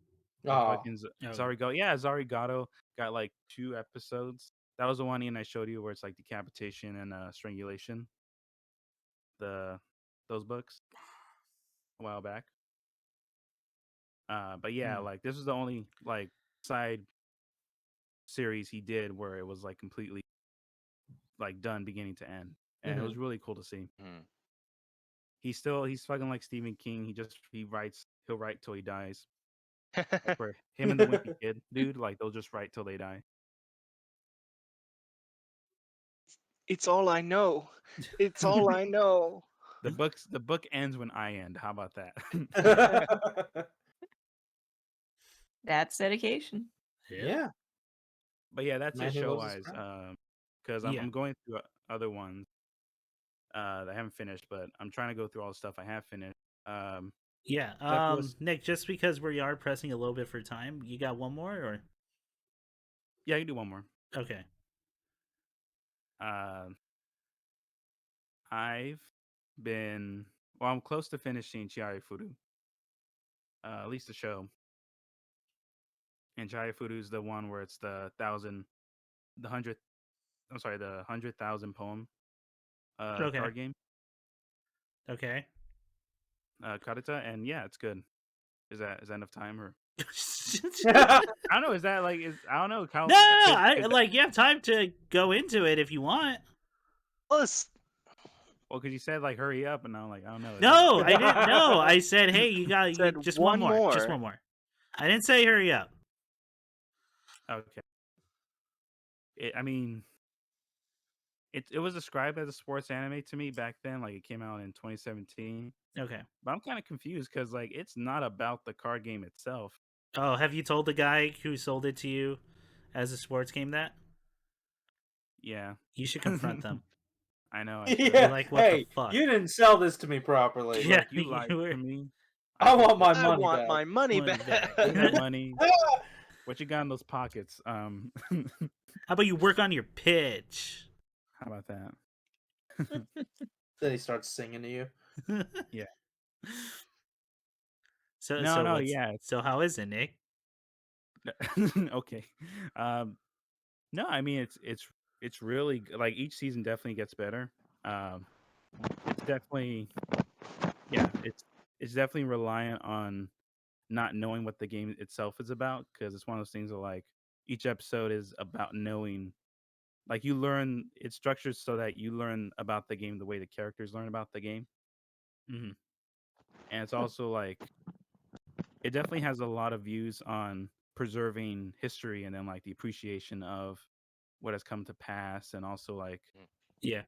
Like Oh. fucking Oh. Zarigato got like 2 episodes. That was the one Ian I showed you where it's like decapitation and strangulation. The those books a while back. But yeah, Mm. like this was the only like side series he did where it was like completely like done beginning to end, and it was really cool to see. Mhm. He's fucking like Stephen King. He'll write till he dies. Like for him and the Wimpy Kid, dude, like they'll just write till they die. It's all I know. It's all I know. The book ends when I end. How about that? That's dedication. Yeah. But yeah, that's Man it who show loves his wise. craft. Because Yeah. I'm going through other ones that I haven't finished, but I'm trying to go through all the stuff I have finished. Yeah. Definitely was, Nick, just because we are pressing a little bit for time, you got one more or yeah, you can do one more. okay. I've been I'm close to finishing Chiari Furu. At least the show. And Chiari Furu is the one where it's the 100,000 poem Okay. card game. Okay. Karita, and yeah, it's good. Is that enough time or No, I don't know, is that like I don't know how I like you have time to go into it if you want. Plus, well, because you said like hurry up, and I'm like, I don't know. No, I didn't. No, I said, hey, you got Said just one one more, just more. one more. I didn't say hurry up. Okay. I mean, it was described as a sports anime to me back then. Like it came out in 2017. Okay. But I'm kind of confused because like it's not about the card game itself. Oh, have you told the guy who sold it to you as a sports game that? Yeah. You should confront them. I know. I should. Be Yeah. like, what Hey, the fuck? you didn't sell this to me properly. Yeah. Like you lied were- to me. I want my I money want back. my money Money back. back. Give me my money. What you got in those pockets? How about you work on your pitch? How about that? Then he starts singing to you. Yeah. So No, what's- yeah. So how is it, Nick? Okay. No, I mean it's really like each season definitely gets better. It's definitely it's definitely reliant on not knowing what the game itself is about because it's one of those things that like each episode is about knowing like you learn it's structured so that you learn about the game the way the characters learn about the game. Mhm. And it's also like it definitely has a lot of views on preserving history and then like the appreciation of what has come to pass and also like Yeah.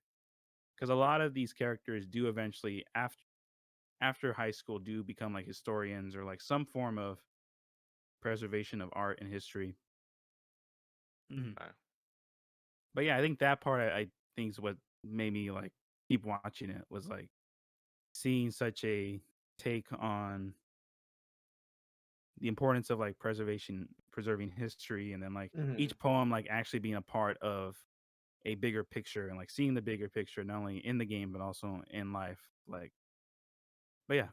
because a lot of these characters do eventually after high school do become like historians or like some form of preservation of art and history. Mhm. But yeah, I think that part I think is what made me like keep watching it was like seeing such a take on the importance of like preserving history and then like each poem like actually being a part of a bigger picture and like seeing the bigger picture not only in the game but also in life like but yeah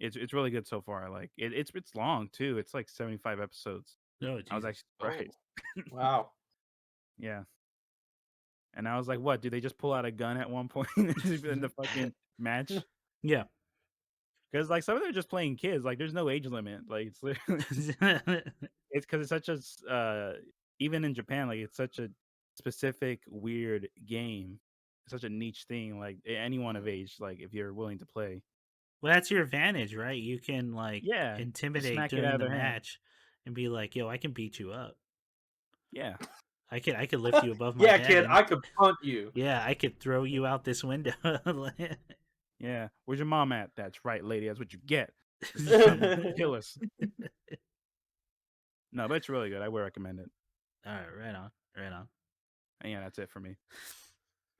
it's really good so far like it's long too it's like 75 episodes. Oh, I was Jesus. actually surprised. Wow. Yeah, and I was like what do they just pull out a gun at one point in the fucking match Yeah. because like some of them are just playing kids like there's no age limit like it's literally it's because it's such a even in Japan like it's such a specific weird game. It's such a niche thing like anyone of age like if you're willing to play. Well, that's your advantage, right? You can like Yeah, just intimidate smack it during out of the their hand. match and be like, "Yo, I can beat you up. Yeah, I could lift you above my Yeah, head. kid, and- I could punt you. yeah, I could throw you out this window." yeah. Where's your mom at? That's right, lady. That's what you get. Kill us. No, but it's really good. I would recommend it. All right, right on, right on. And yeah, that's it for me.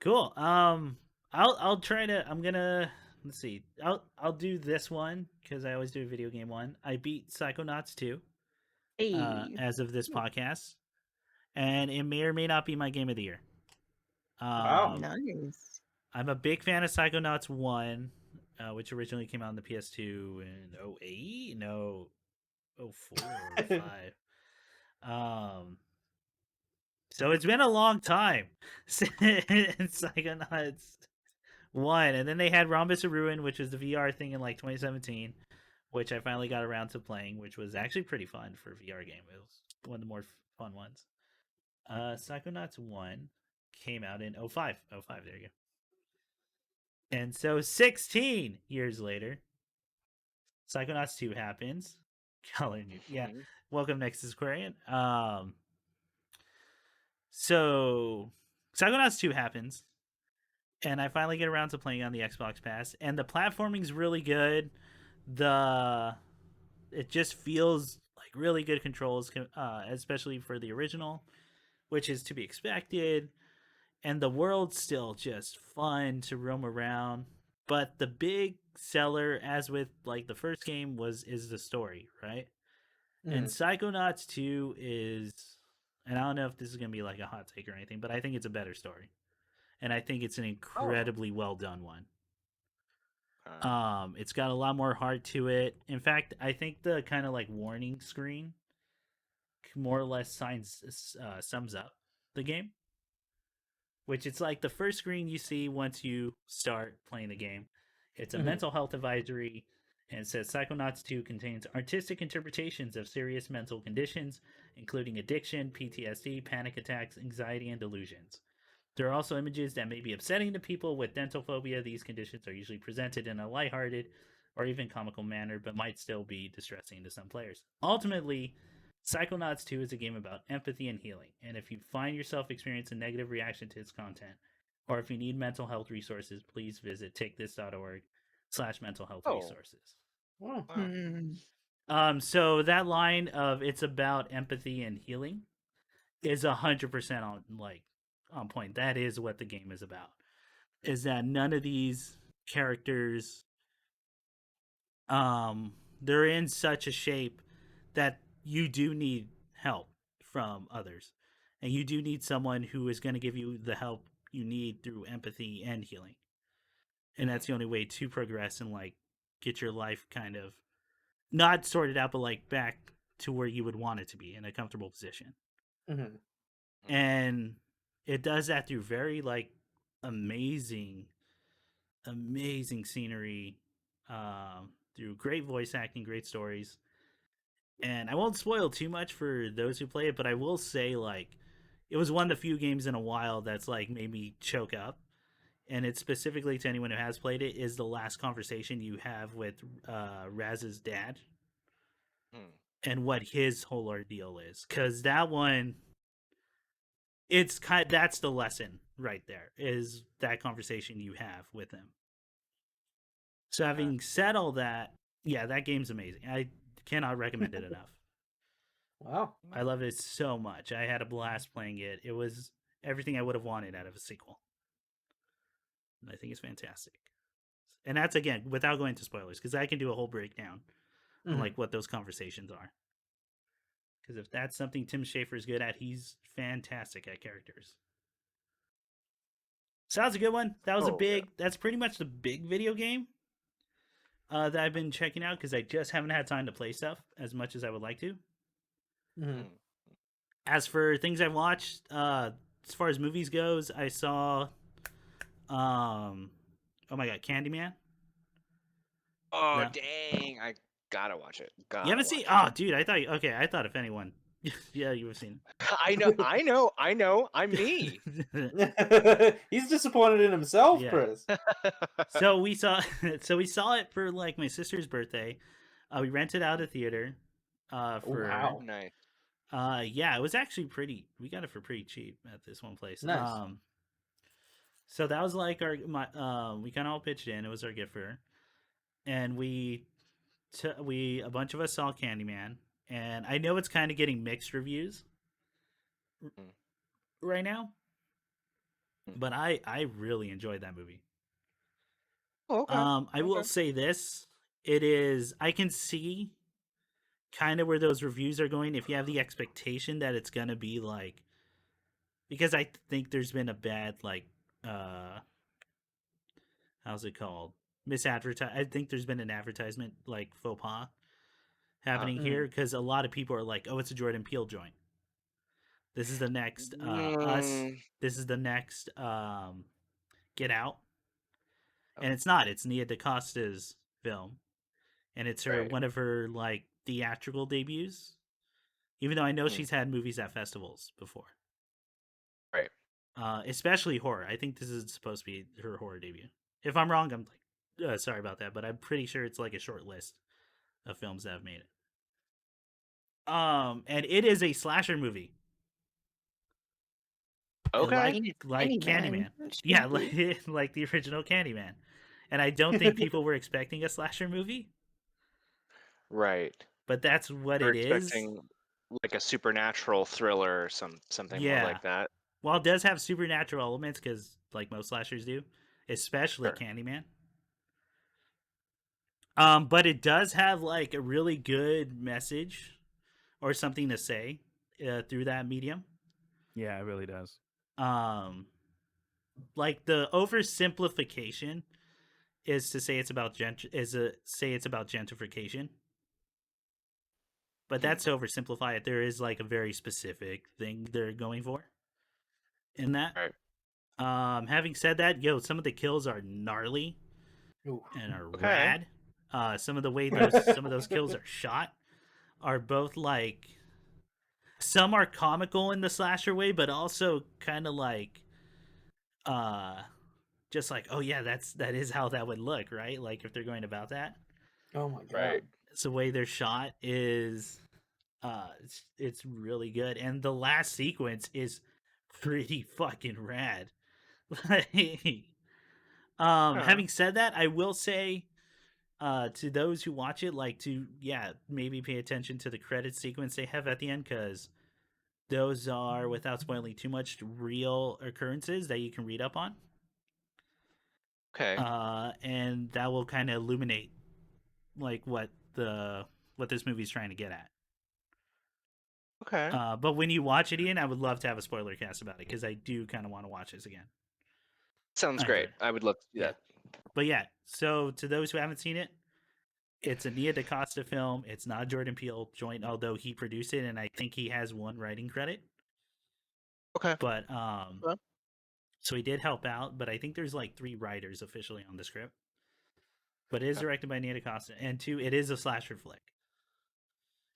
Cool. I'll try to. I'm gonna let's see. I'll do this one because I always do a video game one. I beat Psychonauts 2 Hey. as of this podcast, and it may or may not be my game of the year. Wow. Nice. I'm a big fan of Psychonauts 1, which originally came out on the PS2 in 08? No, 04 or 05. So it's been a long time since Psychonauts 1. And then they had Rhombus of Ruin, which was the VR thing in like 2017, which I finally got around to playing, which was actually pretty fun for a VR game. It was one of the more fun ones. Psychonauts 1 came out in 05. 05, there you go. And so 16 years later, Psychonauts 2 happens. Color new. Yeah. Mhm. Welcome, Nexus Aquarian. So Psychonauts 2 happens, and I finally get around to playing on the Xbox Pass, and the platforming's really good. It just feels like really good controls, especially for the original, which is to be expected. And the world's still just fun to roam around. But the big seller, as with like the first game, is the story, right? And Psychonauts 2 is, and I don't know if this is gonna be like a hot take or anything, but I think it's a better story, and I think it's an incredibly well done one. It's got a lot more heart to it. In fact, I think the kind of like warning screen more or less sums up the game, which it's like the first screen you see once you start playing the game. It's a mental health advisory, and it says Psychonauts 2 contains artistic interpretations of serious mental conditions, including addiction, PTSD, panic attacks, anxiety, and delusions. There are also images that may be upsetting to people with dental phobia. These conditions are usually presented in a lighthearted or even comical manner, but might still be distressing to some players. Ultimately, Psychonauts 2 is a game about empathy and healing, and if you find yourself experiencing a negative reaction to its content, or if you need mental health resources, please visit takethis.org/mental health resources. Wow. So that line of it's about empathy and healing is 100% on point. That is what the game is about. Is that none of these characters they're in such a shape that you do need help from others. And you do need someone who is going to give you the help you need through empathy and healing. And that's the only way to progress and like get your life kind of not sorted out, but like back to where you would want it to be in a comfortable position. And it does that through very like amazing scenery, through great voice acting, great stories. And I won't spoil too much for those who play it, but I will say like it was one of the few games in a while that's like made me choke up. And it's specifically to anyone who has played it, is the last conversation you have with Raz's dad and what his whole ordeal is. Because that one, that's the lesson right there, is that conversation you have with him. So having said all that, yeah, that game's amazing. I cannot recommend it enough. Wow. I love it so much. I had a blast playing it. It was everything I would have wanted out of a sequel. And I think it's fantastic. And that's, again, without going into spoilers, because I can do a whole breakdown on like what those conversations are. Because if that's something Tim Schafer is good at, he's fantastic at characters. So that was a good one. That was that's pretty much the big video game that I've been checking out, because I just haven't had time to play stuff as much as I would like to. As for things I've watched, as far as movies goes, I saw oh my god, Candyman. Oh No. dang! I gotta watch it. You haven't seen? Oh, dude, I thought if anyone, yeah, you have seen I know. I'm me. it. He's disappointed in himself, Yeah. Chris. So we saw it for like my sister's birthday. We rented out a theater. For wow. Nice. yeah, it was actually pretty. We got it for pretty cheap at this one place. Nice. So that was like we kind of all pitched in. It was our gift for her, and we a bunch of us saw Candyman, and I know it's kind of getting mixed reviews right now, but I really enjoyed that movie. Okay. I will say this: it is, I can see kind of where those reviews are going if you have the expectation that it's gonna be like, because I think there's been a bad like how's it called, misadvertise. I think there's been an advertisement like faux pas happening here, because a lot of people are like, oh, it's a Jordan Peele joint. This is the next Us. This is the next Get Out. And it's not. It's Nia DaCosta's film, and it's her one of her like theatrical debuts. Even though I know she's had movies at festivals before. Right. especially horror. I think this is supposed to be her horror debut. If I'm wrong, I'm like, sorry about that, but I'm pretty sure it's like a short list of films that have made it. And it is a slasher movie. Okay. Like Candyman. Yeah, like the original Candyman. And I don't think people were expecting a slasher movie, Right. but that's what We're it is. expecting like a supernatural thriller or something more Yeah. like that. While it does have supernatural elements, because like most slashers do, especially Sure. Candyman. But it does have like a really good message or something to say through that medium. Yeah, it really does. Like the oversimplification is to say it's about gentrification. But that's to oversimplify it. There is like a very specific thing they're going for in that. Right. Having said that, some of the kills are gnarly and are Okay. rad. Some of those kills are shot are both like, some are comical in the slasher way, but also kind of like just like, oh yeah, that is how that would look, right? Like if they're going about that. Oh my god. Right. So the way they're shot is it's really good, and the last sequence is pretty fucking rad. Like, having said that, I will say to those who watch it, like, to maybe pay attention to the credit sequence they have at the end, because those are, without spoiling too much, real occurrences that you can read up on. Okay. And that will kind of illuminate like what this movie's trying to get at. Okay. But when you watch it, Ian, I would love to have a spoiler cast about it, because I do kind of want to watch this again. Sounds great. I would love to see that. But yeah, so to those who haven't seen it, it's a Nia DaCosta film. It's not Jordan Peele joint, although he produced it, and I think he has one writing credit. Okay. But so he did help out, but I think there's like 3 writers officially on the script. But it is directed by Nia DaCosta, and 2, it is a slasher flick,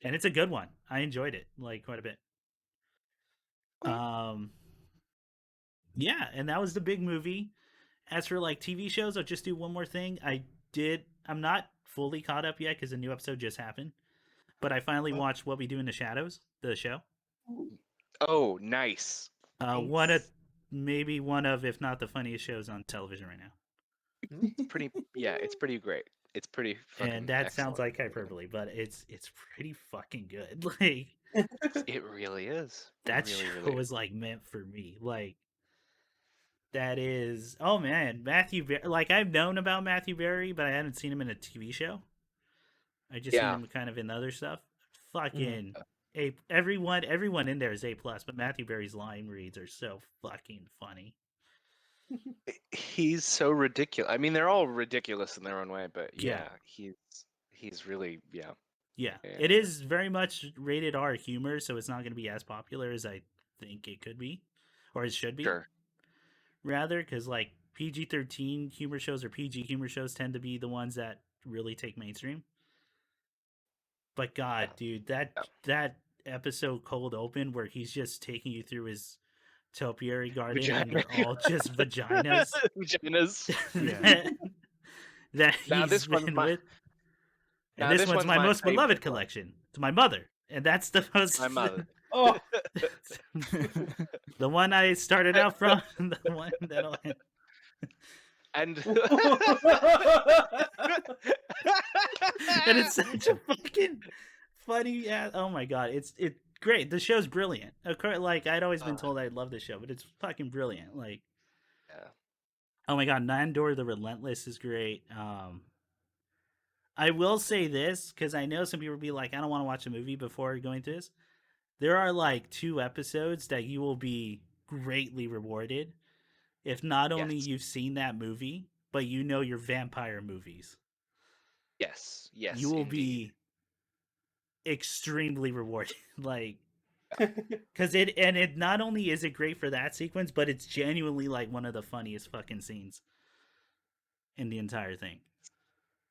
and it's a good one. I enjoyed it like quite a bit. Yeah, and that was the big movie. As for like TV shows, I'll just do one more thing. I'm not fully caught up yet because a new episode just happened, but I finally watched What We Do in the Shadows, the show. Oh, nice. One of, if not the funniest shows on television right now. It's pretty great. It's pretty fucking And that excellent. sounds like hyperbole, but it's pretty fucking good. Like, it really is. That really, show really was like meant for me. Like, that is, oh man, Matthew Berry. Like, I've known about Matthew Berry, but I hadn't seen him in a TV show. I just seen him kind of in other stuff. Fucking everyone in there is A+, but Matthew Berry's line reads are so fucking funny. He's so ridiculous. I mean, they're all ridiculous in their own way, but Yeah. he's really Yeah, it is very much rated R humor, so it's not going to be as popular as I think it could be, or it should be. Sure. Rather, because like PG-13 humor shows or PG humor shows tend to be the ones that really take mainstream. But God, dude, that episode Cold Open where he's just taking you through his topiary garden and they're all just vaginas. Vaginas. that Now he's this been one's my- with. And Now this one's my most beloved favorite one. collection. To my mother. And that's the most My mother. Oh, the one I started out from, the one that'll end. And And it's such a fucking funny. Oh my god, it's great. The show's brilliant. Like, I'd always been told I'd love the show, but it's fucking brilliant. Like, oh my god, Nandor the Relentless is great. I will say this, because I know some people will be like, I don't want to watch a movie before going to this. There are like 2 episodes that you will be greatly rewarded if not only you've seen that movie, but you know your vampire movies. Yes, You will be extremely rewarded. Like, because it not only is it great for that sequence, but it's genuinely like one of the funniest fucking scenes in the entire thing.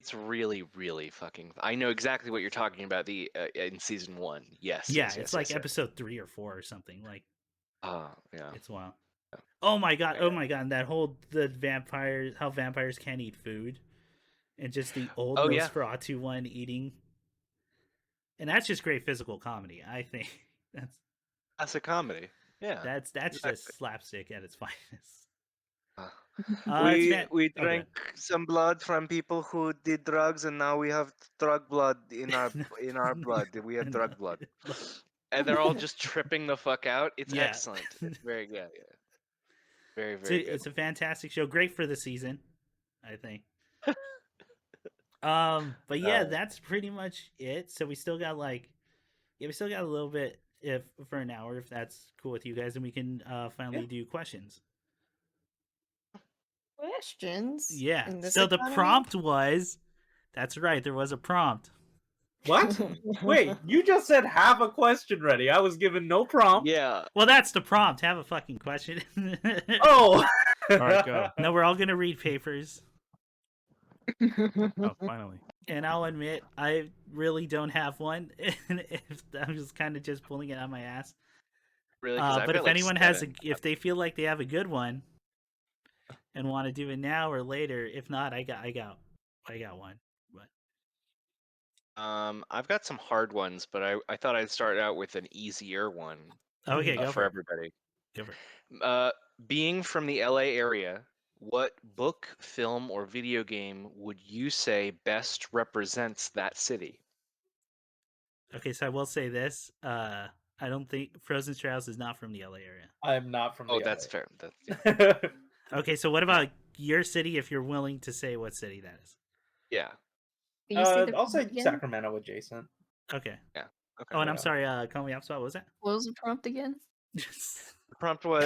It's really, really fucking. I know exactly what you're talking about. The in season 1, yes. Yeah, yes, it's yes, like yes, episode 3 or 4 or something. Like, yeah. it's wild. Oh my god! Oh my god! And that whole how vampires can't eat food, and just the old Oh yeah, Nosferatu one eating, and that's just great physical comedy. I think that's that's a comedy. Yeah, that's exactly. just slapstick at its finest. Uh, It's we oh, good. drank some blood from people who did drugs, and now we have drug blood in our blood. We have drug blood, and they're all just tripping the fuck out. It's Yeah. excellent. It's very yeah, yeah. Very very good. It's a fantastic show. Great for the season, I think. But yeah, Uh, that's pretty much it. So we still got we still got a little bit if for an hour if that's cool with you guys, and we can finally do questions. Questions? Yeah. In this So the economy? prompt was, that's right, there was a prompt. What? Wait, you just said have a question ready. I was given no prompt. yeah. Well, that's the prompt. Have a fucking question. Oh. All right, go. No, we're all gonna read papers, Oh, finally. and I'll admit I really don't have one. I'm just kind of just pulling it out of my ass. Really, because I've But got if like anyone has seven. if they feel like they have a good one and want to do it now or later, if not, I got one. But I've got some hard ones, but I thought I'd start out with an easier one okay, go for for it. everybody. Go for it. Being from the LA area, what book, film, or video game would you say best represents that city? Okay, so I will say this. I don't think Frozenstratos is not from the LA area. I'm not from the Oh, that's LA. fair. That's yeah. Okay, so what about your city if you're willing to say what city that is? Yeah. Can you say the I'll prompt say again? Sacramento adjacent. Okay. Okay. Oh, and I'm Yeah. sorry, CallMeApplespot, what was that? What was the prompt again? The prompt was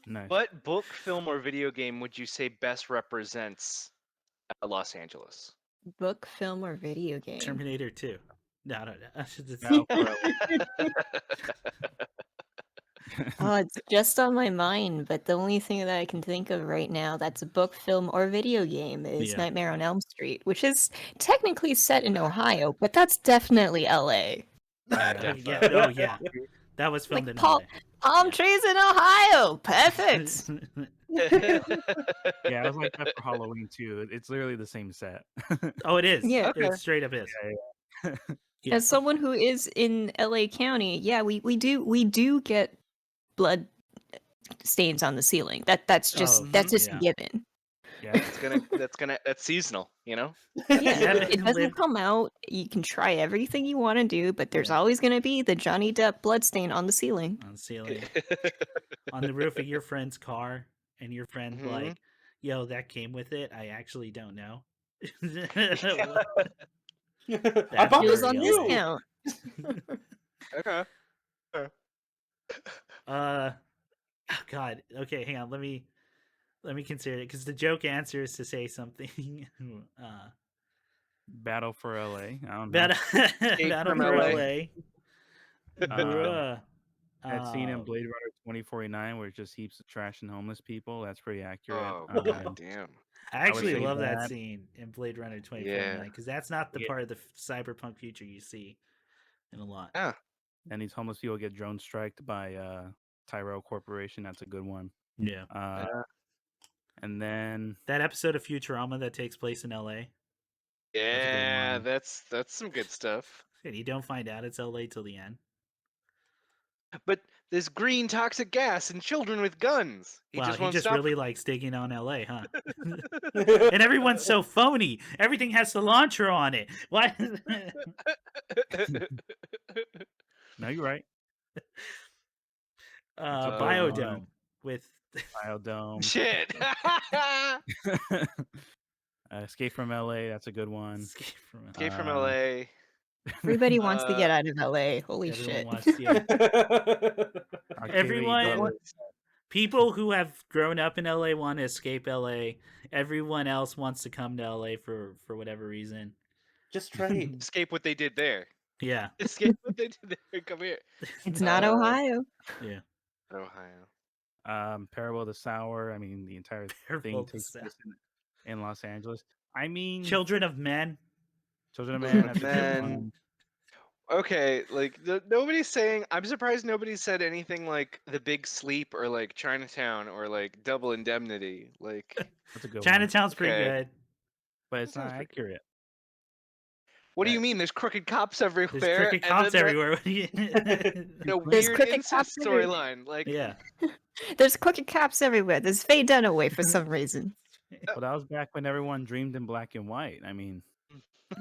Nice. what book, film, or video game would you say best represents Los Angeles? Book, film, or video game? Terminator 2. No. No, bro. Oh, it's just on my mind, but the only thing that I can think of right now that's a book, film, or video game is Yeah. Nightmare on Elm Street, which is technically set in Ohio, but that's definitely LA. Yeah. Oh, yeah. That was filmed Like in palm Yeah. trees in Ohio. Perfect. Yeah, I was like that for Halloween too. It's literally the same set. Oh, it is. Yeah. Okay. It straight up is. Yeah. As someone who is in LA County, yeah, we do get blood stains on the ceiling. That's just yeah. a given. Yeah. That's seasonal, you know? Yeah, it doesn't lived- come out. You can try everything you want to do, but there's always going to be the Johnny Depp blood stain on the ceiling. on the ceiling, on the roof of your friend's car, and your friend Mhm. like, yo, that came with it. I actually don't know. I bought It was this on from you. discount. Okay. Oh, God. Okay, hang on. Let me consider it because the joke answer is to say something. Battle for LA. I don't know. Battle from for LA. LA. Bruh. That scene in Oh, Blade Runner 2049 where it's just heaps of trash and homeless people. That's pretty accurate. Oh, Um, god damn. I would actually say love that that. scene in Blade Runner 2049 because that's not the Yeah. part of the cyberpunk future you see in a lot. Yeah. And these homeless people get drone striked by Tyrell Corporation. That's a good one. Yeah. And then That episode of Futurama that takes place in LA, Yeah, one. that's some good stuff. and you don't find out it's LA till the end. But there's green toxic gas and children with guns. He Wow, just he won't just stop. really likes digging on LA, huh? And everyone's so phony. Everything has cilantro on it. Why? no, you're right. Biodome with Biodome. Shit. Escape from LA. That's a good one. Escape from LA. Escape from LA. Everybody wants to get out of LA. Holy Everyone shit. wants, yeah. Octavia Everyone- Butler. People who have grown up in LA want to escape LA. Everyone else wants to come to LA for whatever reason. Just trade. Escape what they did there. Yeah. Escape what they did there. Come here. It's not Uh, Ohio. Yeah. Ohio. Parable of the Sour. I mean, the entire Parable thing of the takes Sour. place in Los Angeles. I mean, Children of Men. Children of Children Men. of That's a good Men. Okay, like nobody's saying. I'm surprised nobody said anything like The Big Sleep or like Chinatown or like Double Indemnity. Like, That's a good one, Chinatown's pretty okay, good. but that it's not sounds pretty good. accurate. What do you mean? There's crooked cops everywhere, There's cricket and cops then everywhere. What do you- a There's weird crooked incest cops everywhere. storyline. Like, yeah. There's crooked cops everywhere. There's Faye Dunaway for some reason. Well, that was back when everyone dreamed in black and white. I mean,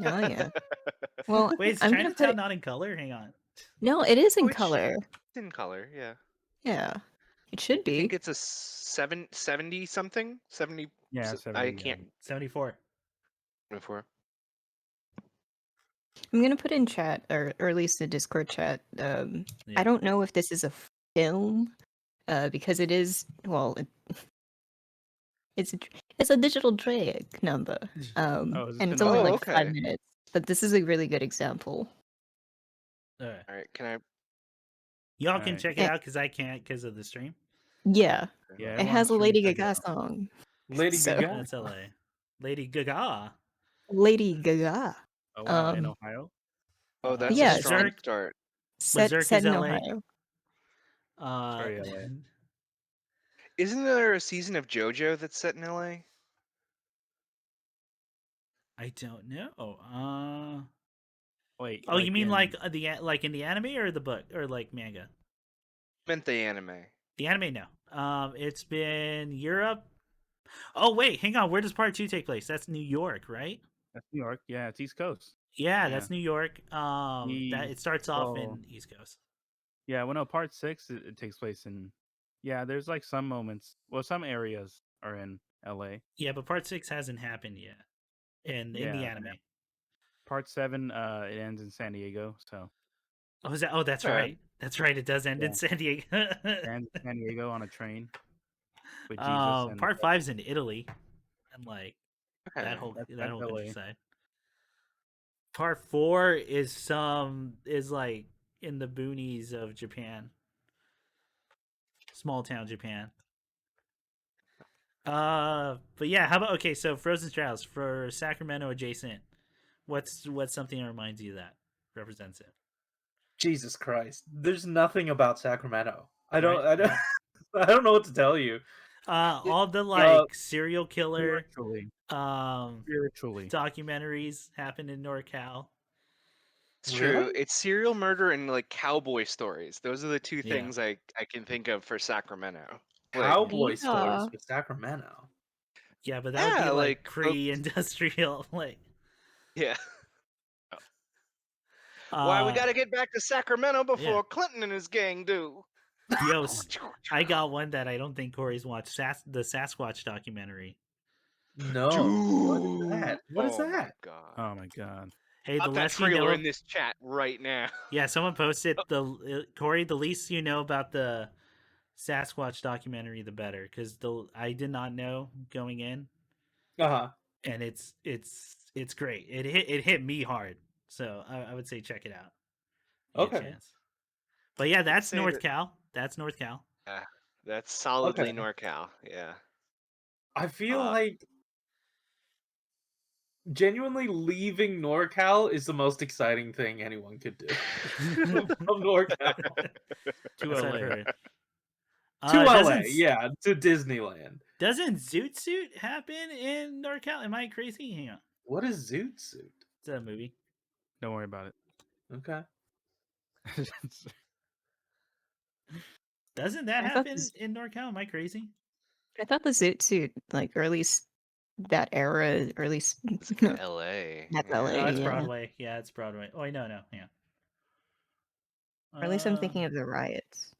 Oh yeah. Well, Wait, is I'm gonna put Chinatown it. not in color? Hang on. No, it is in which color. it's in color, yeah. Yeah, it should I think be. it's a 70 something, 70. yeah, I 70. can't 74. before. I'm gonna put in chat, or at least the Discord chat. Yeah. I don't know if this is a film, because it is. Well, it's a digital drag number, Oh, is this and it's gonna only Oh, like 5 okay. minutes. But this is a really good example. All right. All right, can I? Y'all All can right. check it Yeah. out because I can't because of the stream. Yeah, Yeah, it everyone has a stream Lady check it Gaga out. song. Lady So- Gaga. That's LA. Lady Gaga. Lady Gaga. Oh wow, in Um, Ohio. Oh, that's Yeah, a strong Berserk. start. Set Berserk set is in LA. Ohio. Very LA. Isn't there a season of JoJo that's set in LA? I don't know. Wait. Oh, you mean in- like like in the anime or the book or like manga? Meant the anime. The anime, no. It's been Europe. Oh wait, hang on. Where does part 2 take place? That's New York, right? That's New York. Yeah, it's East Coast. Yeah, that's New York. The- That it starts off well- in East Coast. Yeah, well, no, part 6 it takes place in. Yeah, there's like some moments. Well, some areas are in LA. Yeah, but part 6 hasn't happened yet in the Yeah. anime. Part 7, it ends in San Diego. So Oh, is that? Oh, that's Okay. right. That's right. It does end in Yeah. San Diego. it ends in San Diego on a train with Jesus. And Part 5's in Italy, and like Okay. that whole That's that whole LA. countryside. Part 4 is like in the boonies of Japan, small town Japan. But yeah, how about okay? So Frozenstratos for Sacramento adjacent. What's something that reminds you of that represents it? Jesus Christ. There's nothing about Sacramento. I don't Right, right. I don't know what to tell you. All the like serial killer Spiritually. documentaries happen in NorCal. It's true. Really? It's serial murder and like cowboy stories. Those are the two Yeah. things I can think of for Sacramento. Like, Cowboy Yeah. stories with Sacramento. Yeah, but that would be Yeah, like like, pre-industrial, like. yeah. Why we uh, gotta get back to Sacramento before yeah. Clinton and his gang do? Yo, I got one that I don't think Corey's watched. The Sasquatch documentary. No. What is that? What is Oh my that? god. Oh my god. Hey, the Pop that less you trailer know. in this chat right now. Yeah, someone posted Corey. The least you know about the Sasquatch documentary, the better. Because I did not know going in, Uh-huh. and it's great. It hit me hard. So I would say check it out. You get a Okay. chance. But yeah, that's say North that- Cal. That's North Cal. Yeah, that's solidly Okay. NorCal. Yeah. I feel Uh, like genuinely leaving NorCal is the most exciting thing anyone could do. From NorCal To That's what I've LA. heard. to LA, doesn't- yeah, to Disneyland. Doesn't Zoot Suit happen in NorCal? Am I crazy? Hang on. What is Zoot Suit? It's a movie. Don't worry about Okay. it. Doesn't that I thought happen this- in NorCal? Am I crazy? I thought the Zoot Suit, like, or at least that era, or at least it's like LA. That's yeah. LA. No, it's yeah. Broadway. Yeah, it's Broadway. Oh, wait, no. Hang on. Or at least I'm thinking of the riots.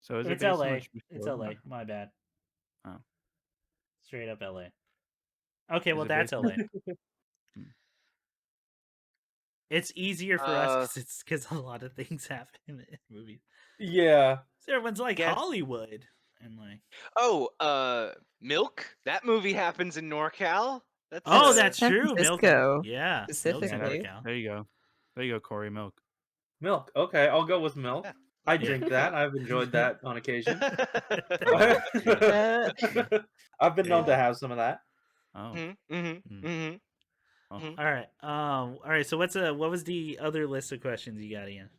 So is it It's based on a LA. true It's story? LA. My bad. Oh. Straight up LA. Okay, Is well it that's based- LA. It's easier for us because a lot of things happen in movies. Yeah. So everyone's like Yeah. Hollywood and like. Oh, Milk. That movie happens in NorCal. That's Oh, uh, that's San true. Milk. Francisco, Yeah, Milk's in specifically. NorCal. There you go. There you go, Corey. Milk. Milk. Okay, I'll go with milk. Yeah. I Yeah. drink that. I've enjoyed that on occasion. Uh, I've been known to have some of that. Oh. mm-hmm, mm-hmm, Mm. mm-hmm. Oh. Mhm. All right. So what was the other list of questions you got, Ian?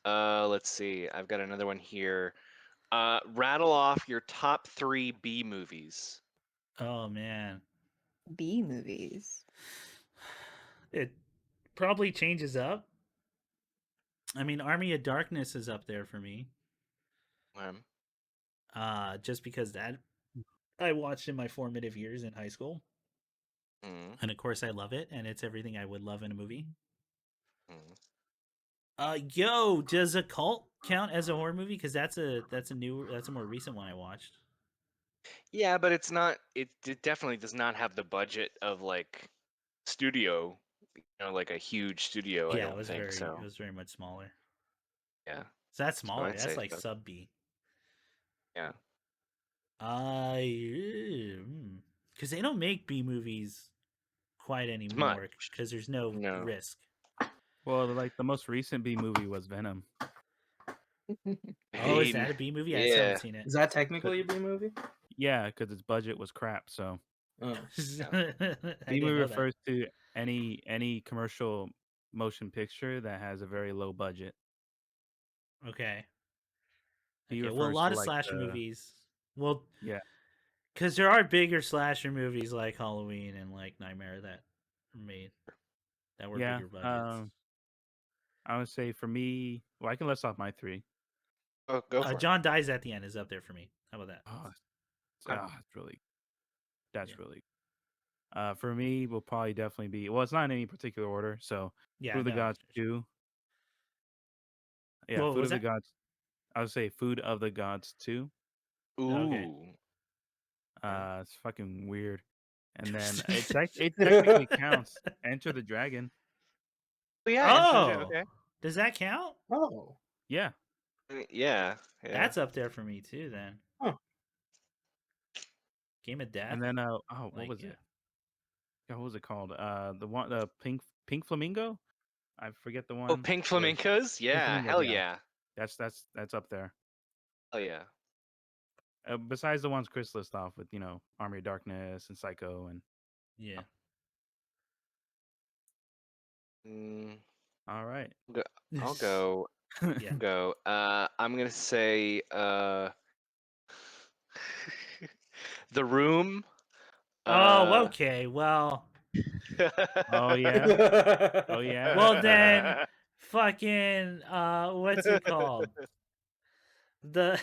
Let's see. I've got another one here. Rattle off your top 3 B movies. Oh man, B movies. it probably changes up. I mean, Army of Darkness is up there for me. Um, Just because that I watched in my formative years in high school, mm, and of course I love it, and it's everything I would love in a movie. mm. Yo, does a cult count as a horror movie? Because that's a more recent one I watched. Yeah, but it's not. It definitely does not have the budget of like studio. Like a huge studio. I Yeah, don't think it so. was very much smaller. Yeah. So that's So smaller. I'd That's say like so. sub B. Yeah. Because they don't make B movies quite It's much. anymore because there's no No. risk. Well, like the most recent B movie was Venom. Oh, is Bane. that a B movie? I still Yeah. haven't seen it. Is that technically a B movie? Yeah, because its budget was crap. So Oh. I B didn't movie know that. refers to any commercial motion picture that has a very low budget. Okay. B Okay. Well, a refers lot to of like slasher movies. Well, yeah. because there are bigger slasher movies like Halloween and like Nightmare that were Yeah. bigger budgets. I would say for me, well, I can list off my 3. Oh, go for it. John Dies at the End is up there for me. How about that? Oh, Okay. it's really that's Yeah. really. For me, will probably definitely be. Well, it's not in any particular order. So, Yeah, Food of the no. Gods 2. Yeah, What Food was of the that? Gods. I would say Food of the Gods 2. Okay. Ooh. It's fucking weird. And then it technically counts. Enter the Dragon. Oh, yeah. Oh, Okay. does that count? Oh. Yeah. Yeah. That's up there for me too. Then Huh. Game of Death. And then what Like, was yeah. it? God, what was it called? The pink flamingo? I forget the one. Oh, Pink Flamingos? Yeah. Flamingos, Hell yeah. yeah. That's up there. Hell yeah. Besides the ones Chris list off with, Army of Darkness and Psycho and Yeah. Mm, all right. I'll go. Yeah. Go. I'm gonna say The Room. Oh, okay. Well, Oh yeah. Oh yeah. well then, fucking what's it called? The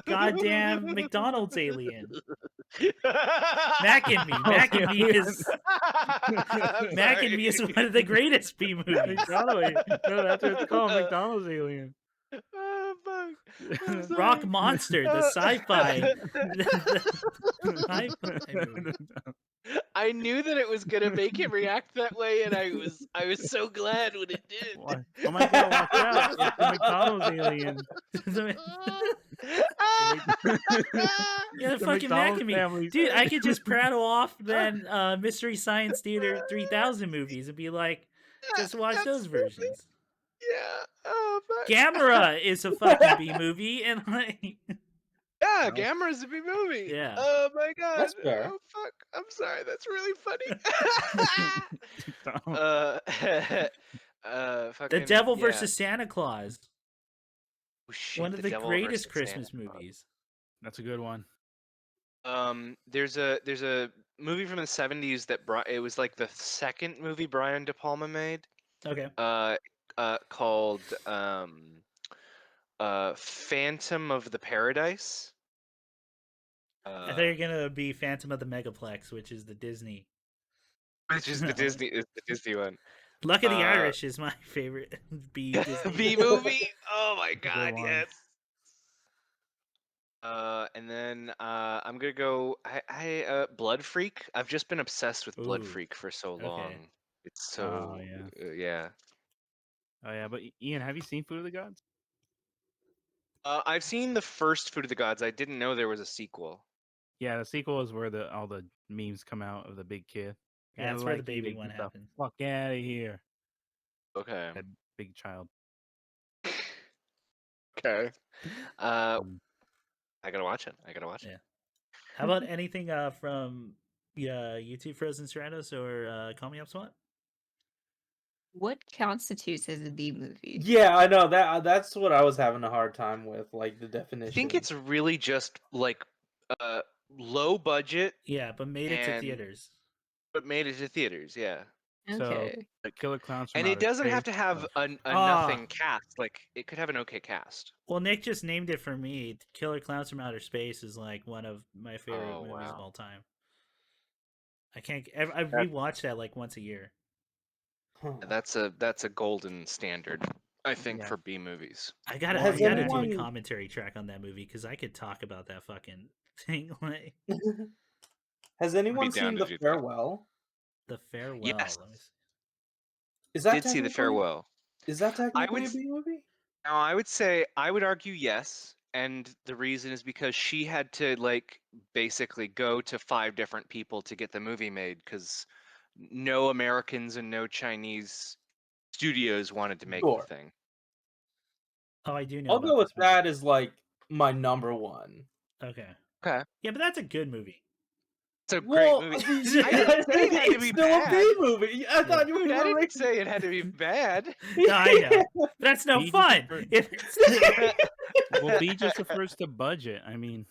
goddamn McDonald's alien. Mac and Me. Mac and Me is Mac and Me is one of the greatest B movies. McDonald's. No, that's what it's called. McDonald's alien. Oh, fuck. I'm sorry. Rock Monster, the sci-fi. The sci-fi movie. I knew that it was gonna make him react that way, and I was so glad when it did. What? Oh my god, watch out. It's the McDonald's alien. Yeah, the The fucking Mac McDonald's and Me. family. Dude, I could just prattle off then Mystery Science Theater 3000 movies and be like, just watch those versions. Yeah. Oh, fuck. Gamera is a fucking B movie, and like, Yeah, Gamera's a B movie. Yeah. Oh my god. That's fair. Oh fuck. I'm sorry. That's really funny. The Fucking, Devil yeah. versus Santa Claus, Oh, shit, one of the Devil greatest versus Christmas Santa Claus. movies. That's a good one. There's a movie from the 70s that it was like the second movie Brian De Palma made. Okay. Called Phantom of the Paradise. I thought you were gonna be Phantom of the Megaplex, which is the Disney. Which is the Disney one. Luck of the Irish is my favorite B Disney. B movie. Oh my Good god, one. yes. And then I'm gonna go. Blood Freak. I've just been obsessed with Blood Ooh, Freak for so okay. long. It's so yeah. Oh yeah, but Ian, have you seen Food of the Gods? I've seen the first Food of the Gods. I didn't know there was a sequel. Yeah, the sequel is where all the memes come out of the big kid. Yeah, that's where the baby eating one the happened. Fuck out of here. Okay. That big child. Okay. Um, I gotta watch it. I gotta watch it. Yeah. How about anything from Yeah, YouTube Frozenstratos or CallMeApplespot? What constitutes as a B movie? Yeah, I know that's what I was having a hard time with, like the I definition. think it's really just like low budget Yeah, but made it to and theaters. but made it to theaters. Yeah, So Okay. like, Killer Clowns from and it Outer doesn't have Space. to have Oh, a Ah. nothing cast. Like it could have an okay cast. Well, Nick just named it for me. Killer Clowns from Outer Space is like one of my favorite Oh, movies of wow. all time. I rewatch that like once a year. Huh. That's a golden standard, I think, Yeah. for B movies. I gotta Has do a anyone- commentary track on that movie because I could talk about that fucking thing. Like Has anyone down seen to The do that. Farewell? The Farewell. Yes. Let me see. Is that Did see the technically- farewell. Is that technically would a B movie? Now, I would argue yes, and the reason is because she had to like basically go to 5 different people to get the movie made because no Americans and no Chinese studios wanted to make Sure. the thing. Oh, I do know. I'll about go with this movie. that as like my number one. Okay. Okay, Yeah, but that's a good movie. it's a Well, great movie. I mean, I didn't say it had to it's be still a bad. B movie. I thought you Dude, I were didn't right. say it had to be bad. No, I know. But that's no Be fun. different. If Well, B just refers to budget. I mean,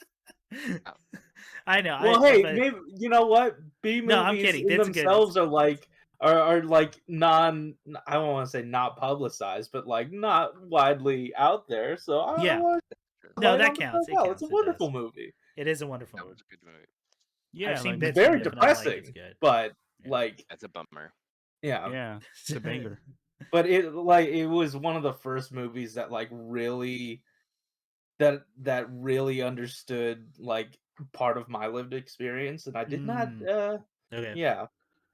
I know. Well, I, hey, but- maybe you know what? B movies No, I'm kidding. in That's good. themselves are like are like non. I don't want to say not publicized, but like not widely out there. So I Yeah. want No, light that on the counts. It Farewell. counts. It's a It wonderful does. movie. It is a wonderful That movie. was a good movie. yeah, I've seen like, bits Very from it, but I'm like, depressing, it's good. but Yeah. like That's a bummer. yeah. yeah, it's a banger. But it was one of the first movies that like really that really understood like part of my lived experience, and I did not Okay. yeah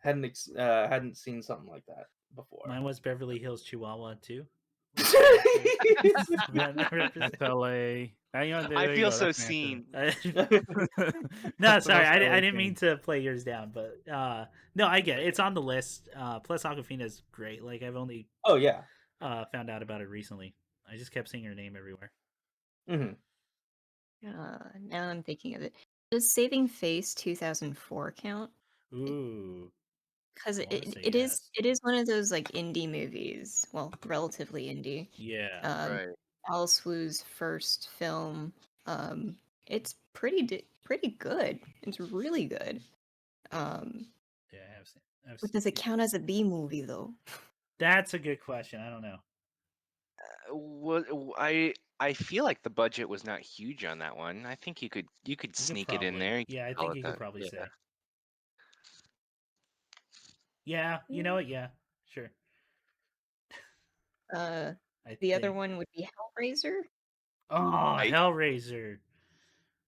hadn't seen something like that before. Mine was Beverly Hills Chihuahua too. That's LA. There I you feel go, so that's an seen. No, That's sorry, what I was didn't mean thinking. to play yours down, but no, I get it. It's on the list. Plus, Aquafina's great. Like I've only Oh yeah. found out about it recently. I just kept seeing her name everywhere. Hmm. Now I'm thinking of it. Does Saving Face 2004 count? Ooh, Because I wanna say it is yes. one of those like indie movies. Well, relatively indie. Yeah. Right. Alice Wu's first film. It's pretty good. It's really good. Yeah, I have seen. But does it count as a B movie though? That's a good question. I don't know. What I feel like the budget was not huge on that one. I think you could sneak it in probably- there. You Yeah, I could call think it you could that. probably Yeah. say. Yeah, you know what? Yeah, sure. The I other think- one would be Hellraiser. Oh, Right? Hellraiser.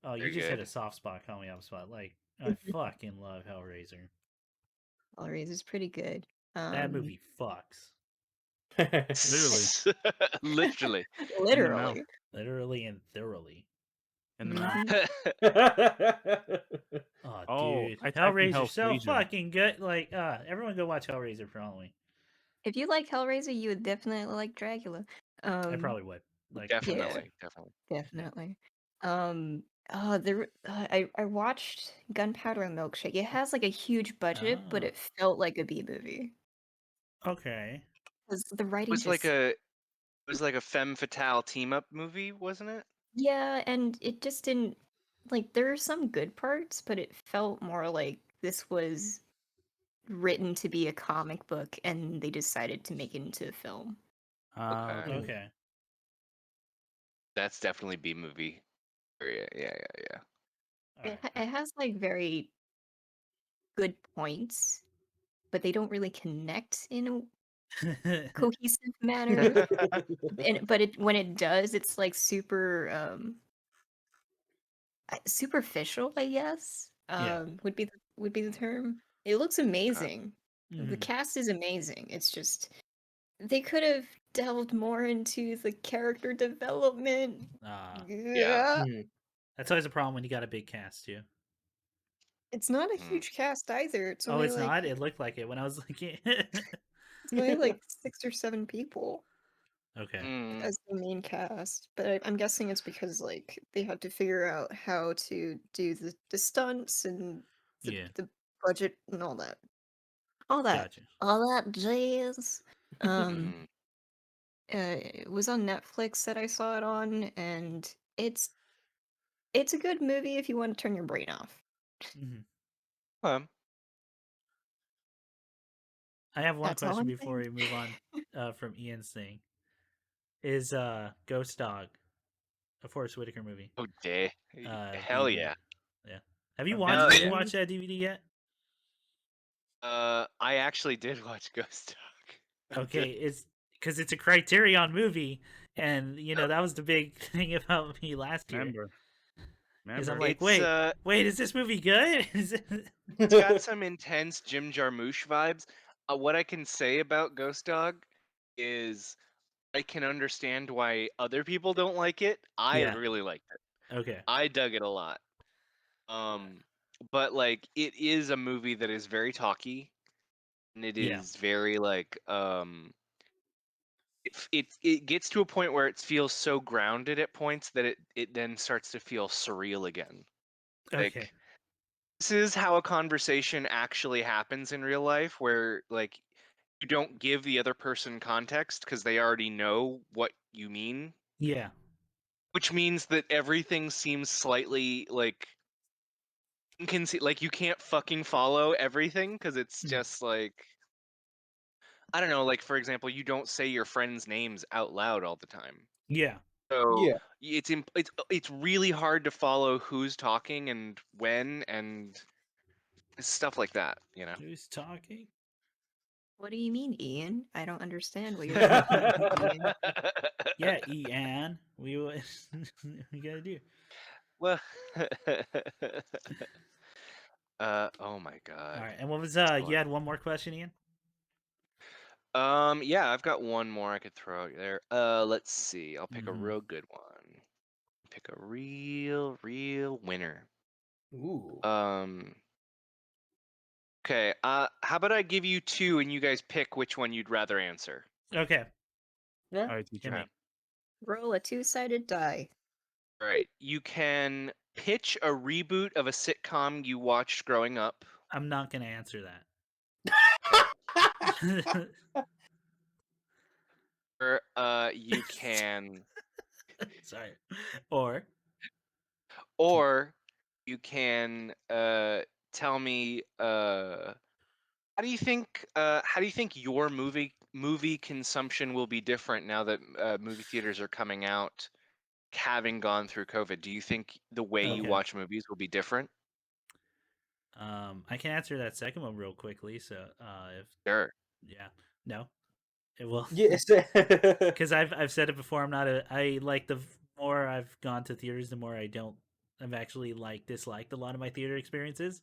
Oh, you Very just hit a good. soft spot. Call me up spot. Like I fucking love Hellraiser. Hellraiser's pretty good. That movie fucks. Literally. Literally. Literally. Literally and thoroughly. In the mouth. Mhm. Oh, Oh, dude. I typed in Hellraiser's so Hellraiser. fucking good. Like, everyone go watch Hellraiser for Halloween. If you like Hellraiser, you would definitely like Dracula. I probably would. Like, Definitely. Definitely. Definitely. I watched Gunpowder Milkshake. It has like a huge budget, but Oh. it felt like a B movie. Okay. Because the It writing was like just a femme fatale team up movie, wasn't it? yeah, and it just didn't like there are some good parts, but it felt more like this was written to be a comic book and they decided to make it into a film. Okay. Okay. Okay. That's definitely B movie. Yeah. All right. It has like very good points, but they don't really connect in a cohesive manner. But when it does, it's like super superficial, I guess. Yeah. Would be the term. It looks amazing. The Mhm. cast is amazing. It's just they could have delved more into the character development. Yeah. Hmm. That's always a problem when you got a big cast too. It's not a Mm. huge cast either. It's Oh, only it's like not. It looked like it when I was looking. it's only like 6 or 7 people Okay. Mm. as the main cast. But I'm guessing it's because like they had to figure out how to do the stunts and Yeah. the budget and all that. Gotcha. All that jazz. Mhm. It was on Netflix that I saw it on, and it's a good movie if you want to turn your brain off. Mhm. Um, I have one That's all question I'm before saying. we move on from Ian's thing. Is Ghost Dog a Forrest Whitaker movie? oh, day. Hell DVD. yeah. Yeah. Have you Hell watched? Hell Did you yeah. watch that DVD yet? I actually did watch Ghost Dog. I Okay, did. it's because it's a Criterion movie, and that was the big thing about me last year. Remember. Is I'm Remember. like, It's wait, is this movie good? it's got some intense Jim Jarmusch vibes. What I can say about Ghost Dog is I can understand why other people don't like it. I Yeah. really liked it. Okay. I dug it a lot. But like it is a movie that is very talky, and it Yeah. is very like it gets to a point where it feels so grounded at points that it then starts to feel surreal again. Okay. Like this is how a conversation actually happens in real life, where like you don't give the other person context because they already know what you mean, Yeah. which means that everything seems slightly like like you can't fucking follow everything because it's Mm. just like I don't know, like for example, you don't say your friends' names out loud all the time. Yeah. So Yeah. it's really hard to follow who's talking and when and stuff like that, you know. Who's talking? What do you mean, Ian? I don't understand what you're talking about, Ian. Yeah, Ian. We we gotta do. Well, oh my god. All right. And what was What's you going had one more question, Ian? on? Yeah, I've got one more I could throw out there. Let's see. I'll pick a Mhm. real good one. Pick a real winner. Ooh. Okay. How about I give you two and you guys pick which one you'd rather answer? Okay. Yeah. All right, Hit teacher. me. Roll a two-sided die. All right. You can pitch a reboot of a sitcom you watched growing up. I'm not gonna answer that. Okay. Or you can Sorry. Or or you can tell me how do you think your movie consumption will be different now that movie theaters are coming out having gone through COVID? Do you think the way you Okay. watch movies will be different? I can answer that second one real quickly. So if Sure. no, it will. Yes. Because I've said it before. I like the more I've gone to theaters, the more I don't. I've actually disliked a lot of my theater experiences.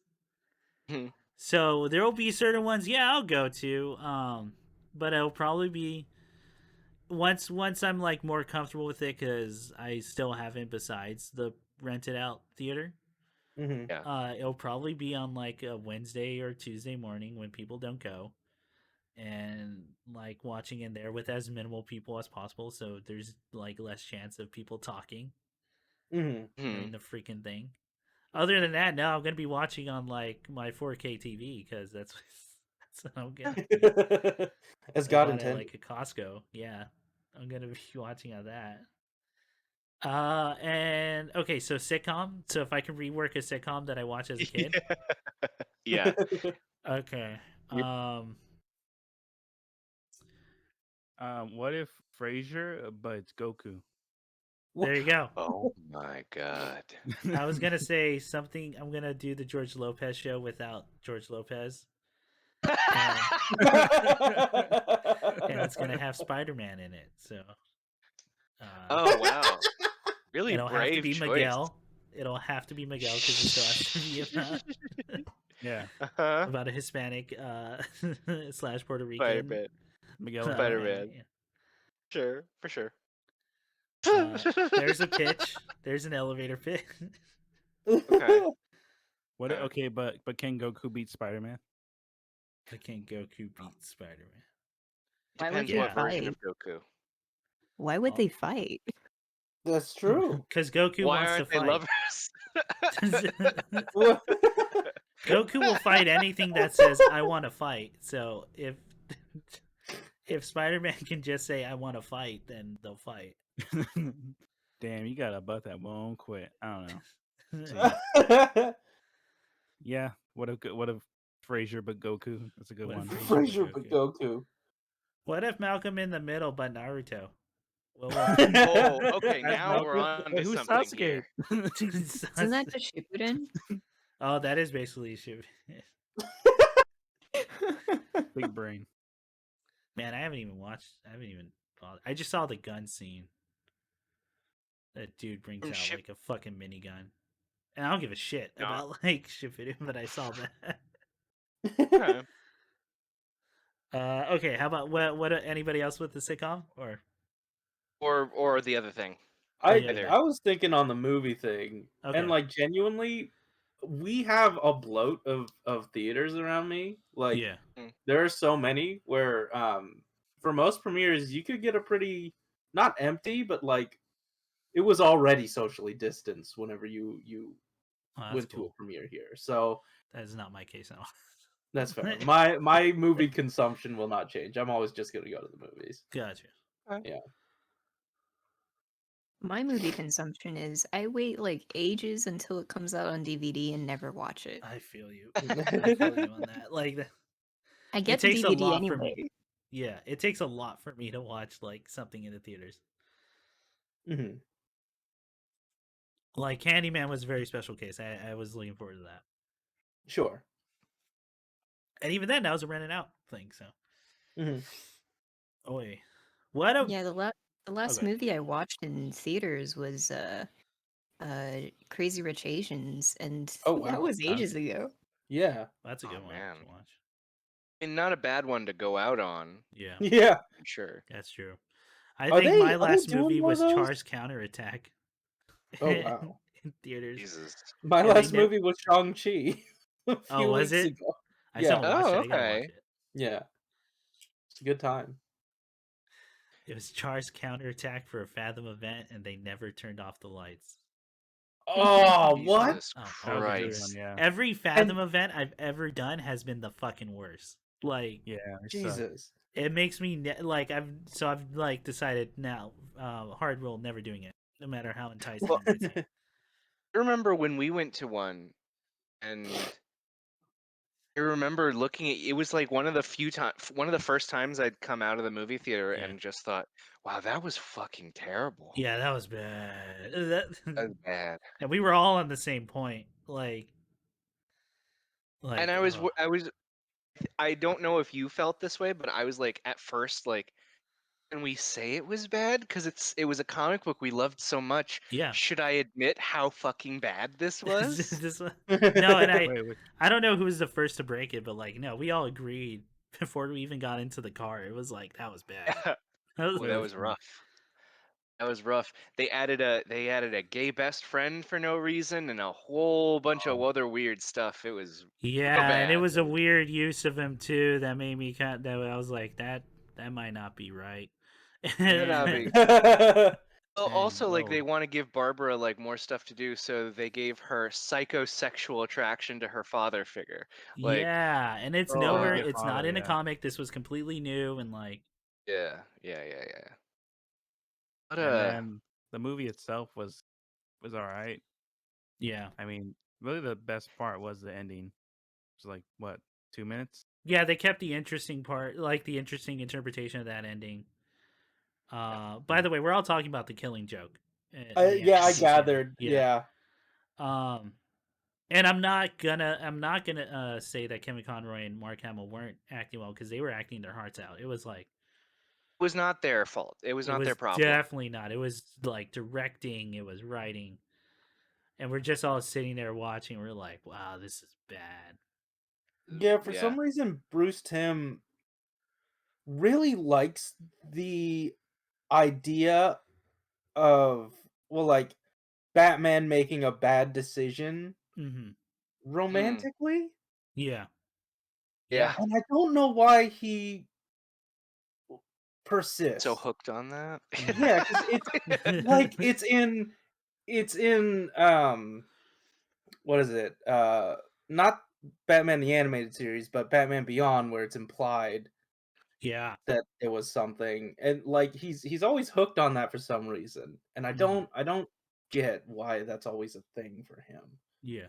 Mhm. So there will be certain ones, yeah, I'll go to. But it'll probably be once I'm more comfortable with it, because I still haven't besides the rented out theater. Mhm. Yeah. It'll probably be on a Wednesday or Tuesday morning when people don't go, and watching in there with as minimal people as possible, so there's less chance of people talking Mhm. during Mhm. the freaking thing. Other than that, no, I'm gonna be watching on my 4K TV, because that's what I'm gonna be. As I God bought it at intended. a Costco. Yeah, I'm gonna be watching on that. And okay, so sitcom. So if I can rework a sitcom that I watched as a kid, Yeah. okay. Yep. What if Frasier, but it's Goku? There you go. Oh my god. I was gonna say something. I'm gonna do the George Lopez show without George Lopez, and it's gonna have Spider-Man in it. So Oh wow. Really it'll have to brave be choice. Miguel. It'll have to be Miguel, because it still has to be Yeah, Uh-huh. about a Hispanic slash Puerto Rican. Spider-Man. Miguel Spider-Man. Yeah. Sure, for sure. There's a pitch. There's an elevator pitch. Okay. What? Okay, but can Goku beat Spider-Man? I can't Goku beat Spider-Man. Why would Depends he what version of fight? Goku. Why would Oh. they fight? That's true. Because Goku Why wants to aren't they fight. lovers? What? Goku will fight anything that says "I want to fight." So if Spider-Man can just say "I want to fight," then they'll fight. Damn, you got a butt that won't quit. I don't know. Yeah, what if Frasier but Goku? That's a good What if one. Frasier Frasier but Goku. What if Malcolm in the Middle but Naruto? Well, Oh, okay. That's Now we're Malcolm. on Wait, to who's something Sasuke? here. Isn't that just Shippuden? Oh, that is basically shit. Big brain. Man, I haven't even watched. I haven't even. I just saw the gun scene. That dude brings From out Ship- like a fucking minigun, and I don't give a shit No. about like Shippuden, but I saw that. Okay. Okay, how about what? Anybody else with the sitcom Or the other thing. I Either. I was thinking on the movie thing, Okay. and like genuinely, we have a bloat of theaters around me. Like Yeah. there are so many where for most premieres you could get a pretty not empty, but like it was already socially distanced whenever you Oh, that's went to a cool. premiere here. So That is not my case at all. that's fair. My movie consumption will not change. I'm always just gonna go to the movies. Gotcha. My movie consumption is I wait like ages until it comes out on DVD and never watch it. I feel you. I feel you on that. Like I get the takes a DVD lot for me. anyway. Yeah, it takes a lot for me to watch like something in the theaters. Mhm. Like Candyman was a very special case. I was looking forward to that. Sure. And even then, that was a rented out thing. So, Mhm. Oi, what a Yeah, the last Okay. movie I watched in theaters was Crazy Rich Asians, and Oh, that wow. was ages ago. Yeah. That's a good Oh, one man. to watch. And not a bad one to go out on. Yeah, Yeah. I'm sure. that's true. I Are think they my last doing movie more of was those? Char's Counterattack. Oh, wow. In theaters. Jesus. My And they last nev- movie was Shang-Chi a Oh, few was weeks it? ago. I still Yeah. haven't watched Oh, it. I gotta watch okay. it. Yeah. It's a good time. It was Char's Counterattack for a Fathom event, and they never turned off the lights. Oh, what? Jesus Oh, That was a good Christ. one, yeah. Every Fathom event I've ever done has been the fucking worst. Like, Yeah, it sucked. Jesus. it makes me I've like decided now, hard rule, never doing it, no matter how enticing Well, it might seem. I remember when we went to one, and I remember looking at it was like one of the first times I'd come out of the movie theater Yeah. and just thought, wow, that was fucking terrible. Yeah, that was bad. That was bad. And we were all on the same point. Like, And I don't know if you felt this way, but I was like at first like, can we say it was bad because it was a comic book we loved so much? yeah. Should I admit how fucking bad this was? This one- no, and Wait, I don't know who was the first to break it, but like, no, we all agreed before we even got into the car. It was like, that was bad. Oh, Wait, that which was one? rough. That was rough. They added a gay best friend for no reason and a whole bunch of Oh. other weird stuff. It was Yeah, real and it bad. was a weird use of him too that made me that I was like, that might not be right. Might not be. Yeah. Well, Dang, also, like they whoa. want to give Barbara like more stuff to do, so they gave her psychosexual attraction to her father figure. Like, Yeah, and it's Oh, nowhere. like a It's not father, in a yeah. comic. This was completely new, and like, yeah. But And then the movie itself was all right. yeah, I mean, really the best part was the ending. It was like what, 2 minutes? yeah. They kept the interesting part, like the interesting interpretation of that ending. By the way, we're all talking about the Killing Joke. Yeah, I Just kidding. gathered. Yeah. Yeah. And I'm not gonna say that Kevin Conroy and Mark Hamill weren't acting well because they were acting their hearts out. It was like it was not their fault. It was it not their was problem. definitely not. It was like directing. It was writing, and we're just all sitting there watching. We're like, wow, this is bad. Yeah, for some reason Bruce Timm really likes the idea of like Batman making a bad decision Mm-hmm. romantically. Yeah. Yeah. And I don't know why he persists. So hooked on that. Yeah, because it's like it's in what is it? Not Batman the Animated Series, but Batman Beyond, where it's implied Yeah. that it was something, and like he's always hooked on that for some reason, and I Mhm. don't get why that's always a thing for him. Yeah.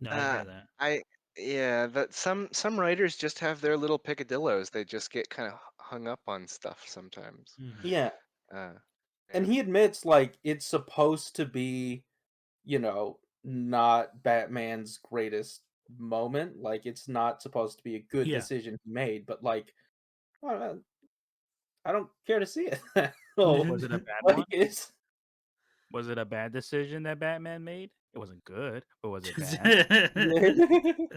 No, I hear that. I yeah, that some writers just have their little picadillos. They just get kind of hung up on stuff sometimes. Mhm. Yeah, Uh, and yeah. he admits like it's supposed to be, not Batman's greatest moment. Like it's not supposed to be a good Yeah. decision he made, but like, uh, I don't care to see it. Was it a bad Like one? it's Was it a bad decision that Batman made? It wasn't good, but was it bad?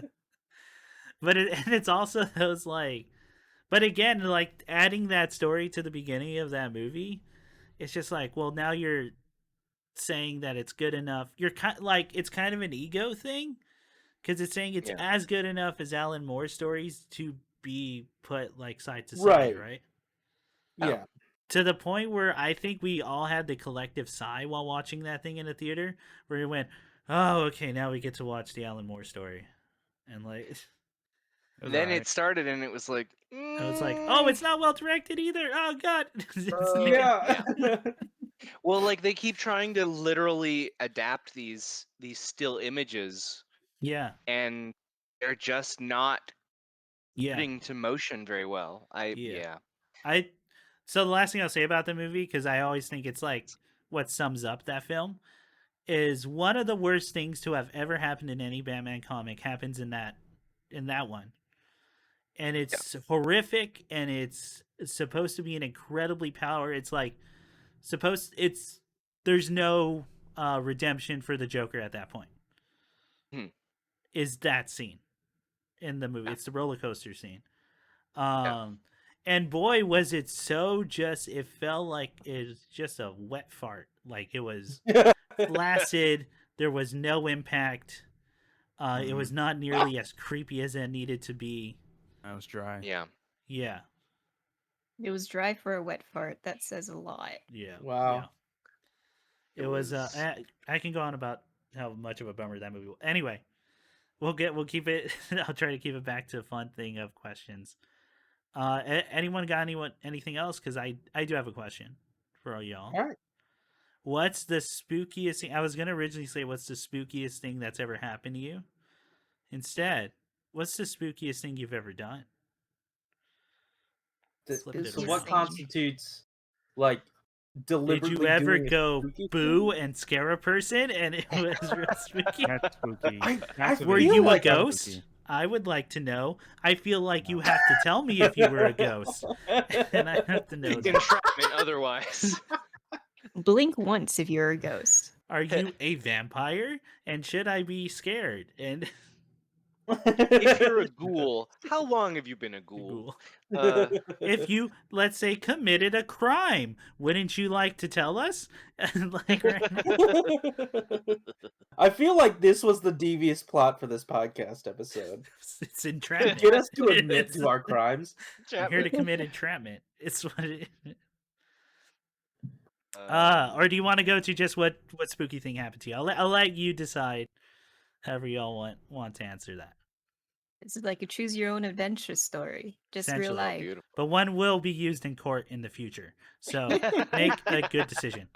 But it's also those like, but again, like adding that story to the beginning of that movie, it's just like, well, now you're saying that it's good enough. You're kind like it's kind of an ego thing because it's saying it's Yeah. as good enough as Alan Moore's stories to be put like side to side, right. right? Yeah. To the point where I think we all had the collective sigh while watching that thing in the theater, where we went, "Oh, okay, now we get to watch the Alan Moore story," and like, It was Then alright. it started, and it was like, I was like, "Oh, it's not well directed either." Oh God, it's like, Yeah. well, like they keep trying to literally adapt these still images, yeah, and they're just not yeah, putting to motion very well. yeah. Yeah. I so the last thing I'll say about the movie, because I always think it's like what sums up that film, is one of the worst things to have ever happened in any Batman comic happens in that one. And it's horrific, and it's supposed to be an incredibly power. It's like it's there's no redemption for the Joker at that point. Hmm. Is that scene in the movie? Yeah. It's the roller coaster scene. Yeah. And boy, was it so just. It felt like it was just a wet fart. Like it was flaccid. There was no impact. It was not nearly as creepy as it needed to be. That was dry. Yeah. Yeah, It was dry for a wet fart. That says a lot. yeah, Wow. yeah. It was. I can go on about how much of a bummer that movie was. Anyway, we'll keep it. I'll try to keep it back to a fun thing of questions. Anyone got anything else? Because I do have a question for all y'all. All right. What's the spookiest thing? I was gonna originally say what's the spookiest thing that's ever happened to you. Instead, what's the spookiest thing you've ever done? Flip it So Spookiest what around. thing. constitutes like Did deliberately you ever doing a go spooky boo thing? and scare a person and it was real spooky? That's spooky. I That's feel Were really you a like I'm ghost? spooky. I would like to know. I feel like you No. have to tell me if you were a ghost, and I have to know that. Entrapment otherwise. Blink once if you're a ghost. Are you a vampire? And should I be scared? And If you're a ghoul, how long have you been a ghoul? Ghoul. If you, let's say, committed a crime, wouldn't you like to tell us? Like right now, I feel like this was the devious plot for this podcast episode. it's entrapment. Get us to admit It's- to our crimes. I'm here to commit entrapment. It's what it. Um, Or do you want to go to just what spooky thing happened to you? I'll let you decide. However y'all want to answer that. It's like a choose your own adventure story. Just real Essentially. life. beautiful. But one will be used in court in the future. So make a good decision.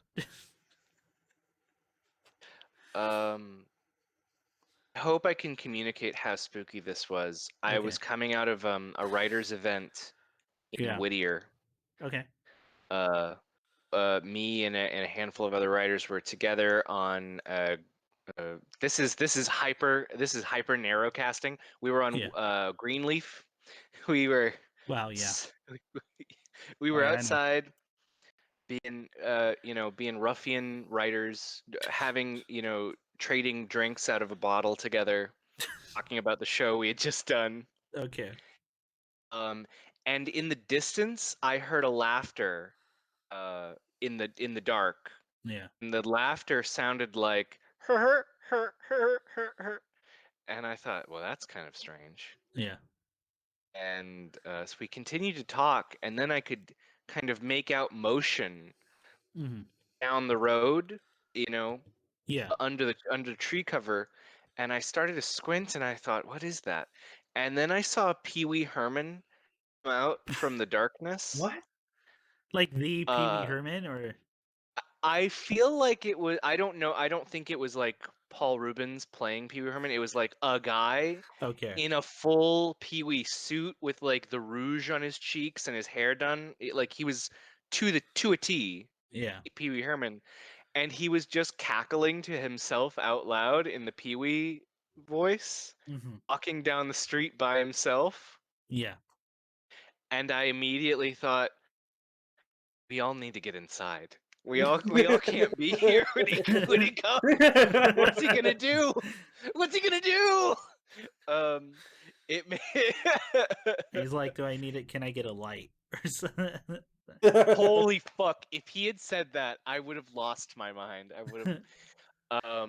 I hope I can communicate how spooky this was. I Okay. was coming out of a writers' event in Yeah. Whittier. Okay. Me and a handful of other writers were together on this is hyper narrow casting. We were on Yeah. Greenleaf. We were Wow. Yeah. we Oh, were yeah, I know. outside being being ruffian writers, having trading drinks out of a bottle together, talking about the show we had just done. Okay. And in the distance I heard a laughter in the dark. Yeah. And the laughter sounded like her, her. And I thought, well, that's kind of strange. Yeah. And so we continued to talk, and then I could kind of make out motion Hmm. down the road, Yeah. under the tree cover, and I started to squint, and I thought, "What is that?" And then I saw Pee Wee Herman come out from the darkness. What? Like the Pee Wee Uh, Herman, or I feel like it was. I don't know. I don't think it was like Paul Rubens playing Pee Wee Herman. It was like a guy okay, in a full Pee Wee suit with like the rouge on his cheeks and his hair done. Like he was to a T, yeah, Pee Wee Herman, and he was just cackling to himself out loud in the Pee Wee voice, hmm, walking down the street by himself. yeah. And I immediately thought, we all need to get inside. We all can't be here when he comes. What's he gonna do? What's he gonna do? It may He's like, "Do I need it? Can I get a light?" Or something. holy fuck! If he had said that, I would have lost my mind. I would have.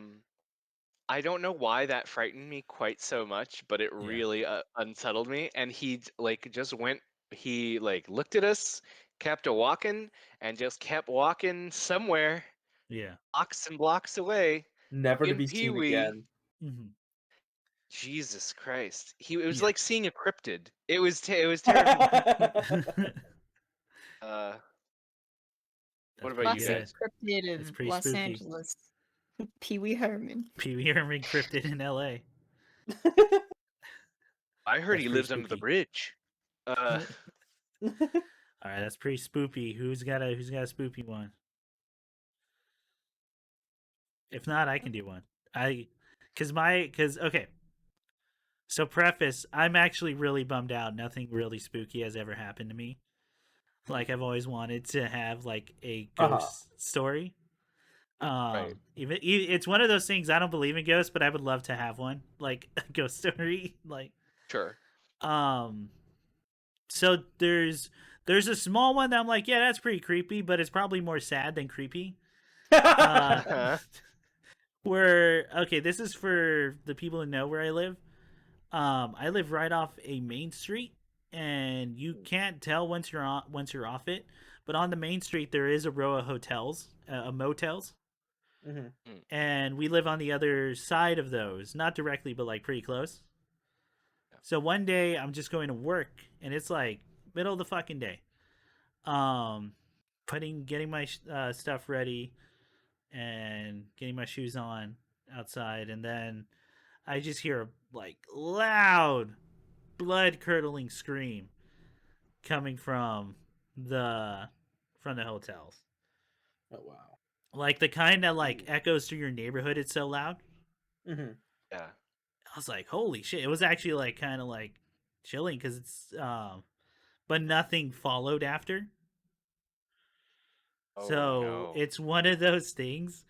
I don't know why that frightened me quite so much, but it Yeah. really unsettled me. And he like just went. He like looked at us, kept a walking, and just kept walking somewhere, Yeah. blocks and blocks away. Never to In be Pee seen Wee, again. Hmm. Jesus Christ, it was Yeah. like seeing a cryptid. It was terrifying. Uh, what That's about pretty you Classic good. guys? cryptid That's of pretty Los spooky. Angeles. Pee Wee Herman. Pee Wee Herman cryptid in L.A. I heard That's he pretty lives under the spooky. bridge. Uh, All right, that's pretty spoopy. Who's got a spoopy one? If not, I can do one. Cause okay. So preface, I'm actually really bummed out. Nothing really spooky has ever happened to me. Like I've always wanted to have like a Uh-huh. ghost story. right. It's one of those things. I don't believe in ghosts, but I would love to have one, like a ghost story. Like, Sure. um, so there's a small one that I'm like, yeah, that's pretty creepy, but it's probably more sad than creepy. Uh, where okay, this is for the people who know where I live. I live right off a main street, and you can't tell once you're off it. But on the main street, there is a row of hotels, motels, Mhm. and we live on the other side of those, not directly, but like pretty close. So one day, I'm just going to work, and it's like middle of the fucking day. Um, getting my stuff ready, and getting my shoes on outside, and then I just hear a like loud, blood curdling scream coming from the hotels. Oh wow. Like the kind that like Ooh. echoes through your neighborhood. It's so loud. Mhm. Yeah. I was like, holy shit! It was actually like kind of like chilling because it's but nothing followed after. Oh So no. it's one of those things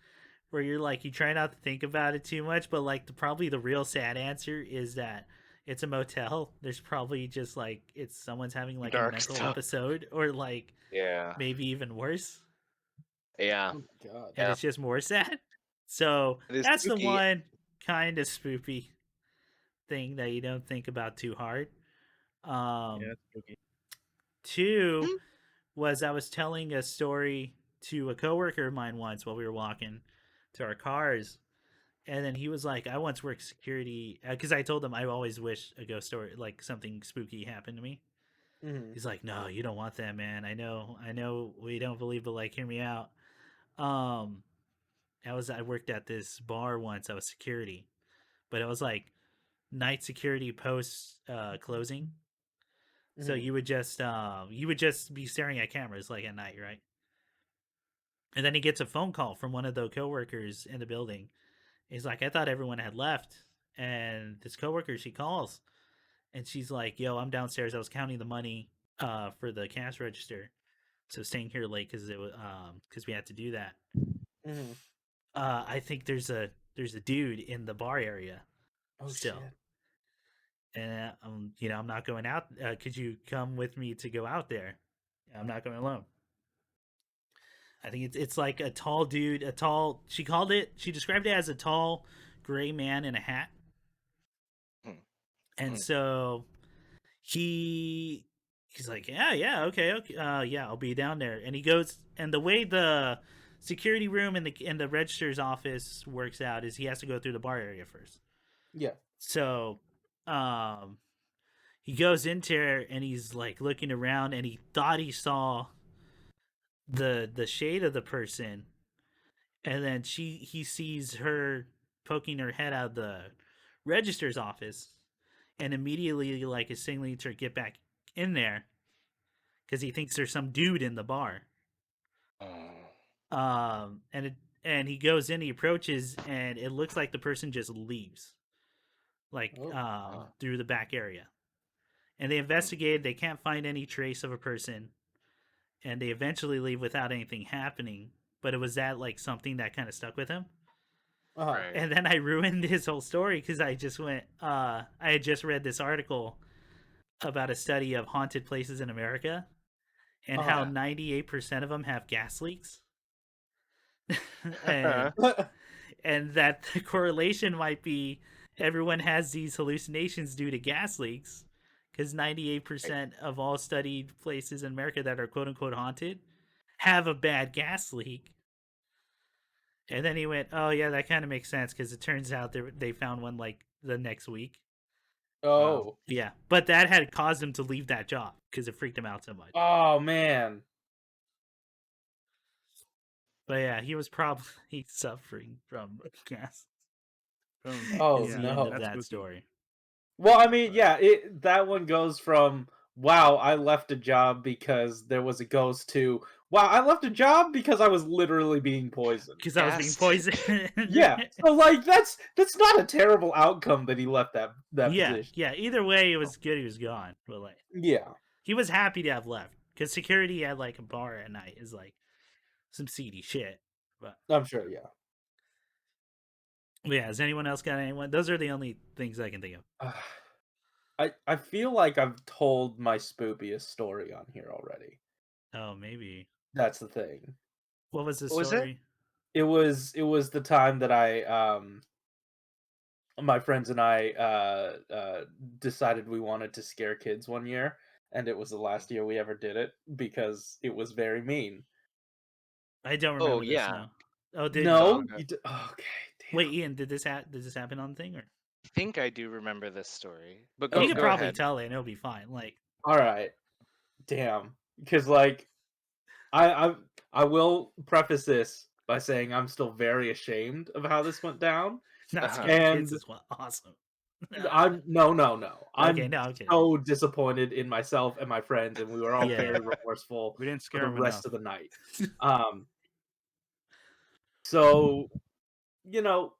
where you're like you try not to think about it too much, but like probably the real sad answer is that it's a motel. There's probably just like it's someone's having like a Dark mental stuff. episode or like Yeah. maybe even worse, Yeah. Oh my god. and Yeah. it's just more sad. So It is that's the spooky. one kind of spoopy thing that you don't think about too hard. Yeah, Um, that's spooky. Two was I was telling a story to a coworker of mine once while we were walking to our cars, and then he was like, "I once worked security," because I told him I always wish a ghost story, like something spooky, happened to me. Mhm. He's like, "No, you don't want that, man. I know, we don't believe, but like, hear me out." Um, I worked at this bar once. I was security, but it was like night security post closing. So Mhm. you would just be staring at cameras like at night, right? And then he gets a phone call from one of the coworkers in the building. He's like, I thought everyone had left. And this coworker, she calls and she's like, "Yo, I'm downstairs. I was counting the money for the cash register, so staying here late because it was because we had to do that. Mhm. I think there's a dude in the bar area Oh still, shit. and I'm not going out. Could you come with me to go out there? I'm not going alone." I think it's like a tall dude, a tall. She described it as a tall gray man in a hat, Hmm. and Hmm. so he's like, yeah, okay, yeah, I'll be down there. And he goes, and the way the security room and the register's office works out is he has to go through the bar area first. Yeah. So, he goes into her and he's like looking around and he thought he saw the shade of the person, and then he sees her poking her head out of the register's office, and immediately like is signaling to her get back in there because he thinks there's some dude in the bar. Oh. And he goes in, he approaches, and it looks like the person just leaves, like Oh. through the back area. And they investigate, they can't find any trace of a person, and they eventually leave without anything happening. But it was that like something that kind of stuck with him. Uh-huh. Right. And then I ruined his whole story because I just went. I had just read this article about a study of haunted places in America and how Yeah. 98% of them have gas leaks, and and that the correlation might be everyone has these hallucinations due to gas leaks because 98% of all studied places in America that are quote unquote haunted have a bad gas leak. And then he went, "Oh yeah, that kind of makes sense because it turns out they found one like the next week." Oh. Yeah, but that had caused him to leave that job because it freaked him out so much. Oh man. But yeah, he was probably suffering from gas. Oh Is the end no. of That's that spooky. story. Well, I mean, yeah, that one goes from wow, I left a job because there was a ghost to wow, I left a job because I was literally being poisoned. Because I was being Gassed. poisoned. Yeah. So like that's not a terrible outcome that he left that yeah, position. yeah. Either way, it was good. He was gone. But like, Yeah. he was happy to have left because security at like a bar at night is like some seedy shit. But I'm sure, yeah. yeah, has anyone else got anyone? Those are the only things I can think of. I feel like I've told my spookiest story on here already. Oh, maybe. That's the thing. What was the What was it? story? It was the time that I my friends and I decided we wanted to scare kids one year, and it was the last year we ever did it because it was very mean. I don't Oh remember this. yeah. No. Oh, No, Okay. okay, damn. wait, Ian, did this happen on the thing or? I think I do remember this story. But You go could go probably ahead. tell it and it'll be fine. Like, All right, damn. Because like I I will preface this by saying I'm still very ashamed of how this went down, not Uh-huh. scaring kids and is awesome. I'm no. Okay, I'm no, I'm kidding. so disappointed in myself and my friends, and we were all Yeah. very remorseful We didn't for scare the him rest enough. of the night. So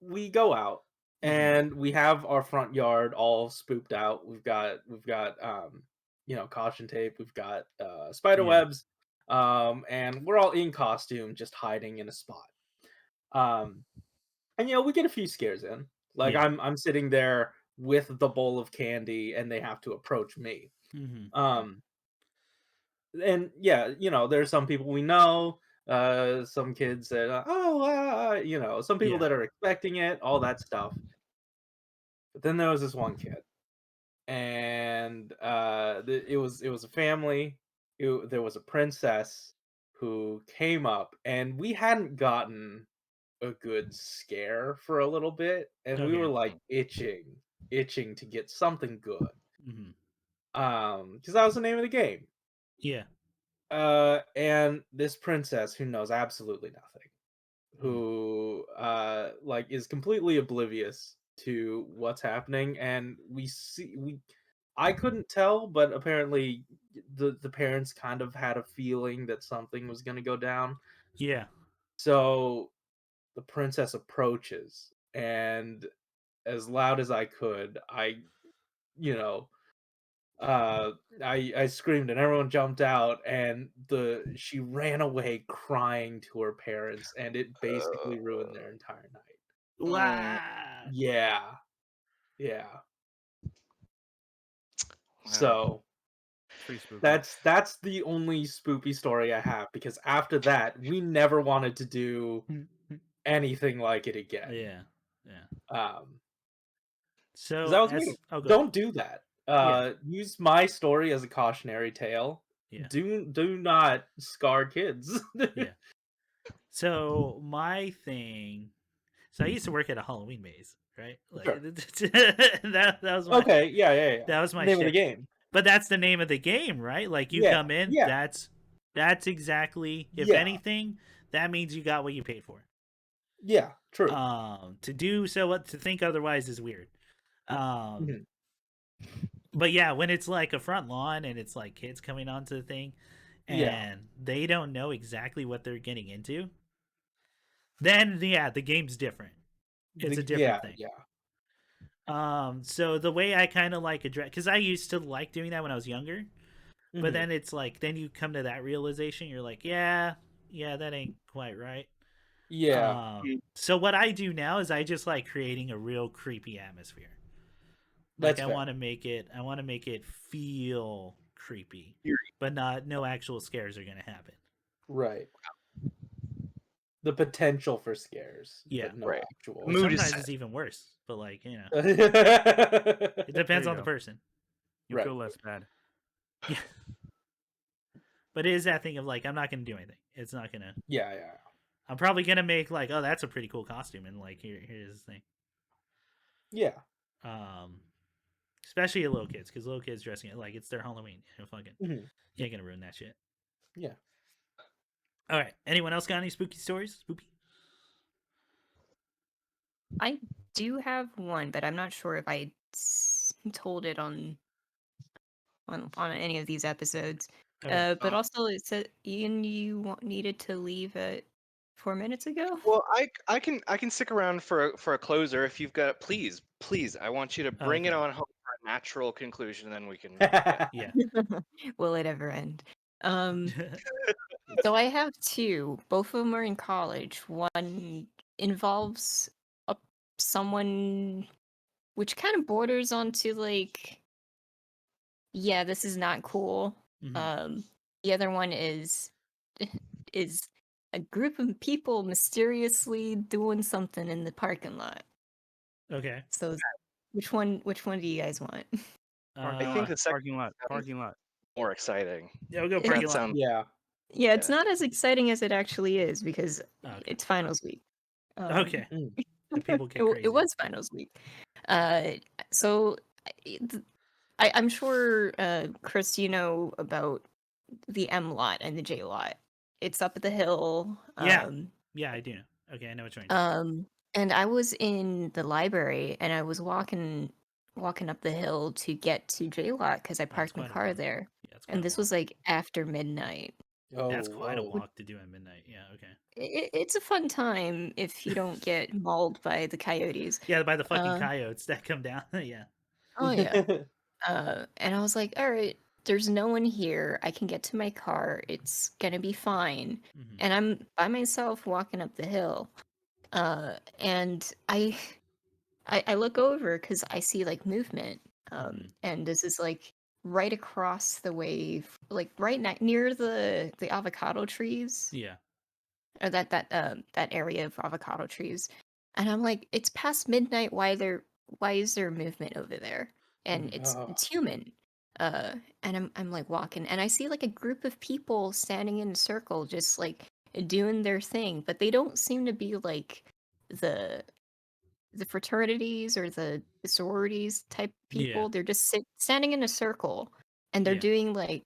we go out and we have our front yard all spooked out. We've got caution tape. We've got spider Yeah. webs, and we're all in costume, just hiding in a spot. And we get a few scares in. Like Yeah. I'm sitting there with the bowl of candy, and they have to approach me. Mm-hmm. And yeah, there's some people we know, some kids that some people Yeah. that are expecting it, all that stuff. But then there was this one kid, and it was a family. There was a princess who came up, and we hadn't gotten a good scare for a little bit, and we Okay. were like itching to get something good. Mm-hmm. Because that was the name of the game. Yeah. And this princess who knows absolutely nothing, who is completely oblivious to what's happening, and I couldn't tell, but apparently the parents kind of had a feeling that something was going to go down. Yeah. So the princess approaches, and as loud as I could, you know I screamed and everyone jumped out, and she ran away crying to her parents, and it basically ruined their entire night. Wow. Yeah. Yeah. Wow. So Pretty spooky. that's the only spoopy story I have, because after that we never wanted to do anything like it again. Yeah. Yeah. Um 'cause So that was me. go Don't do that. Yeah. Use my story as a cautionary tale. Yeah. Do not scar kids. Yeah. So my thing. So I used to work at a Halloween maze, right? Like Sure. that was my Okay, yeah. that was my Name of the shit. game. But that's the name of the game, right? Like you Yeah, come in, yeah. that's exactly. If Yeah. anything, that means you got what you paid for. Yeah, true. To do so, what to think otherwise is weird. Mhm. But yeah, when it's like a front lawn and it's like kids coming onto the thing, Yeah. and they don't know exactly what they're getting into, then yeah, the game's different. It's a different thing. Yeah. So the way I kind of like address, because I used to like doing that when I was younger, but Mhm. then it's like, then you come to that realization, you're like, yeah, that ain't quite right. Yeah. So what I do now is I just like creating a real creepy atmosphere. Like That's I fair. want to make it feel creepy, Eerie. but no actual scares are gonna happen. Right. The potential for scares, Yeah. but no Right. actual. Mood is Sometimes set. it's even worse, but like it It depends you on the go. person. You Right. feel less bad. Yeah. But it is that thing of like, I'm not gonna do anything. It's not gonna. Yeah. I'm probably gonna make like, oh, that's a pretty cool costume, and like here's the thing. Yeah. Especially little kids, because little kids dressing it like it's their Halloween. Fucking, Mhm. you ain't gonna ruin that shit. Yeah. All right. Anyone else got any spooky stories? Spooky. I do have one, but I'm not sure if I told it on any of these episodes. Okay. But also, it said Ian, you needed to leave at 4 minutes ago. Well, I can stick around for a closer if you've got. Please, I want you to bring it Okay. on home for a natural conclusion, then we can. Yeah. Will it ever end? So I have two. Both of them are in college. One involves someone, which kind of borders onto like, yeah, this is not cool. Mhm. The other one is is a group of people mysteriously doing something in the parking lot. Okay. So which one do you guys want? Parking I think lot. the second Parking lot. sounds Parking lot. more exciting. Yeah, we'll go It- parking That lot. sounds. Yeah. Yeah, it's Yeah. not as exciting as it actually is because Okay. it's finals week. Okay. Mm. The people get it crazy. was finals week. So I'm sure, Chris, you know about the M lot and the J lot. It's up at the hill. Yeah. Yeah, I do know. Okay, I know what you're doing. And I was in the library and I was walking up the hill to get to J lot because I That's parked my quite a car walk. there. Yeah, it's quite And a this walk. was like after midnight. That's Oh, quite a whoa. walk to do at midnight. Yeah, okay. It's a fun time if you don't get mauled by the coyotes. Yeah, by the fucking Uh, coyotes that come down. Yeah. oh yeah. And I was like, all right, there's no one here. I can get to my car. It's gonna be fine. Mhm. And I'm by myself walking up the hill. And I look over because I see like movement. Mhm. And this is like right across the way, like right near the avocado trees, Yeah. or that area of avocado trees. And I'm like, it's past midnight. Why is there movement over there? And it's human. And I'm like walking, and I see like a group of people standing in a circle, just like doing their thing, but they don't seem to be like the fraternities or the sororities type Yeah. people. They're just standing in a circle, and they're Yeah. doing like,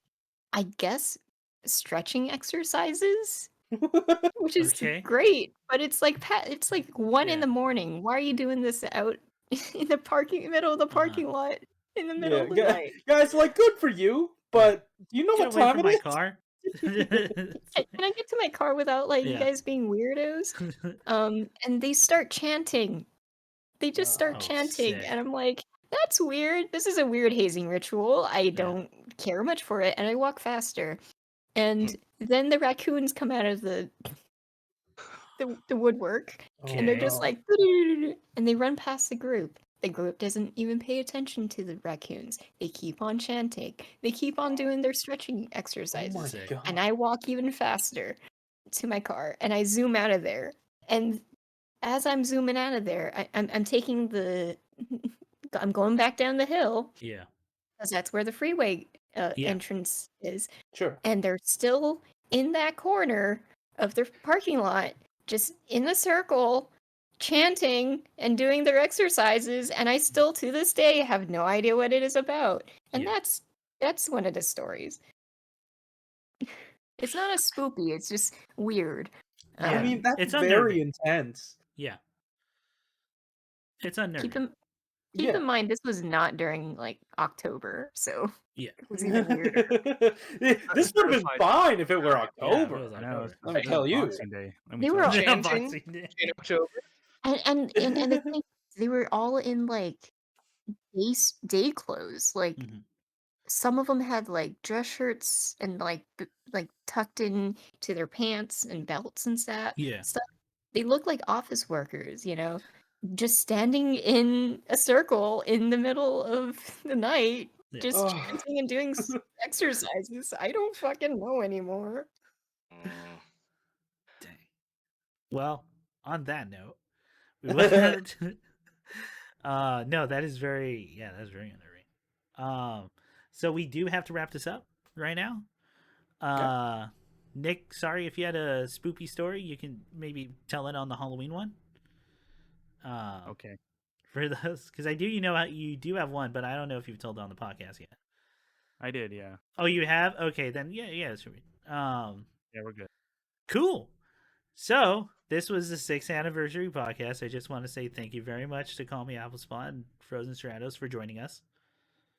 I guess, stretching exercises, which is Okay. great. But it's like it's like 1 in Yeah. the morning. Why are you doing this out in the middle of the parking lot in the middle Yeah. of the night? Guys, like, good for you, but do you know Get what away time from it my is? car. Can I get to my car without like you Yeah. guys being weirdos? And they start chanting. They just start Oh, chanting, sick. and I'm like, that's weird. This is a weird hazing ritual. I Yeah. don't care much for it, and I walk faster. And then the raccoons come out of the woodwork, and they're Okay. just like, and they run past the group. The group doesn't even pay attention to the raccoons. They keep on chanting. They keep on doing their stretching Oh exercises. my Sick. god. And I walk even faster to my car, and I zoom out of there. And as I'm zooming out of there, I'm taking I'm going back down the hill Yeah. because that's where the freeway Yeah. entrance is, Sure. and they're still in that corner of the parking lot, just in a circle, chanting and doing their exercises, and I still to this day have no idea what it is about. And Yeah. that's one of the stories. It's not a spoopy, it's just weird. Yeah. I mean, that's It's very unnerving. intense. Yeah. It's unnerving. Keep Yeah. in mind this was not during like October, so Yeah. it was even weirder. This would have been Certified. fine if it were Yeah, if it October. was I know. October. Let me This is tell you. Boxing Day. Let me They tell were you. all- Yeah, Chanting. Boxing Day. In October. And the thing, they were all in like day clothes. Like Mhm. some of them had like dress shirts and like tucked in to their pants and belts and stuff. Yeah. They look like office workers, just standing in a circle in the middle of the night, Yeah. just Oh. chanting and doing exercises. I don't fucking know anymore. Mm. Dang. Well, on that note, we went. No, that's very unnerving. So we do have to wrap this up right now. Nick, sorry if you had a spoopy story, you can maybe tell it on the Halloween one. Okay. For those, because you do have one, but I don't know if you've told it on the podcast yet. I did, yeah. Oh, you have? Okay, then yeah, sure. Yeah, we're good. Cool. So this was the 6th anniversary podcast. I just want to say thank you very much to CallMeApplespot and Frozenstratos for joining us.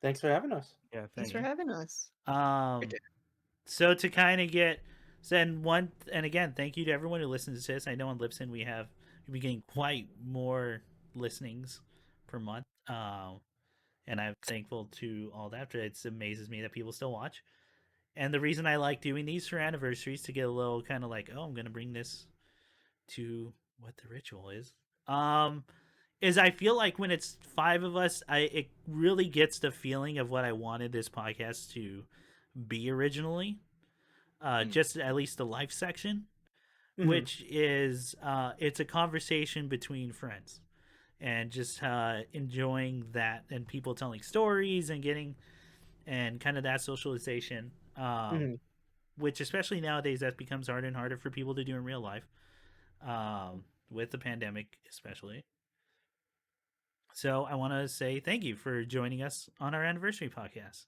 Thanks for having us. Yeah, Thanks thank for you. having us. So to kind of get and again, thank you to everyone who listens to this. I know on Libsyn we've been getting quite more listenings per month. And I'm thankful to all that. It amazes me that people still watch. And the reason I like doing these for anniversaries to get a little kind of like, oh, I'm gonna bring this to what the ritual is I feel like when it's 5 of us, it really gets the feeling of what I wanted this podcast to be originally. Just at least the life section, Mhm. which is it's a conversation between friends and just enjoying that and people telling stories and getting and kind of that socialization, Mhm. which especially nowadays that becomes harder and harder for people to do in real life, with the pandemic especially. So I want to say thank you for joining us on our anniversary podcast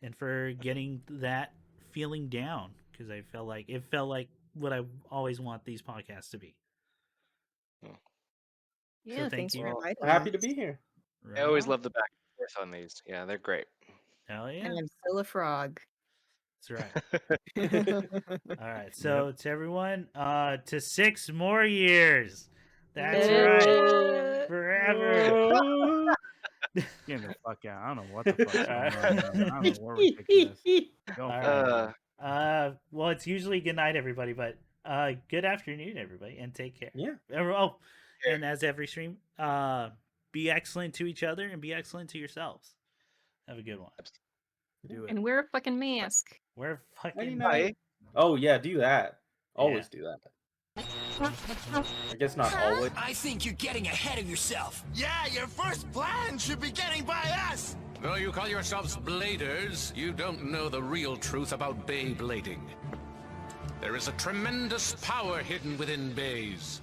and for getting that feeling down, because it felt like what I always want these podcasts to be. Yeah, thank thanks you. for Well, inviting happy to us. be here. I always love the back and forth on these. Yeah, they're great. Hell yeah. And I'm still a frog. That's right. All right. So to everyone, to 6 more years. That's right. Forever. Get the fuck out. I don't know what the fuck's going on. Alright. Man. I don't know what ridiculous. Go All for right. it. Well, it's usually good night, everybody, but good afternoon, everybody, and take care. Yeah. Oh, and as every stream, be excellent to each other and be excellent to yourselves. Have a good one. Do it. And wear a fucking mask. We're fucking. Nighty night. Oh yeah, do that. Always do that. I guess not always. I think you're getting ahead of yourself. Yeah, your first plan should be getting by us. Though you call yourselves bladers, you don't know the real truth about bay blading. There is a tremendous power hidden within bays.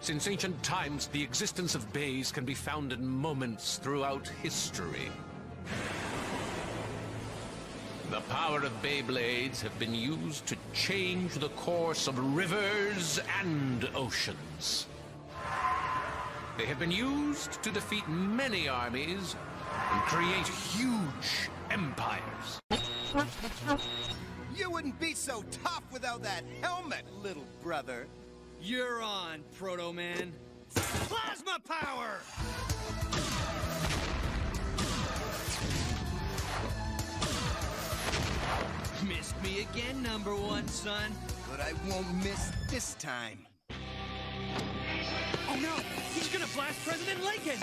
Since ancient times, the existence of bays can be found in moments throughout history. The power of Beyblades have been used to change the course of rivers and oceans. They have been used to defeat many armies and create huge empires. You wouldn't be so tough without that helmet, little brother. You're on, Proto Man. Plasma power! Missed me again, number 1, son. But I won't miss this time. Oh no, he's gonna blast President Lincoln!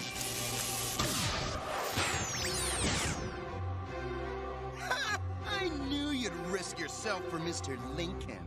Ha! I knew you'd risk yourself for Mr. Lincoln.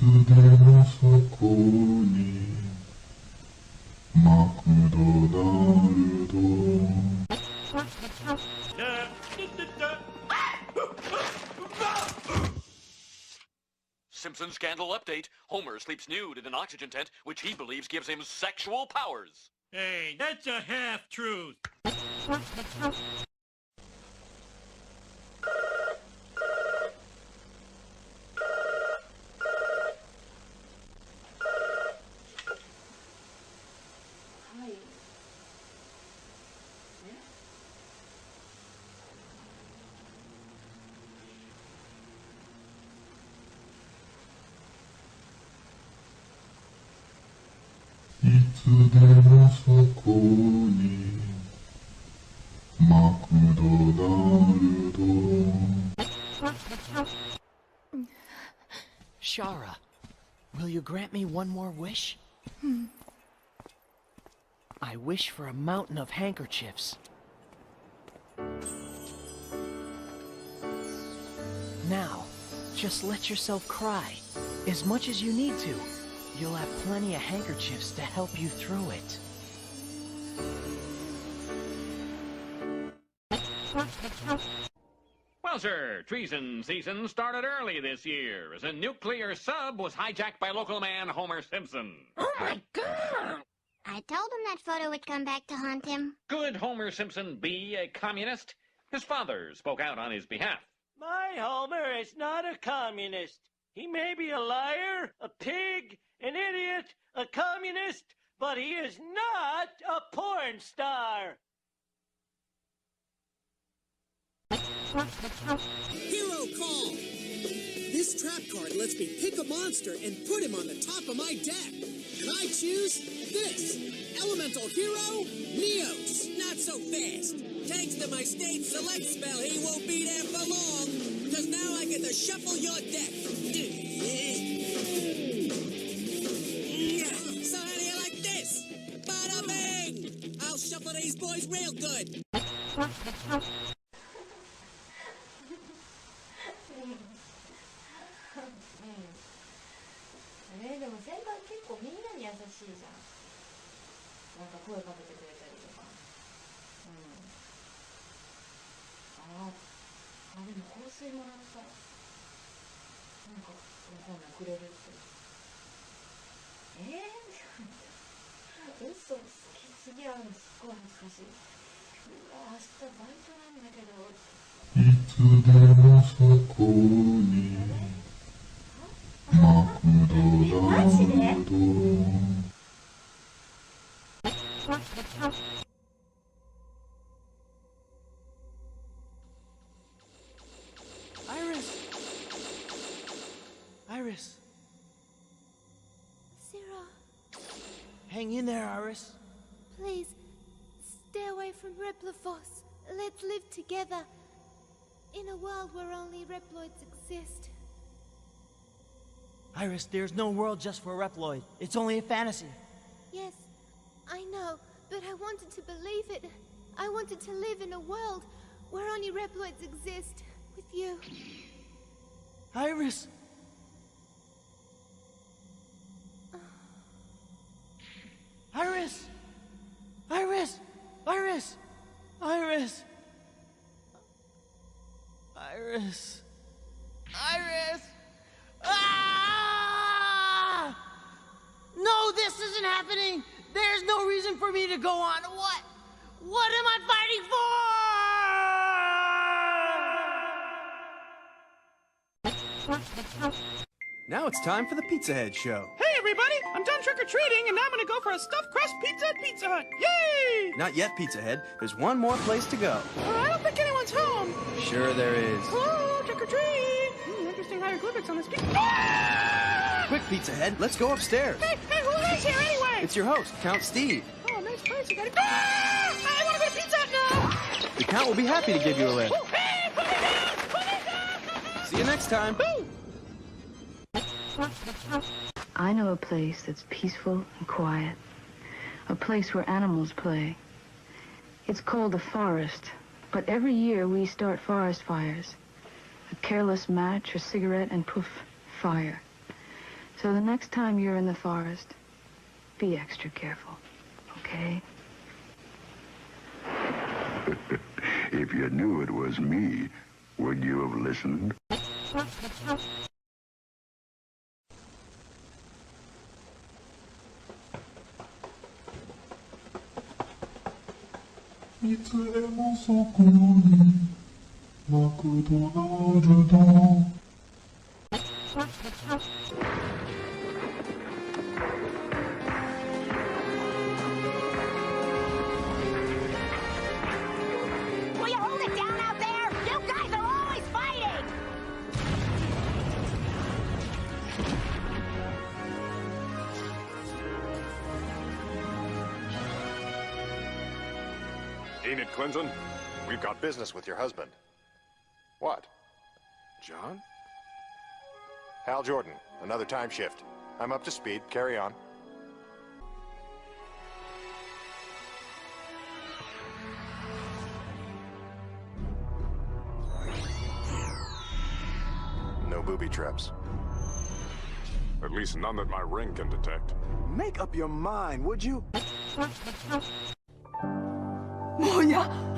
Simpson scandal update. Homer sleeps nude in an oxygen tent, which he believes gives him sexual powers. Hey, that's a half-truth. Shara, will you grant me one more wish? I wish for a mountain of handkerchiefs. Now, just let yourself cry, as much as you need to. You'll have plenty of handkerchiefs to help you through it. Well, sir, treason season started early this year as a nuclear sub was hijacked by local man Homer Simpson. Oh my God! I told him that photo would come back to haunt him. Could Homer Simpson be a communist? His father spoke out on his behalf. My Homer is not a communist. He may be a liar, a pig, an idiot, a communist, but he is not a porn star. Hero call! This trap card lets me pick a monster and put him on the top of my deck. And I choose this. Elemental Hero, Neos. Not so fast. Thanks to my state select spell, he won't be there for long. Because now I get to shuffle your deck. So how do you like this? Bada bing! I'll shuffle these boys real good. でも先輩結構みんなに優しいじゃん。なんか声かけてくれたりとか。でも香水もらったらなんかわかんないくれるって。嘘好きすぎあるのすっごい恥ずかしい。明日バイトなんだけど。いつでもそこに。マジでIris. Sarah. Hang in there, Iris. Please, stay away from Replophos. Let's live together. In a world where only Reploids exist. Iris, there's no world just for Reploid. It's only a fantasy. Yes, I know, but I wanted to believe it. I wanted to live in a world where only Reploids exist with you. Iris! Iris! Iris! Iris! Iris! Iris! Iris! Ah! No, this isn't happening! There's no reason for me to go on. What? What am I fighting for? Now it's time for the Pizza Head Show. Hey everybody, I'm done trick-or-treating and now I'm gonna go for a stuffed crust pizza at Pizza Hut. Yay! Not yet, Pizza Head. There's one more place to go. I don't think anyone's home. Sure there is. Hello, trick-or-treat! Interesting hieroglyphics on this pizza. Ah! Quick, Pizza Head, let's go upstairs. Hey, who is here anyway? It's your host, Count Steve. Oh, nice place. You got it. Ah! I wanna go to Pizza Hut now! The Count will be happy to give you a lift. Oh, hey, put me down! Put me down! See you next time. I know a place that's peaceful and quiet. A place where animals play. It's called the forest, but every year we start forest fires. A careless match or cigarette and poof, fire. So the next time you're in the forest, be extra careful, okay? If you knew it was me, would you have listened? いつでもそこにマクドナルド Will you hold it down out there? You guys are always fighting! Enid Clinton, we've got business with your husband. What? John? Hal Jordan, another time shift. I'm up to speed. Carry on. No booby traps. At least none that my ring can detect. Make up your mind, would you? 뭐야?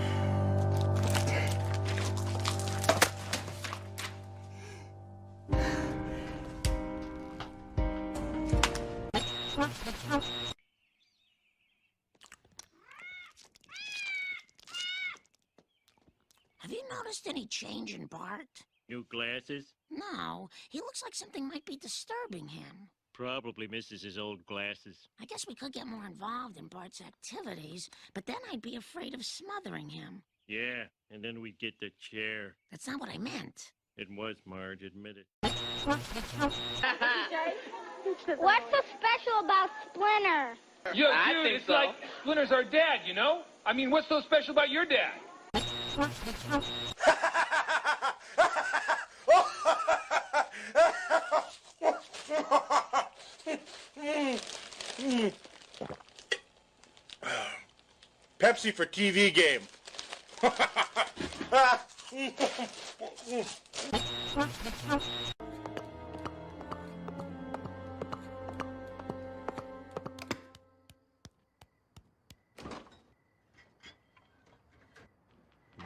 Have you noticed any change in Bart? New glasses? No, he looks like something might be disturbing him. Probably misses his old glasses. I guess we could get more involved in Bart's activities, but then I'd be afraid of smothering him. Yeah, and then we'd get the chair. That's not what I meant. It was, Marge, admit it. What's so special about Splinter? Yo, dude, it's like Splinter's our dad, you know? I mean, what's so special about your dad? Pepsi for TV game.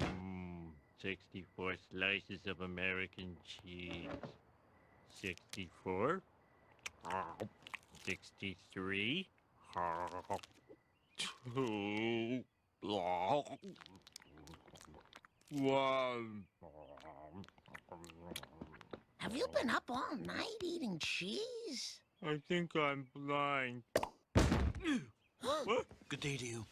Mmm, 64 slices of American cheese. 64. 63. 2. 1. Have you been up all night eating cheese? I think I'm blind. What? Good day to you.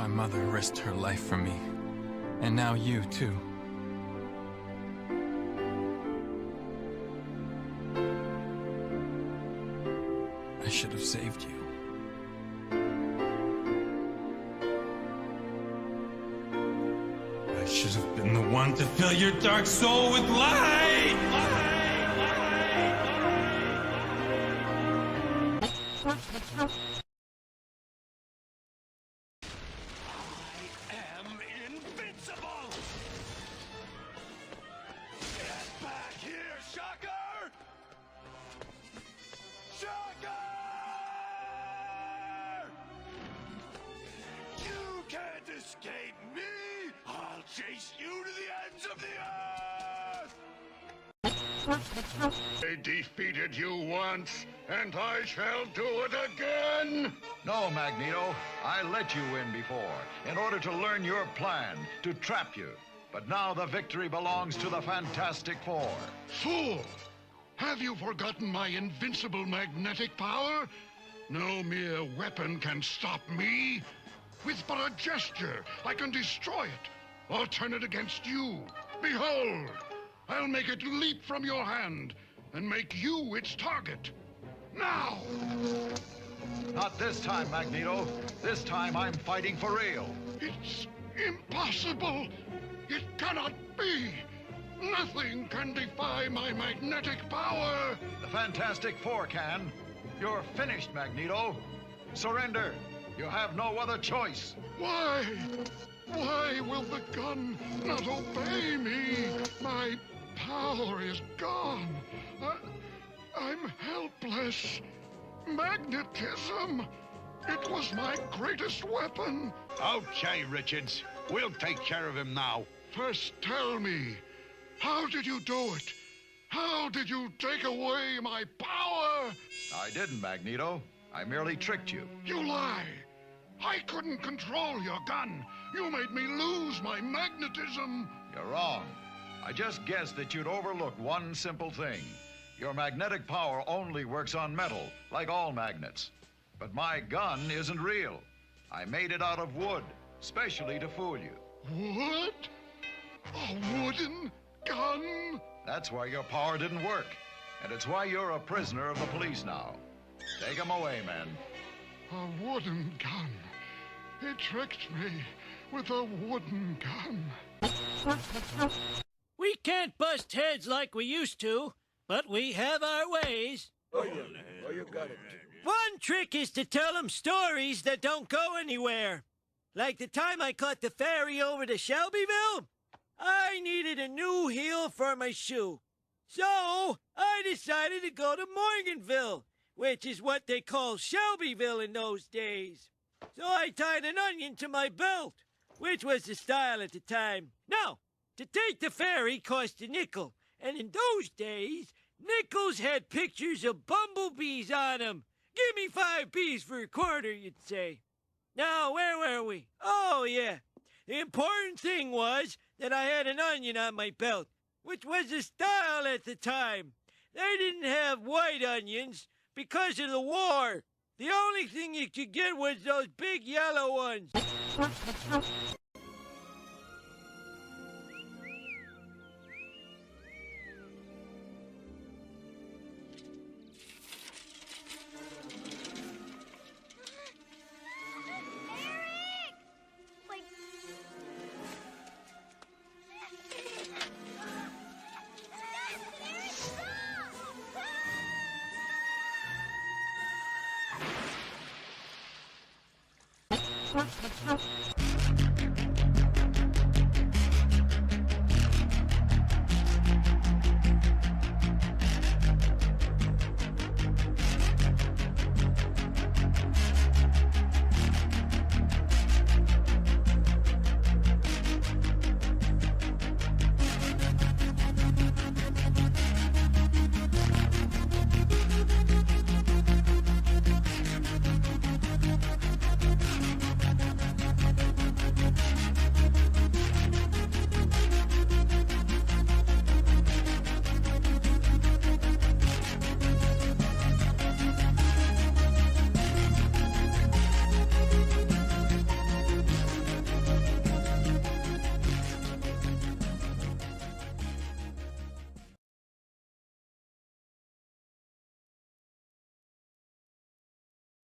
My mother risked her life for me. And now you, too. I should have saved you. I should have been the one to fill your dark soul with light! am invincible! Get back here, Shocker! Shocker! You can't escape me! I'll chase you to the ends of the earth! I defeated you once, and I shall do it again! No, Magneto. I let you win before, in order to learn your plan, to trap you. But now the victory belongs to the Fantastic Four. Fool! Have you forgotten my invincible magnetic power? No mere weapon can stop me. With but a gesture, I can destroy it, or turn it against you. Behold! I'll make it leap from your hand, and make you its target. Now! Not this time, Magneto. This time I'm fighting for real. It's Impossible! It cannot be! Nothing can defy my magnetic power! The Fantastic Four can. You're finished, Magneto. Surrender. You have no other choice. Why? Why will the gun not obey me? My power is gone. I'm helpless. Magnetism. It was my greatest weapon. Okay, Richards. We'll take care of him now. First tell me, how did you do it? How did you take away my power? I didn't, Magneto. I merely tricked you. You lie. I couldn't control your gun. You made me lose my magnetism. You're wrong. I just guessed that you'd overlook one simple thing. Your magnetic power only works on metal, like all magnets. But my gun isn't real. I made it out of wood, specially to fool you. Wood? A wooden gun? That's why your power didn't work. And it's why you're a prisoner of the police now. Take him away, men. A wooden gun. He tricked me with a wooden gun. We can't bust heads like we used to, but we have our ways. You got it. One trick is to tell them stories that don't go anywhere. Like the time I caught the ferry over to Shelbyville. I needed a new heel for my shoe. So I decided to go to Morganville, which is what they call Shelbyville in those days. So I tied an onion to my belt, which was the style at the time. Now, to take the ferry cost a nickel, and in those days, nickels had pictures of bumblebees on them. Give me 5 B's for a quarter, you'd say. Now, where were we? Oh, yeah. The important thing was that I had an onion on my belt, which was the style at the time. They didn't have white onions because of the war. The only thing you could get was those big yellow ones. Eric!